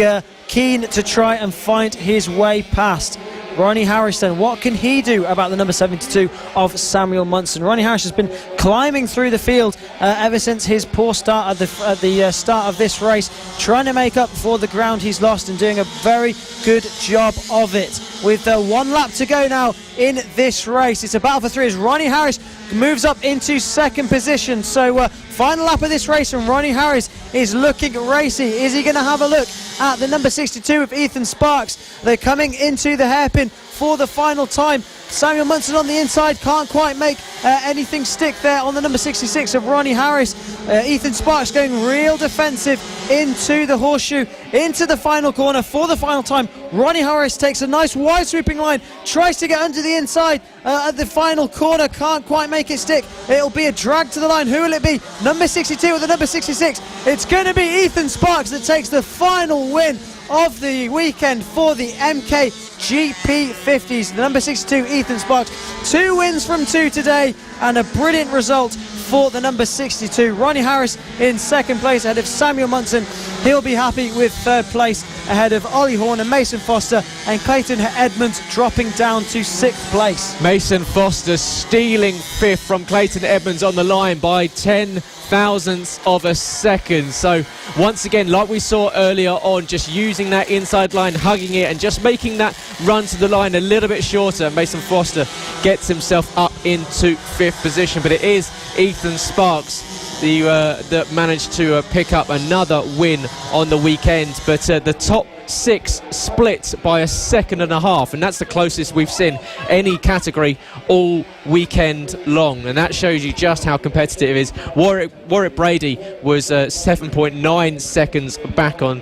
keen to try and find his way past. Ronnie Harris then, what can he do about the number 72 of Samuel Munson? Ronnie Harris has been climbing through the field ever since his poor start at the start of this race, trying to make up for the ground he's lost and doing a very good job of it. With 1 lap to go now in this race, it's a battle for 3 as Ronnie Harris moves up into 2nd position. So final lap of this race, and Ronnie Harris is looking racy. Is he going to have a look at the number 62 of Ethan Sparks? They're coming into the hairpin for the final time. Samuel Munson on the inside can't quite make anything stick there on the number 66 of Ronnie Harris. Ethan Sparks going real defensive into the horseshoe, into the final corner for the final time. Ronnie Harris takes a nice wide sweeping line, tries to get under the inside at the final corner, can't quite make it stick. It'll be a drag to the line. Who will it be? Number 62 or the number 66? It's going to be Ethan Sparks that takes the final win of the weekend for the MKGP 50s. The number 62 Ethan Sparks, 2 wins from 2 today, and a brilliant result for the number 62. Ronnie Harris in 2nd place ahead of Samuel Munson. He'll be happy with 3rd place ahead of Ollie Horner, Mason Foster, and Clayton Edmonds dropping down to 6th place. Mason Foster stealing 5th from Clayton Edmonds on the line by 10 thousandths of a second. So once again, like we saw earlier on, just using that inside line, hugging it, and just making that run to the line a little bit shorter, Mason Foster gets himself up into 5th position. But it is Ethan Sparks that managed to pick up another win on the weekend. But the top 6 split by a second and a half, and that's the closest we've seen any category all weekend long, and that shows you just how competitive it is. Warwick Brady was 7.9 seconds back on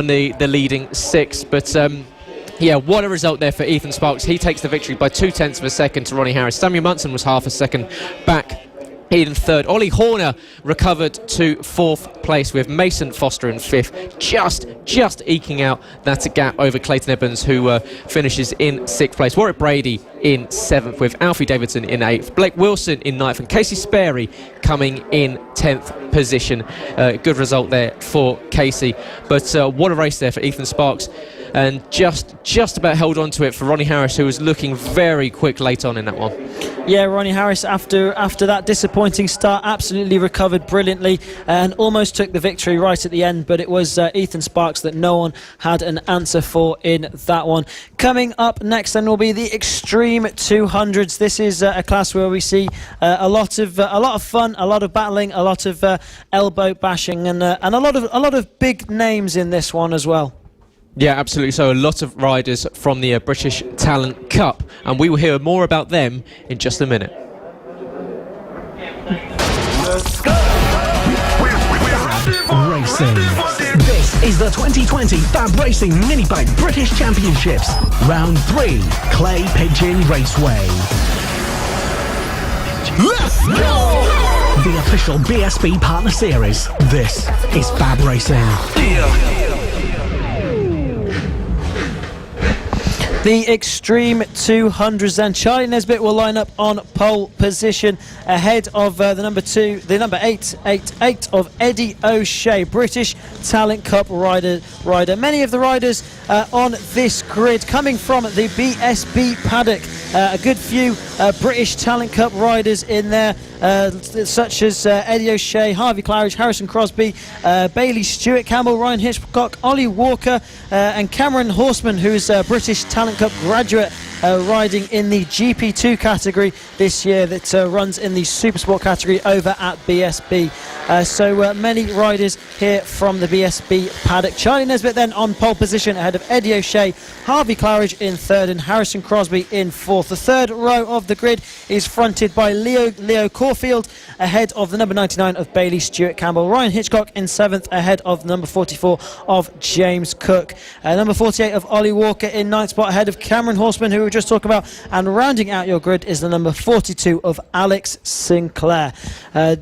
the leading 6, but yeah, what a result there for Ethan Sparks. He takes the victory by 0.2 of a second to Ronnie Harris. Samuel Munson was half a second back in 3rd. Ollie Horner recovered to 4th place with Mason Foster in 5th, just eking out that gap over Clayton Edmonds, who finishes in 6th place. Warwick Brady in 7th, with Alfie Davidson in 8th, Blake Wilson in 9th, and Casey Sperry coming in 10th position. Good result there for Casey. But what a race there for Ethan Sparks. And just about held on to it for Ronnie Harris, who was looking very quick late on in that one. Yeah, Ronnie Harris, after that disappointing start, absolutely recovered brilliantly and almost took the victory right at the end, but it was Ethan Sparks that no one had an answer for in that one. Coming up next then will be the Extreme 200s. This is a class where we see a lot of fun, a lot of battling, a lot of elbow bashing, and a lot of big names in this one as well. Yeah, absolutely. So a lot of riders from the British Talent Cup, and we will hear more about them in just a minute. Let's go! Racing. This is the 2020 FAB-Racing Minibike British Championships. Round 3, Clay Pigeon Raceway. Let's go! The official BSB partner series. This is FAB-Racing. The Extreme 200s then. Charlie Nesbitt will line up on pole position ahead of the number 8 of Eddie O'Shea, British Talent Cup rider. Many of the riders on this grid coming from the BSB paddock. A good few British Talent Cup riders in there, such as Eddie O'Shea, Harvey Claridge, Harrison Crosby, Bailey Stewart, Campbell, Ryan Hitchcock, Ollie Walker, and Cameron Horseman, who is a British Talent Cup graduate, riding in the GP2 category this year, that runs in the Supersport category over at BSB. So many riders here from the BSB paddock. Charlie Nesbitt then on pole position ahead of Eddie O'Shea, Harvey Claridge in 3rd and Harrison Crosby in 4th. The 3rd row of the grid is fronted by Leo Caulfield ahead of the number 99 of Bailey Stewart Campbell, Ryan Hitchcock in 7th ahead of number 44 of James Cook, number 48 of Ollie Walker in 9th spot ahead of Cameron Horseman, who we were just talking about, and rounding out your grid is the number 42 of Alex Sinclair.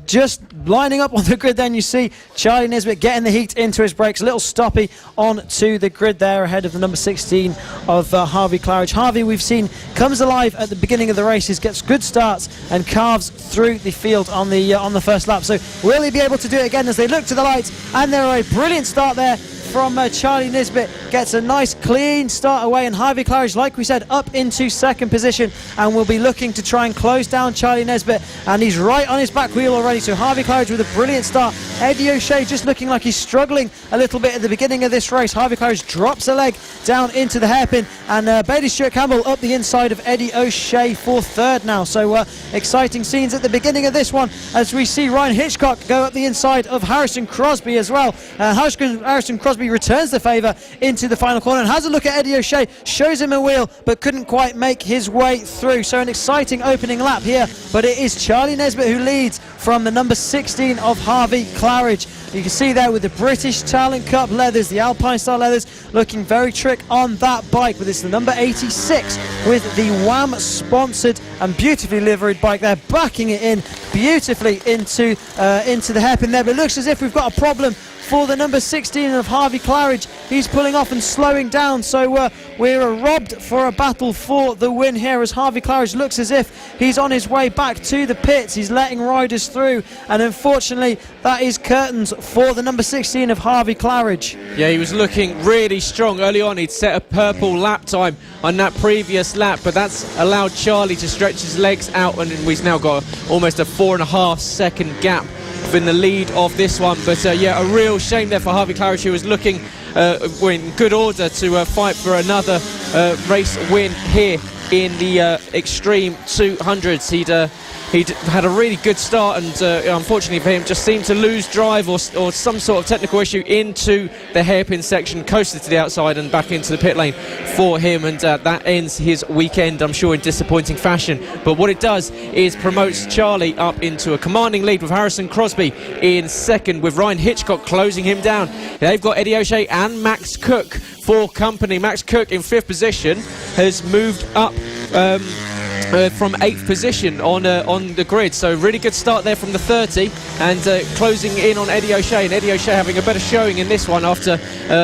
Just lining up on the grid then, you see Charlie Nesbitt getting the heat into his brakes, a little stoppy onto the grid there ahead of the number 16 of Harvey Claridge. Harvey, we've seen, comes alive at the beginning of the races, gets good starts and carves through the field on the first lap. So will he be able to do it again as they look to the lights? And there are a brilliant start there from Charlie Nesbitt, gets a nice clean start away, and Harvey Claridge, like we said, up into 2nd position, and will be looking to try and close down Charlie Nesbitt, and he's right on his back wheel already. So Harvey Claridge with a brilliant start. Eddie O'Shea just looking like he's struggling a little bit at the beginning of this race. Harvey Claridge drops a leg down into the hairpin, and Bailey Stewart Campbell up the inside of Eddie O'Shea for 3rd now. So exciting scenes at the beginning of this one as we see Ryan Hitchcock go up the inside of Harrison Crosby as well. Harrison Crosby returns the favour into the final corner and has a look at Eddie O'Shea, shows him a wheel but couldn't quite make his way through. So an exciting opening lap here, but it is Charlie Nesbitt who leads from the number 16 of Harvey Claridge. You can see there with the British Talent Cup leathers, the Alpine style leathers, looking very trick on that bike, but it's the number 86 with the WAM sponsored and beautifully liveried bike there, backing it in beautifully into the hairpin there. But it looks as if we've got a problem for the number 16 of Harvey Claridge. He's pulling off and slowing down, so we're robbed for a battle for the win here as Harvey Claridge looks as if he's on his way back to the pits. He's letting riders through, and unfortunately that is curtains for the number 16 of Harvey Claridge. Yeah, he was looking really strong early on. He'd set a purple lap time on that previous lap, but that's allowed Charlie to stretch his legs out, and we've now got almost a 4.5 second gap in the lead of this one. But yeah, a real shame there for Harvey Claridge, who was looking in good order to fight for another race win here in the Extreme 200s. He'd had a really good start, and unfortunately for him, just seemed to lose drive or some sort of technical issue into the hairpin section, coasted to the outside and back into the pit lane for him, and that ends his weekend, I'm sure, in disappointing fashion. But what it does is promotes Charlie up into a commanding lead with Harrison Crosby in 2nd, with Ryan Hitchcock closing him down. They've got Eddie O'Shea and Max Cook for company. Max Cook in 5th position has moved up from 8th position on the grid. So really good start there from the 30, and closing in on Eddie O'Shea. And Eddie O'Shea having a better showing in this one after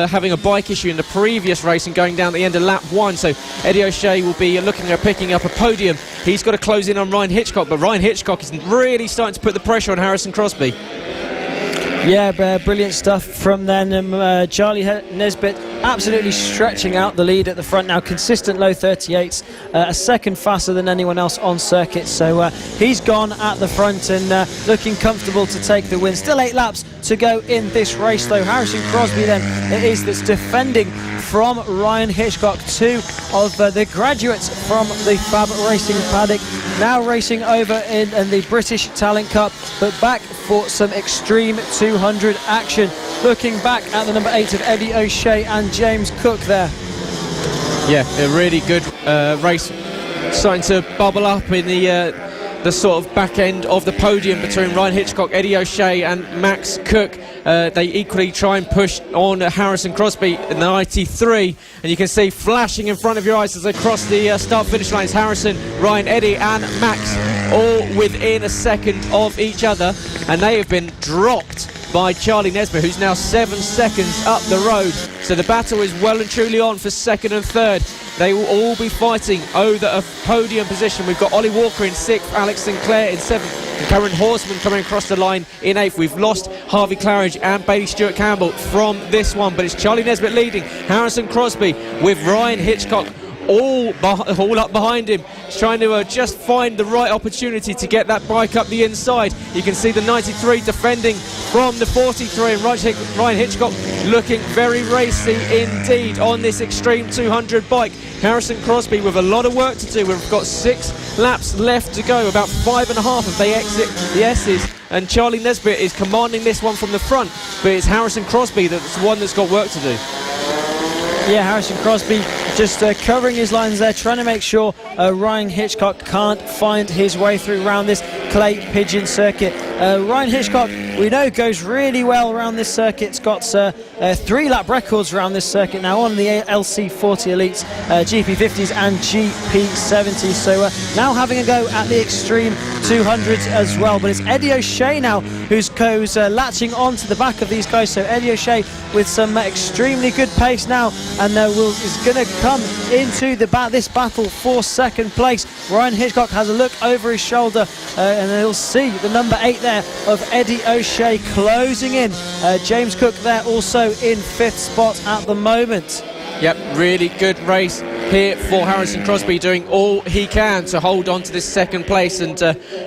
having a bike issue in the previous race and going down at the end of lap 1. So Eddie O'Shea will be looking at picking up a podium. He's got to close in on Ryan Hitchcock, but Ryan Hitchcock is really starting to put the pressure on Harrison Crosby. Yeah, brilliant stuff from then. Charlie Nesbitt absolutely stretching out the lead at the front now. Consistent low 38s, a second faster than anyone else on circuit. So he's gone at the front and looking comfortable to take the win. Still 8 laps to go in this race, though. Harrison Crosby then it is that's defending from Ryan Hitchcock. 2 of the graduates from the FAB-Racing paddock now racing over in the British Talent Cup, but back for some extreme 200 action. Looking back at the number 8 of Eddie O'Shea and James Cook there. Yeah, a really good race, starting to bubble up in the sort of back end of the podium between Ryan Hitchcock, Eddie O'Shea and Max Cook. They equally try and push on Harrison Crosby in the 93, and you can see flashing in front of your eyes as they cross the start-finish lines. Harrison, Ryan, Eddie and Max all within a second of each other, and they have been dropped by Charlie Nesbitt, who's now 7 seconds up the road. So the battle is well and truly on for second and third. They will all be fighting over a podium position. We've got Ollie Walker in 6th, Alex Sinclair in 7th, and Cameron Horseman coming across the line in 8th. We've lost Harvey Claridge and Bailey Stewart Campbell from this one, but it's Charlie Nesbitt leading. Harrison Crosby with Ryan Hitchcock all up behind him. He's trying to just find the right opportunity to get that bike up the inside. You can see the 93 defending from the 43, and Ryan Hitchcock looking very racy indeed on this Extreme 200 bike. Harrison Crosby with a lot of work to do. We've got 6 laps left to go, about 5.5 if they exit the S's, and Charlie Nesbitt is commanding this one from the front, but it's Harrison Crosby that's the one that's got work to do. Yeah, Harrison Crosby just covering his lines there, trying to make sure Ryan Hitchcock can't find his way through around this clay pigeon circuit. Ryan Hitchcock, we know, goes really well around this circuit. It's got 3 lap records around this circuit now on the LC40 Elites, GP50s and GP70s. So now having a go at the Extreme 200s as well. But it's Eddie O'Shea now who's goes latching onto the back of these guys. So Eddie O'Shea with some extremely good pace now, and is going to come into this battle for second place. Ryan Hitchcock has a look over his shoulder, and he'll see the number 8 there of Eddie O'Shea closing in. James Cook there also in 5th spot at the moment. Yep, really good race here for Harrison Crosby, doing all he can to hold on to this second place and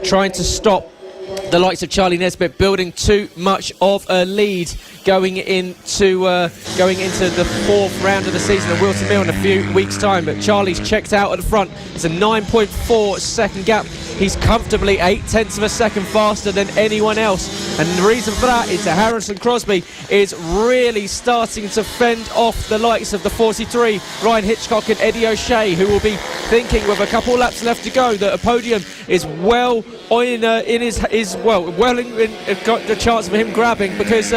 trying to stop the likes of Charlie Nesbitt building too much of a lead going into the 4th round of the season at Wilton Mill in a few weeks' time. But Charlie's checked out at the front. It's a 9.4 second gap. He's comfortably 0.8 of a second faster than anyone else, and the reason for that is that Harrison Crosby is really starting to fend off the likes of the 43, Ryan Hitchcock and Eddie O'Shea, who will be thinking with a couple laps left to go that a podium is well in got the chance of him grabbing, because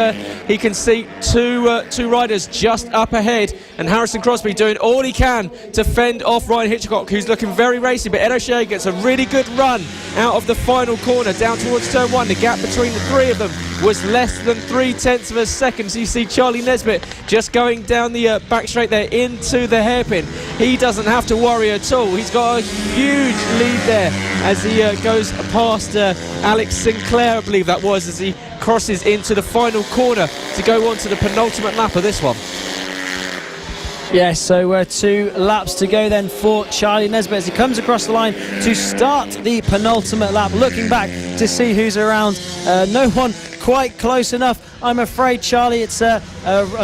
he can see two riders just up ahead, and Harrison Crosby doing all he can to fend off Ryan Hitchcock, who's looking very racy. But Ed O'Shea gets a really good run out of the final corner down towards turn 1. The gap between the 3 of them was less than 0.3 of a second. So you see Charlie Nesbitt just going down the back straight there into the hairpin. He doesn't have to worry at all. He's got a huge lead there as he goes past Alex Sinclair, I believe that was, as he crosses into the final corner to go on to the penultimate lap of this one. Yeah, so 2 laps to go then for Charlie Nesbitt as he comes across the line to start the penultimate lap. Looking back to see who's around. No one quite close enough, I'm afraid, Charlie. It's a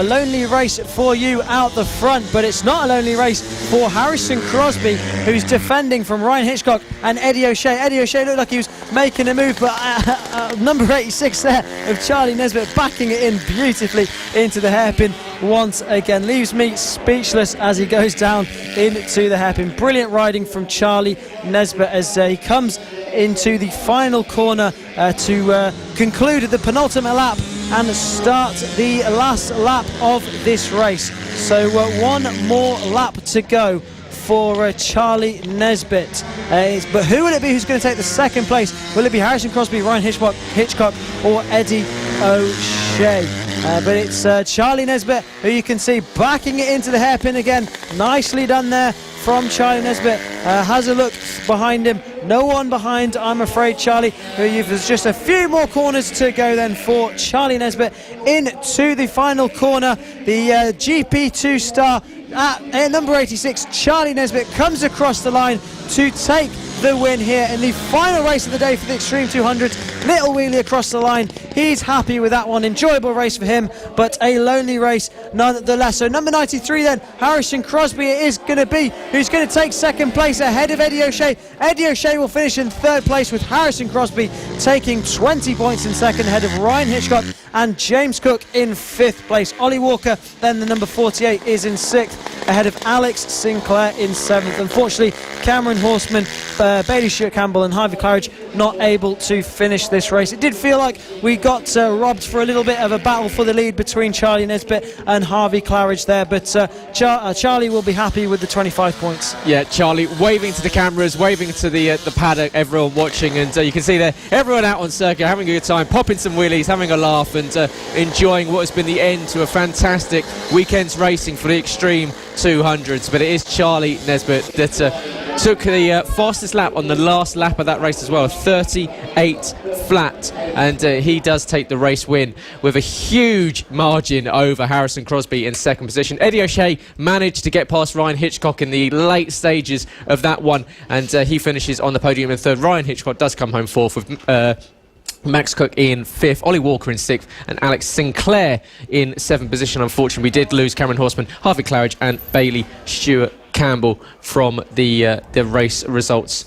lonely race for you out the front, but it's not a lonely race for Harrison Crosby, who's defending from Ryan Hitchcock and Eddie O'Shea. Eddie O'Shea looked like he was making a move, but number 86 there of Charlie Nesbitt backing it in beautifully into the hairpin once again. Leaves me speechless as he goes down into the hairpin. Brilliant riding from Charlie Nesbitt as he comes into the final corner to conclude the penultimate lap and start the last lap of this race. So 1 more lap to go for Charlie Nesbitt. But who will it be who's going to take the second place? Will it be Harrison Crosby, Ryan Hitchcock or Eddie O'Shea? But it's Charlie Nesbitt, who you can see backing it into the hairpin again. Nicely done there from Charlie Nesbitt. Has a look behind him. No one behind, I'm afraid, Charlie. There's just a few more corners to go then for Charlie Nesbitt. Into the final corner, the GP2 star at number 86, Charlie Nesbitt, comes across the line to take the win here in the final race of the day for the Extreme 200. Little wheelie across the line. He's happy with that one. Enjoyable race for him, but a lonely race nonetheless. So number 93 then, Harrison Crosby it is going to be, who's going to take second place ahead of Eddie O'Shea. Eddie O'Shea will finish in third place, with Harrison Crosby taking 20 points in second ahead of Ryan Hitchcock and James Cook in fifth place. Ollie Walker, then the number 48, is in sixth ahead of Alex Sinclair in seventh. Unfortunately, Cameron Horseman, Bailey Stewart Campbell and Harvey Claridge not able to finish this race. It did feel like we got robbed for a little bit of a battle for the lead between Charlie Nesbitt and Harvey Claridge there, but Charlie will be happy with the 25 points. Yeah, Charlie waving to the cameras, waving to the paddock, everyone watching, and you can see there everyone out on circuit having a good time, popping some wheelies, having a laugh, and enjoying what has been the end to a fantastic weekend's racing for the Extreme 200s. But it is Charlie Nesbitt that took the fastest lap on the last lap of that race as well, 38 flat, and he does take the race win with a huge margin over Harrison Crosby in second position. Eddie O'Shea managed to get past Ryan Hitchcock in the late stages of that one, and he finishes on the podium in third. Ryan Hitchcock does come home fourth with Max Cook in fifth, Ollie Walker in sixth, and Alex Sinclair in seventh position. Unfortunately, we did lose Cameron Horseman, Harvey Claridge and Bailey Stewart Campbell from the race results.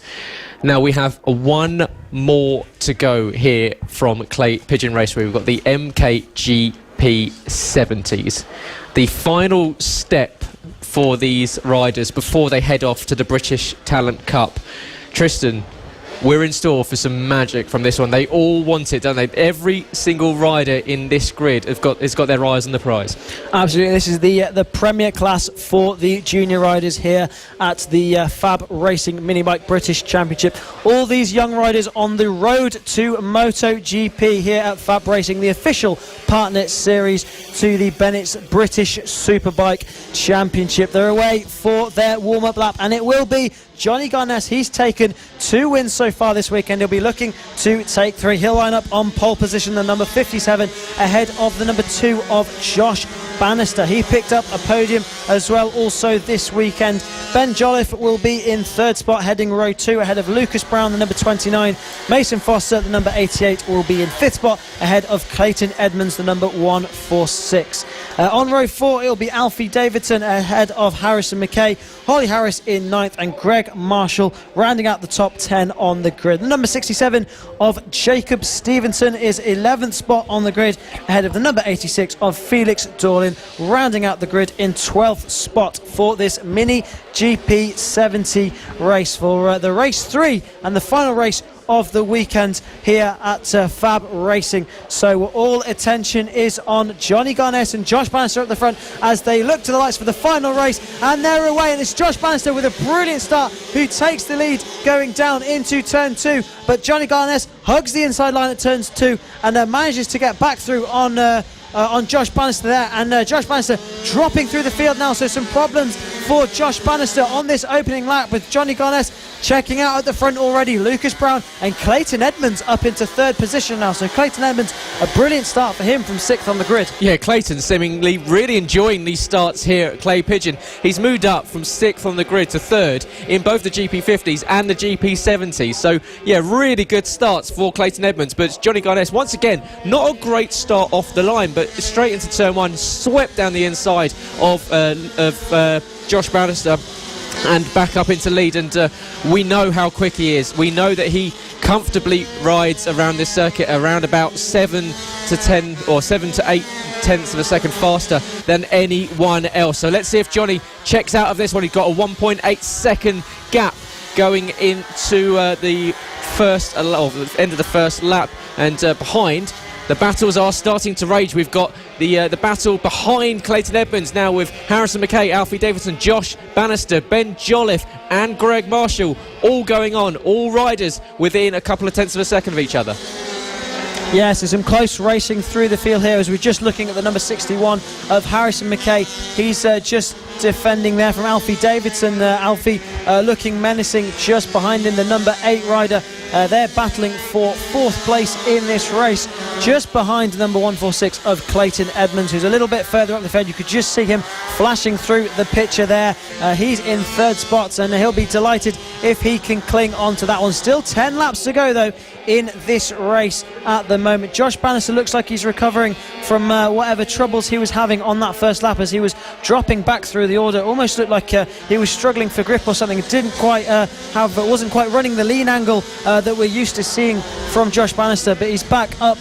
Now we have one more to go here from Clay Pigeon Raceway. We've got the MKGP 70s. The final step for these riders before they head off to the British Talent Cup. Tristan, we're in store for some magic from this one. They all want it, don't they? Every single rider in this grid has got their eyes on the prize. Absolutely. This is the premier class for the junior riders here at the FAB-Racing Minibike British Championship. All these young riders on the road to MotoGP here at FAB-Racing, the official partner series to the Bennett's British Superbike Championship. They're away for their warm-up lap, and it will be Johnny Garnes. He's taken 2 wins so far this weekend. He'll be looking to take 3. He'll line up on pole position, the number 57, ahead of the number 2 of Josh Bannister. He picked up a podium as well also this weekend. Ben Jolliffe will be in third spot, heading row 2, ahead of Lucas Brown, the number 29. Mason Foster, the number 88, will be in fifth spot, ahead of Clayton Edmonds, the number 146. On row 4, it'll be Alfie Davidson ahead of Harrison McKay, Holly Harris in ninth, and Greg Marshall rounding out the top 10 on the grid. The number 67 of Jacob Stevenson is 11th spot on the grid, ahead of the number 86 of Felix Dorlin, rounding out the grid in 12th spot for this Mini GP 70 race for the race 3 and the final race of the weekend here at FAB-Racing. So all attention is on Johnny Garnes and Josh Bannister at the front as they look to the lights for the final race, and they're away, and it's Josh Bannister with a brilliant start who takes the lead going down into turn 2, but Johnny Garnes hugs the inside line at turns 2 and manages to get back through on Josh Bannister there, and Josh Bannister dropping through the field now, so some problems for Josh Bannister on this opening lap, with Johnny Garnes checking out at the front already. Lucas Brown and Clayton Edmonds up into third position now, so Clayton Edmonds, a brilliant start for him from 6th on the grid. Yeah, Clayton seemingly really enjoying these starts here at Clay Pigeon. He's moved up from 6th on the grid to 3rd in both the GP50s and the GP70s, so yeah, really good starts for Clayton Edmonds. But Johnny Garnes, once again, not a great start off the line, but straight into turn 1, swept down the inside of Josh Bannister and back up into lead, and we know how quick he is. We know that he comfortably rides around this circuit around about 7 to 10 or 7 to 8 tenths of a second faster than anyone else. So let's see if Johnny checks out of this one. He's got a 1.8 second gap going into the end of the first lap, and behind, the battles are starting to rage. We've got the battle behind Clayton Edmonds now with Harrison McKay, Alfie Davidson, Josh Bannister, Ben Jolliffe and Greg Marshall all going on, all riders within a couple of tenths of a second of each other. Yes, there's some close racing through the field here as we're just looking at the number 61 of Harrison McKay. He's just defending there from Alfie Davidson. Alfie looking menacing just behind him, the number 8 rider. They're battling for 4th place in this race, just behind the number 146 of Clayton Edmonds, who's a little bit further up the field. You could just see him flashing through the picture there. He's in 3rd spot, and he'll be delighted if he can cling on to that one. Still 10 laps to go, though, in this race at the moment. Josh Bannister looks like he's recovering from whatever troubles he was having on that first lap as he was dropping back through the order. Almost looked like he was struggling for grip or something. It didn't quite wasn't quite running the lean angle that we're used to seeing from Josh Bannister, but he's back up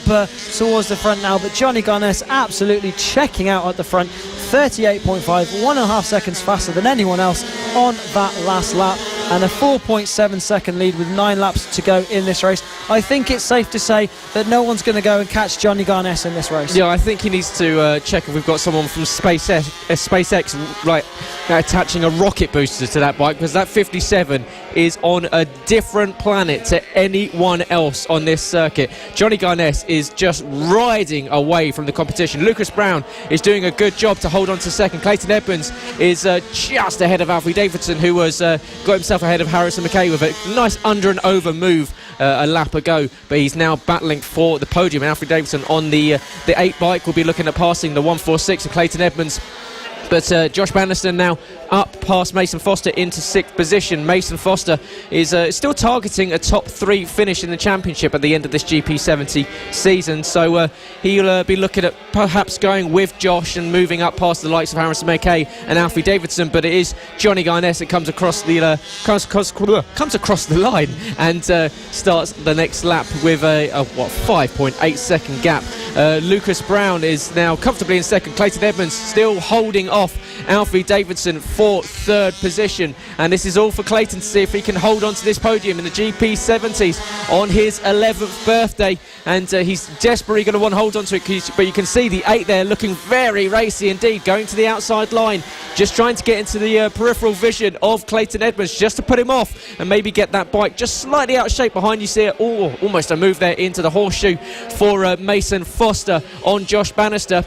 towards the front now. But Johnny Garnes absolutely checking out at the front, 38.5, 1.5 seconds faster than anyone else on that last lap, and a 4.7 second lead with 9 laps to go in this race. I think it's safe to say that no one's going to go and catch Johnny Garnes in this race. Yeah, I think he needs to check if we've got someone from SpaceX right attaching a rocket booster to that bike, because that 57 is on a different planet to anyone else on this circuit. Johnny Garnes is just riding away from the competition. Lucas Brown is doing a good job to hold on to second. Clayton Edmonds is just ahead of Alfie Davidson, who was got himself ahead of Harrison McKay with a nice under and over move a lap ago, but he's now battling for the podium. Alfie Davidson on the 8 bike will be looking at passing the 146 of Clayton Edmonds. But Josh Bannister now up past Mason Foster into 6th position. Mason Foster is still targeting a top 3 finish in the championship at the end of this GP70 season, so he'll be looking at perhaps going with Josh and moving up past the likes of Harrison McKay and Alfie Davidson. But it is Johnny Garnes that comes across the line and starts the next lap with a 5.8 second gap. Lucas Brown is now comfortably in second. Clayton Edmonds still holding off Alfie Davidson for 3rd position, and this is all for Clayton to see if he can hold on to this podium in the GP70s on his 11th birthday, and he's desperately going to want to hold on to it. But you can see the 8 there looking very racy indeed, going to the outside line, just trying to get into the peripheral vision of Clayton Edmonds, just to put him off and maybe get that bike just slightly out of shape behind. You see it, almost a move there into the horseshoe for Mason Foster on Josh Bannister.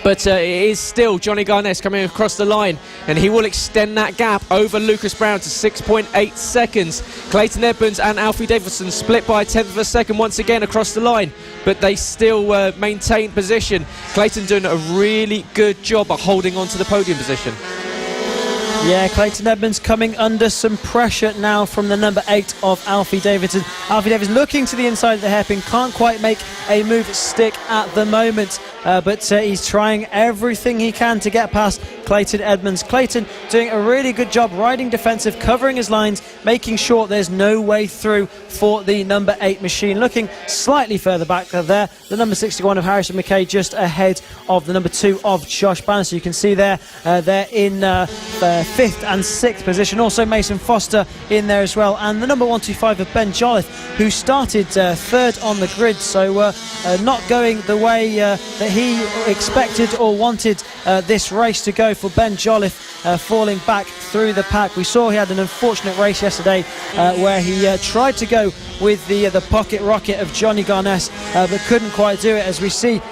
But it is still Johnny Garnes coming across the line, and he will extend that gap over Lucas Brown to 6.8 seconds. Clayton Edmonds and Alfie Davidson split by a tenth of a second once again across the line, but they still maintain position. Clayton doing a really good job at holding on to the podium position. Yeah, Clayton Edmonds coming under some pressure now from the number 8 of Alfie Davidson. Alfie Davidson looking to the inside of the hairpin, can't quite make a move stick at the moment, but he's trying everything he can to get past Clayton Edmonds. Clayton doing a really good job riding defensive, covering his lines, making sure there's no way through for the number 8 machine. Looking slightly further back there, the number 61 of Harrison McKay just ahead of the number 2 of Josh Bannister. You can see there they're in 5th and 6th position. Also Mason Foster in there as well, and the number 125 of Ben Jolliffe, who started 3rd on the grid, so not going the way that he expected or wanted this race to go for Ben Jolliffe, falling back through the pack. We saw he had an unfortunate race yesterday where he tried to go with the pocket rocket of Johnny Garnes, but couldn't quite do it, as we see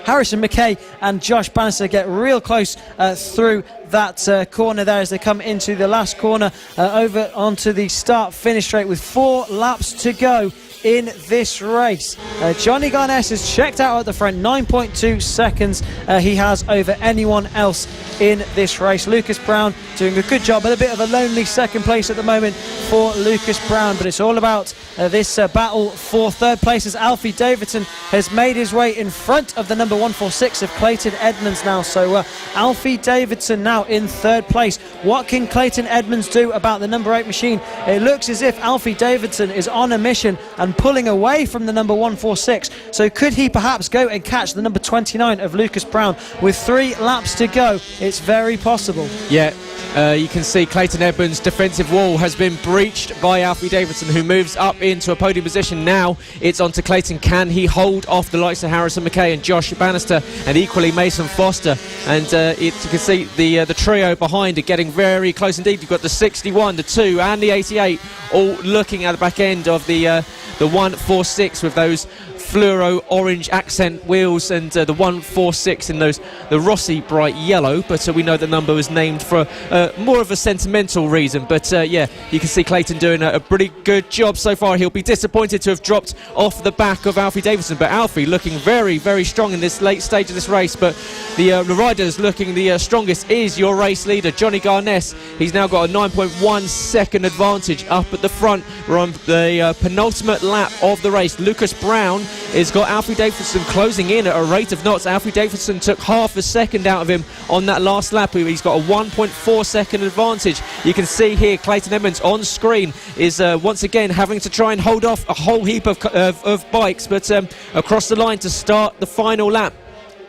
Harrison McKay and Josh Bannister get real close through that corner there as they come into the last corner over onto the start-finish straight with 4 laps to go in this race. Johnny Garnes has checked out at the front, 9.2 seconds he has over anyone else in this race. Lucas Brown doing a good job, but a bit of a lonely second place at the moment for Lucas Brown, but it's all about this battle for 3rd place as Alfie Davidson has made his way in front of the number 146 of Clayton Edmonds now. So Alfie Davidson now in 3rd place. What can Clayton Edmonds do about the number 8 machine? It looks as if Alfie Davidson is on a mission and pulling away from the number 146. So could he perhaps go and catch the number 29 of Lucas Brown with 3 laps to go? It's very possible. Yeah. You can see Clayton Edmonds' defensive wall has been breached by Alfie Davidson, who moves up into a podium position. Now it's on to Clayton. Can he hold off the likes of Harrison McKay and Josh Bannister, and equally Mason Foster? And you can see the trio behind it getting very close indeed. You've got the 61, the 2 and the 88 all looking at the back end of the 146 with those fluoro orange accent wheels, and the 146 in the Rossi bright yellow, but we know the number was named for more of a sentimental reason. But yeah, you can see Clayton doing a pretty good job so far. He'll be disappointed to have dropped off the back of Alfie Davidson, but Alfie looking very, very strong in this late stage of this race. But the riders looking the strongest is your race leader, Johnny Garness. He's now got a 9.1 second advantage up at the front. We're on the penultimate lap of the race. Lucas Brown has got Alfie Davidson closing in at a rate of knots. Alfie Davidson took half a second out of him on that last lap. He's got a 1.4 second advantage. You can see here Clayton Edmonds on screen is once again having to try and hold off a whole heap of bikes, but across the line to start the final lap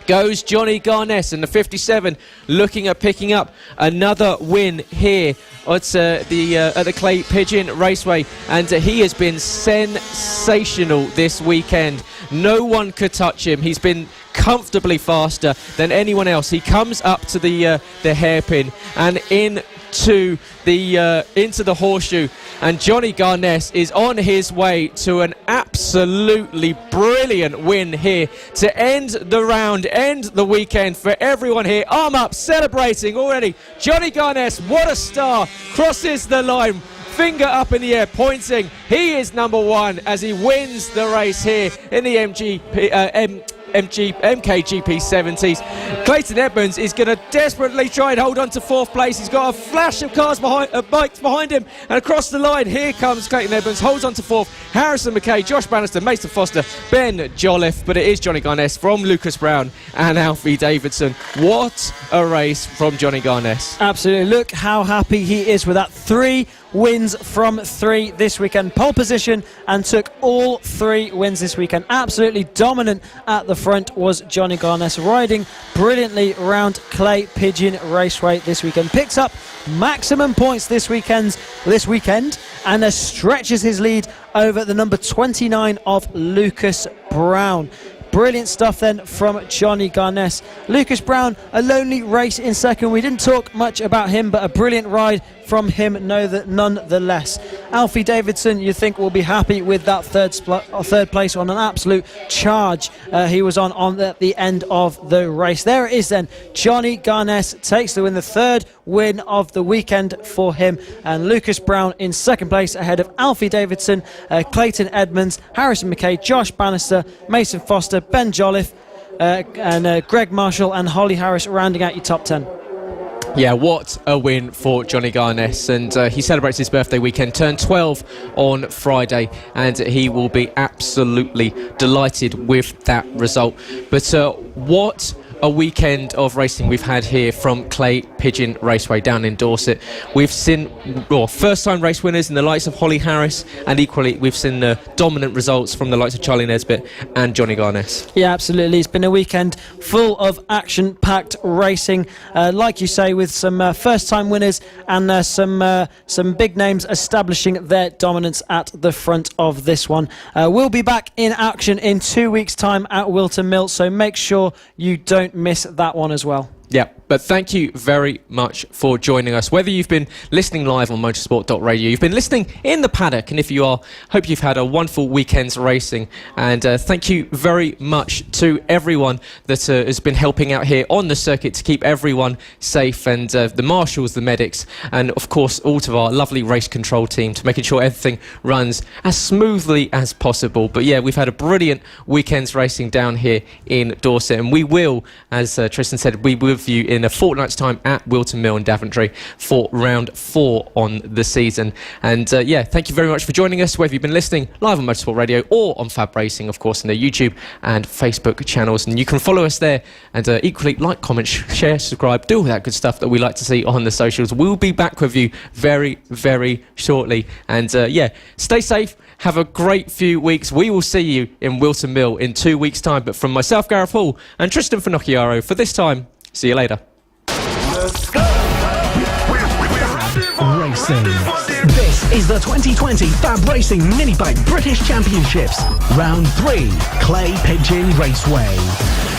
goes Johnny Garness, and the 57 looking at picking up another win here at the Clay Pigeon Raceway, and he has been sensational this weekend. No one could touch him. He's been comfortably faster than anyone else. He comes up to the hairpin and into the horseshoe, and Johnny Garness is on his way to an absolutely brilliant win here to end the round, end the weekend for everyone here. Arm up, celebrating already. Johnny Garness, what a star, crosses the line, finger up in the air, pointing. He is number one as he wins the race here in the MKGP 70s. Clayton Edmonds is going to desperately try and hold on to fourth place. He's got a flash of cars bikes behind him, and across the line here comes Clayton Edmonds, holds on to fourth. Harrison McKay, Josh Bannister, Mason Foster, Ben Jolliffe, but it is Johnny Garness from Lucas Brown and Alfie Davidson. What a race from Johnny Garness. Absolutely. Look how happy he is with that. 3 wins from 3 this weekend. Pole position and took all 3 wins this weekend. Absolutely dominant at the front was Johnny Garness, riding brilliantly around Clay Pigeon Raceway this weekend. Picks up maximum points this weekend and stretches his lead over the number 29 of Lucas Brown. Brilliant stuff then from Johnny Garness. Lucas Brown, a lonely race in second. We didn't talk much about him, but a brilliant ride from him nonetheless. Alfie Davidson, you think, will be happy with that third place on an absolute charge he was on at the end of the race. There it is then. Johnny Garness takes the win, the 3rd win of the weekend for him, and Lucas Brown in second place ahead of Alfie Davidson, Clayton Edmonds, Harrison McKay, Josh Bannister, Mason Foster, Ben Jolliffe, and Greg Marshall and Holly Harris rounding out your top 10. Yeah, what a win for Johnny Garness, and he celebrates his birthday weekend, turned 12 on Friday, and he will be absolutely delighted with that result. But what a weekend of racing we've had here from Clay Pigeon Raceway down in Dorset. We've seen first-time race winners in the likes of Holly Harris, and equally we've seen dominant results from the likes of Charlie Nesbitt and Johnny Garness. Yeah, absolutely. It's been a weekend full of action-packed racing, like you say, with some first-time winners and some big names establishing their dominance at the front of this one. We'll be back in action in 2 weeks' time at Wilton Mill, so make sure you don't miss that one as well. Yeah, but thank you very much for joining us. Whether you've been listening live on motorsport.radio, you've been listening in the paddock, and if you are, hope you've had a wonderful weekend's racing. And thank you very much to everyone that has been helping out here on the circuit to keep everyone safe, and the marshals, the medics, and of course all of our lovely race control team to making sure everything runs as smoothly as possible. But yeah, we've had a brilliant weekend's racing down here in Dorset, and we will, as Tristan said, we will with you in a fortnight's time at Wilton Mill in Daventry for round 4 on the season. And yeah, thank you very much for joining us, whether you've been listening live on Motorsport Radio or on FAB-Racing, of course, in the YouTube and Facebook channels. And you can follow us there, and equally like, comment, share, subscribe, do all that good stuff that we like to see on the socials. We'll be back with you very, very shortly. And yeah, stay safe. Have a great few weeks. We will see you in Wilton Mill in 2 weeks' time. But from myself, Gareth Hall, and Tristan Finocchiaro, for this time, see you later. Racing. This This is the 2020 FAB-Racing Minibike British Championships. Round 3, Clay Pigeon Raceway.